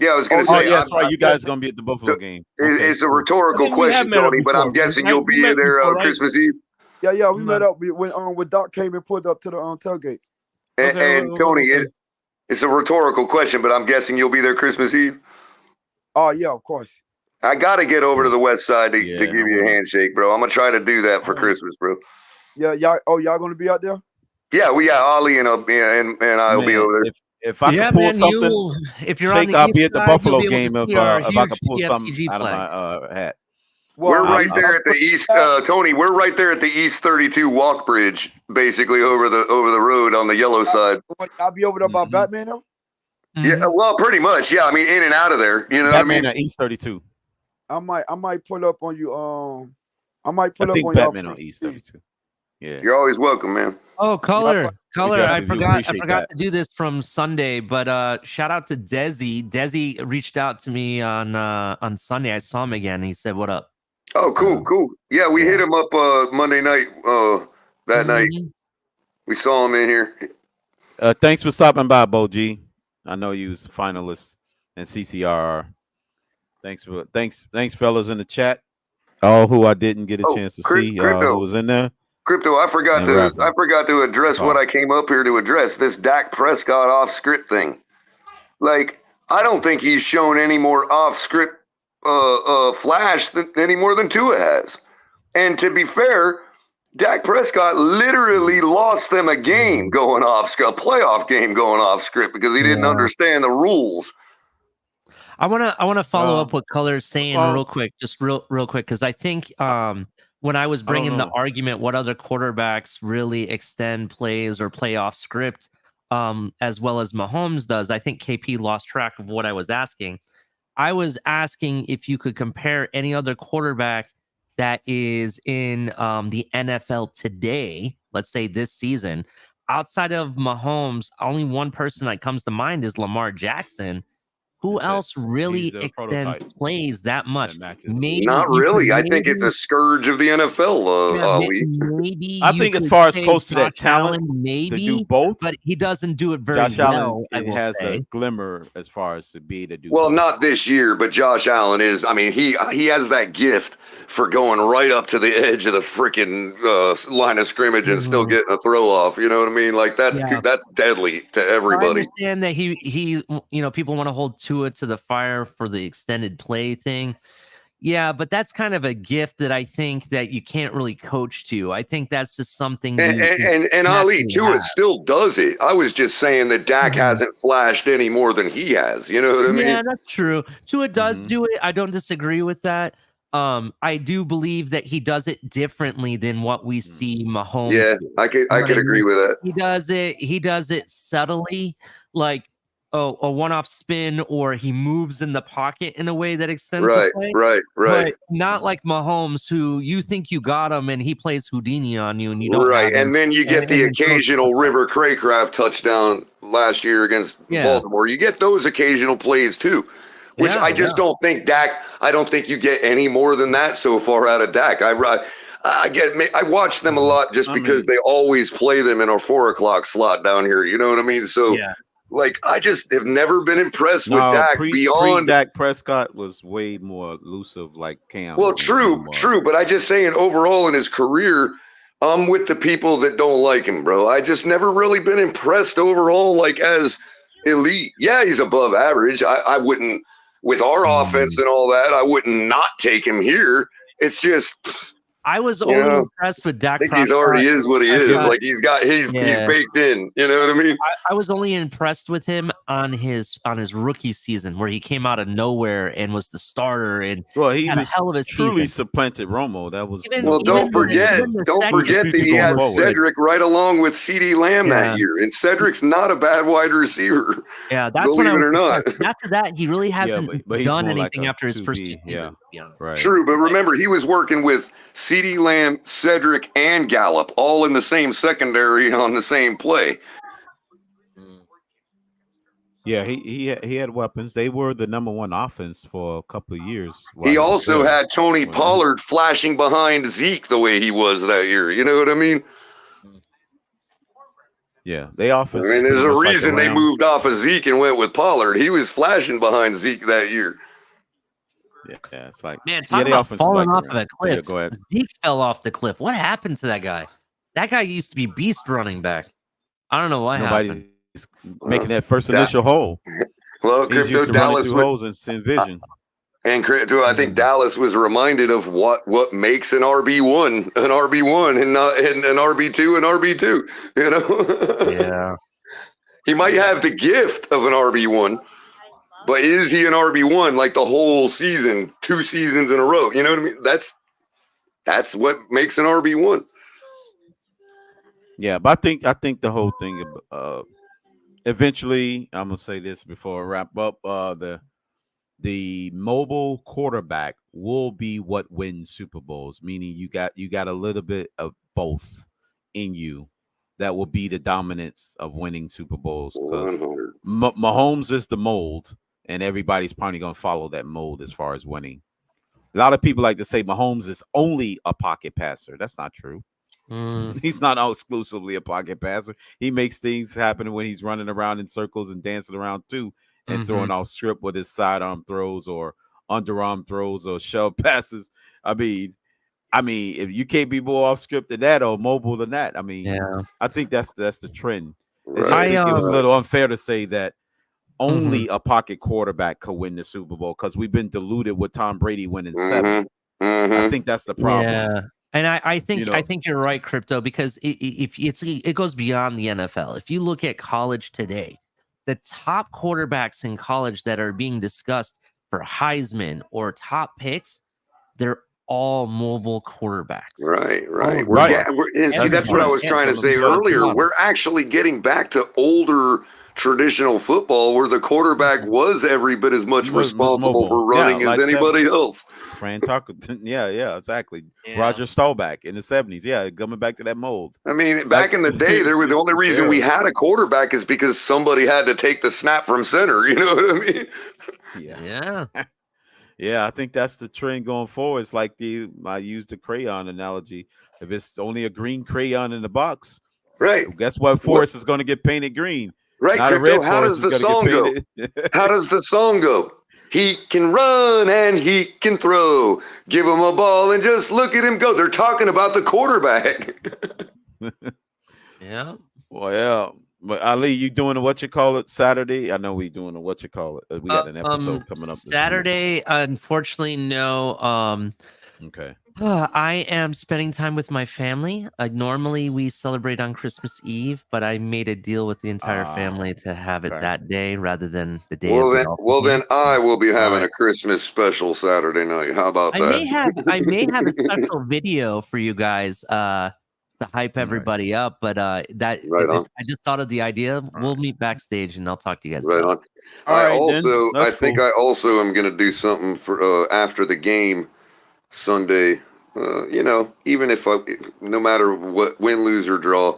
Yeah, I was gonna say. Yeah, that's right. You guys are gonna be at the Buffalo game. It's a rhetorical question, Tony, but I'm guessing you'll be there Christmas Eve. Yeah, we met up when Doc came and pulled up to the tailgate. And Tony, it's a rhetorical question, but I'm guessing you'll be there Christmas Eve. Oh yeah, of course. I gotta get over to the west side to give you a handshake, bro. I'm gonna try to do that for Christmas, bro. Yeah, y'all gonna be out there? Yeah, we got Ollie and I'll be over there. If I can pull something, if you're Shake, on the I'll east be at the side, Buffalo you'll be able game to if see our I can pull huge something TFTG out of flag. my hat. We're right there at the east, Tony. We're right there at the East 32 walk bridge, basically over the road on the yellow side. I'll be over there by Batman though. Yeah, well, pretty much. Yeah, I mean, in and out of there. You know Batman what I mean? East 32. I might pull up on you. I might pull up on Batman y'all. on East 32. Yeah, you're always welcome, man. Oh, caller, I forgot that. to do this from Sunday, but shout out to Desi. Desi reached out to me on Sunday. I saw him again. He said, "What up?" Oh, cool. Yeah, we hit him up Monday night. That night we saw him in here. Thanks for stopping by, Bo G. I know you was a finalist in CCRR. Thanks, fellas in the chat. All who I didn't get a chance to see who was in there. Crypto, I forgot to address what I came up here to address. This Dak Prescott off script thing. Like, I don't think he's shown any more off script flash any more than Tua has. And to be fair, Dak Prescott literally lost them a game going off script, a playoff game going off script because he didn't understand the rules. I wanna follow up what Color's saying real quick, just real quick, because I think when I was bringing the argument, what other quarterbacks really extend plays or play off script, as well as Mahomes does, I think KP lost track of what I was asking. I was asking if you could compare any other quarterback that is in the NFL today, let's say this season, outside of Mahomes. Only one person that comes to mind is Lamar Jackson. Who else really extends plays that much? Maybe not really. I think it's a scourge of the NFL. Maybe I think as far as close to that talent, maybe to do both, but he doesn't do it very Josh well. Allen has a glimmer as far as to be to do. Well, not this year, but Josh Allen is. I mean, he has that gift for going right up to the edge of the freaking line of scrimmage and still getting a throw off. You know what I mean? Like that's deadly to everybody. I understand that he people want to hold Tua to the fire for the extended play thing. Yeah, but that's kind of a gift that I think that you can't really coach to. I think that's just something. And Ali Tua still does it. I was just saying that Dak hasn't flashed any more than he has. You know what I mean? Yeah, that's true. Tua does do it. I don't disagree with that. I do believe that he does it differently than what we see Mahomes do. I could agree with that. He does it subtly, like a one-off spin, or he moves in the pocket in a way that extends the play. Right. But not like Mahomes, who you think you got him and he plays Houdini on you and you don't. Right, and then you get the occasional River Craycraft touchdown last year against Baltimore. You get those occasional plays too. Which I just don't think Dak. I don't think you get any more than that so far out of Dak. I watch them a lot just because they always play them in our 4:00 slot down here. You know what I mean? So, like, I just have never been impressed with Dak beyond. Dak Prescott was way more elusive, like Cam. Well, true, but I just saying overall in his career, I'm with the people that don't like him, bro. I just never really been impressed overall, like as elite. Yeah, he's above average. I wouldn't. With our offense and all that, I wouldn't not take him here. It's just I was only impressed with Dak. I think he's already is what he is. Like he's baked in. You know what I mean? I was only impressed with him on his rookie season where he came out of nowhere and was the starter and he had a was hell of a truly season. supplanted Romo. That was don't forget that he had Cedric right along with CeeDee Lamb that year, and Cedric's not a bad wide receiver. Yeah, that's believe it or not. After that, he really hasn't done anything like after his first 2 seasons. Yeah, right. True, but remember, he was working with CeeDee Lamb, Cedric, and Gallup all in the same secondary on the same play. Yeah, he had weapons. They were the #1 offense for a couple of years. He also had Tony Pollard flashing behind Zeke the way he was that year. You know what I mean? Yeah, they offense. I mean, there's a reason they moved off of Zeke and went with Pollard. He was flashing behind Zeke that year. Yeah, it's like, man, talk about falling off of a cliff. Yeah, go ahead. Zeke fell off the cliff. What happened to that guy? That guy used to be beast running back. I don't know what happened. Making that first initial hole. Well, Crypto Dallas holes in vision. And I think Dallas was reminded of what makes an RB1 and not an RB2 and RB2. You know? Yeah. He might have the gift of an RB1, but is he an RB1 like the whole season, 2 seasons in a row? You know what I mean? That's what makes an RB1. Yeah, but I think the whole thing eventually, I'm gonna say this before I wrap up. The mobile quarterback will be what wins Super Bowls. Meaning you got a little bit of both in you that will be the dominance of winning Super Bowls. Because Mahomes is the mold, and everybody's probably gonna follow that mold as far as winning. A lot of people like to say Mahomes is only a pocket passer. That's not true. He's not exclusively a pocket passer. He makes things happen when he's running around in circles and dancing around too, and throwing off strip with his sidearm throws or underarm throws or shove passes. I mean, if you can't be more off script than that or mobile than that, I think that's the trend. I think it was a little unfair to say that only a pocket quarterback could win the Super Bowl because we've been deluded with Tom Brady winning 7. I think that's the problem. Yeah. And I think you're right, Crypto, because it goes beyond the NFL. If you look at college today, the top quarterbacks in college that are being discussed for Heisman or top picks, they're all mobile quarterbacks. Right. See, that's what I was trying to say earlier. We're actually getting back to older traditional football where the quarterback was every bit as much responsible for running as anybody else. Fran Tarkenton, yeah, exactly. Yeah. Roger Staubach in the 70s, coming back to that mold. I mean, back in the day, the only reason we had a quarterback is because somebody had to take the snap from center. You know what I mean? Yeah. Yeah, I think that's the trend going forward. It's like I used the crayon analogy. If it's only a green crayon in the box, right? Guess what forest is going to get painted green? Right, Crypto. How does the song go? How does the song go? He can run and he can throw. Give him a ball and just look at him go. They're talking about the quarterback. Yeah. Well, yeah. But Ali, you doing a what-you-call-it Saturday? I know we doing a what-you-call-it. We got an episode coming up. Saturday, unfortunately, no. Okay. I am spending time with my family. Normally, we celebrate on Christmas Eve, but I made a deal with the entire family to have it that day rather than the day. Well, then I will be having a Christmas special Saturday night. How about that? I may have a special video for you guys to hype everybody up, but I just thought of the idea. We'll meet backstage and I'll talk to you guys. Right on. I think I also am going to do something for after the game Sunday. Even if no matter what, win, lose, or draw,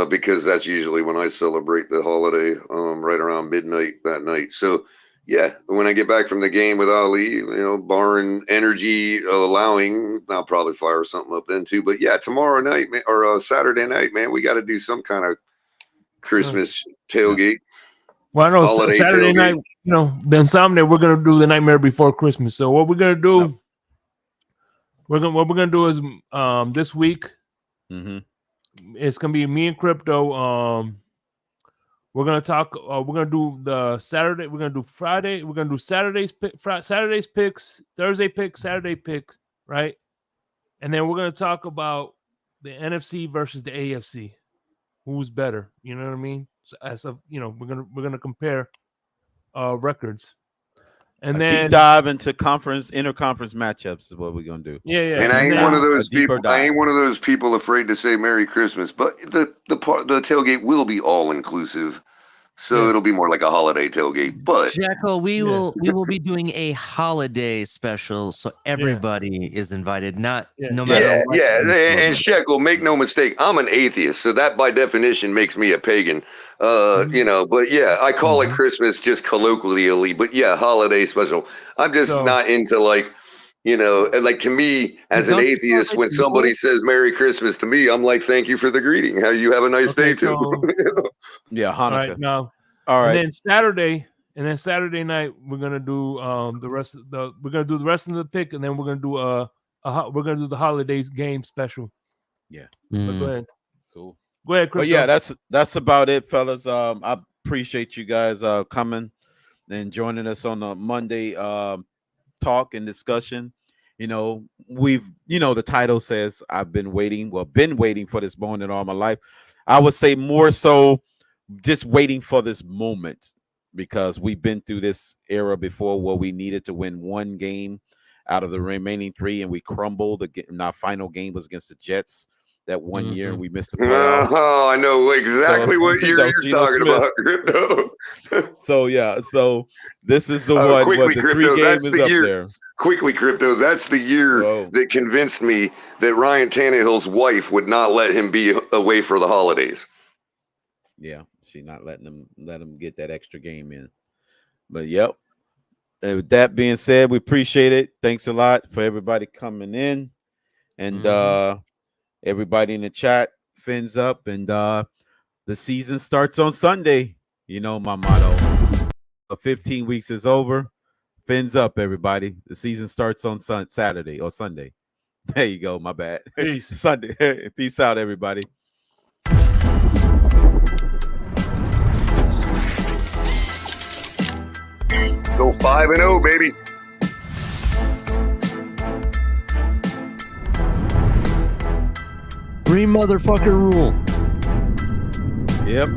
because that's usually when I celebrate the holiday, right around midnight that night. So, yeah, when I get back from the game with Ali, barring energy allowing, I'll probably fire something up then too. But yeah, tomorrow night or Saturday night, man, we got to do some kind of Christmas tailgate. Well, I know Saturday night, the Insomnia, we're gonna do the Nightmare Before Christmas. So what we're gonna do? What we're gonna do is this week, it's gonna be me and Crypto. We're gonna talk. We're gonna do the Saturday. We're gonna do Friday. We're gonna do Saturday's picks, Thursday picks, Saturday picks, right? And then we're going to talk about the NFC versus the AFC. Who's better? You know what I mean? So as of, we're going to compare records. And then deep dive into interconference matchups is what we're going to do. Yeah. And I ain't one of those people. I ain't one of those people afraid to say Merry Christmas, but the tailgate will be all inclusive. So it'll be more like a holiday tailgate. But Jacko, we will be doing a holiday special, so everybody is invited. No matter what. And Shekel, make no mistake, I'm an atheist, so that by definition makes me a pagan. But yeah, I call it Christmas just colloquially. But yeah, holiday special. I'm just not into like to me as an atheist, when somebody says Merry Christmas to me, I'm like, thank you for the greeting. How you have a nice day too. Yeah, Hanukkah. All right. And then Saturday night we're gonna do the rest of the pick, and then we're gonna do the holidays game special. Yeah. But go ahead. Cool. Go ahead, Chris. But yeah, that's about it, fellas. I appreciate you guys coming and joining us on the Monday talk and discussion. The title says I've been waiting for this moment all my life. I would say more so just waiting for this moment, because we've been through this era before where we needed to win one game out of the remaining 3 and we crumbled. And our final game was against the Jets that one year, and we missed the playoffs. I know exactly what year you're talking about, Crypto. So this is the one. Quickly, the Crypto, that's the year. There. Quickly, Crypto, that's the year that convinced me that Ryan Tannehill's wife would not let him be away for the holidays. Yeah, she not let him get that extra game in. But yep. And with that being said, we appreciate it. Thanks a lot for everybody coming in, and everybody in the chat. Fins up, and the season starts on Sunday. My motto: 15 weeks is over. Fins up, everybody. The season starts on Saturday or Sunday. There you go. My bad. Peace. Sunday. Peace out, everybody. Go 5-0, baby. Green motherfucker rule. Yep.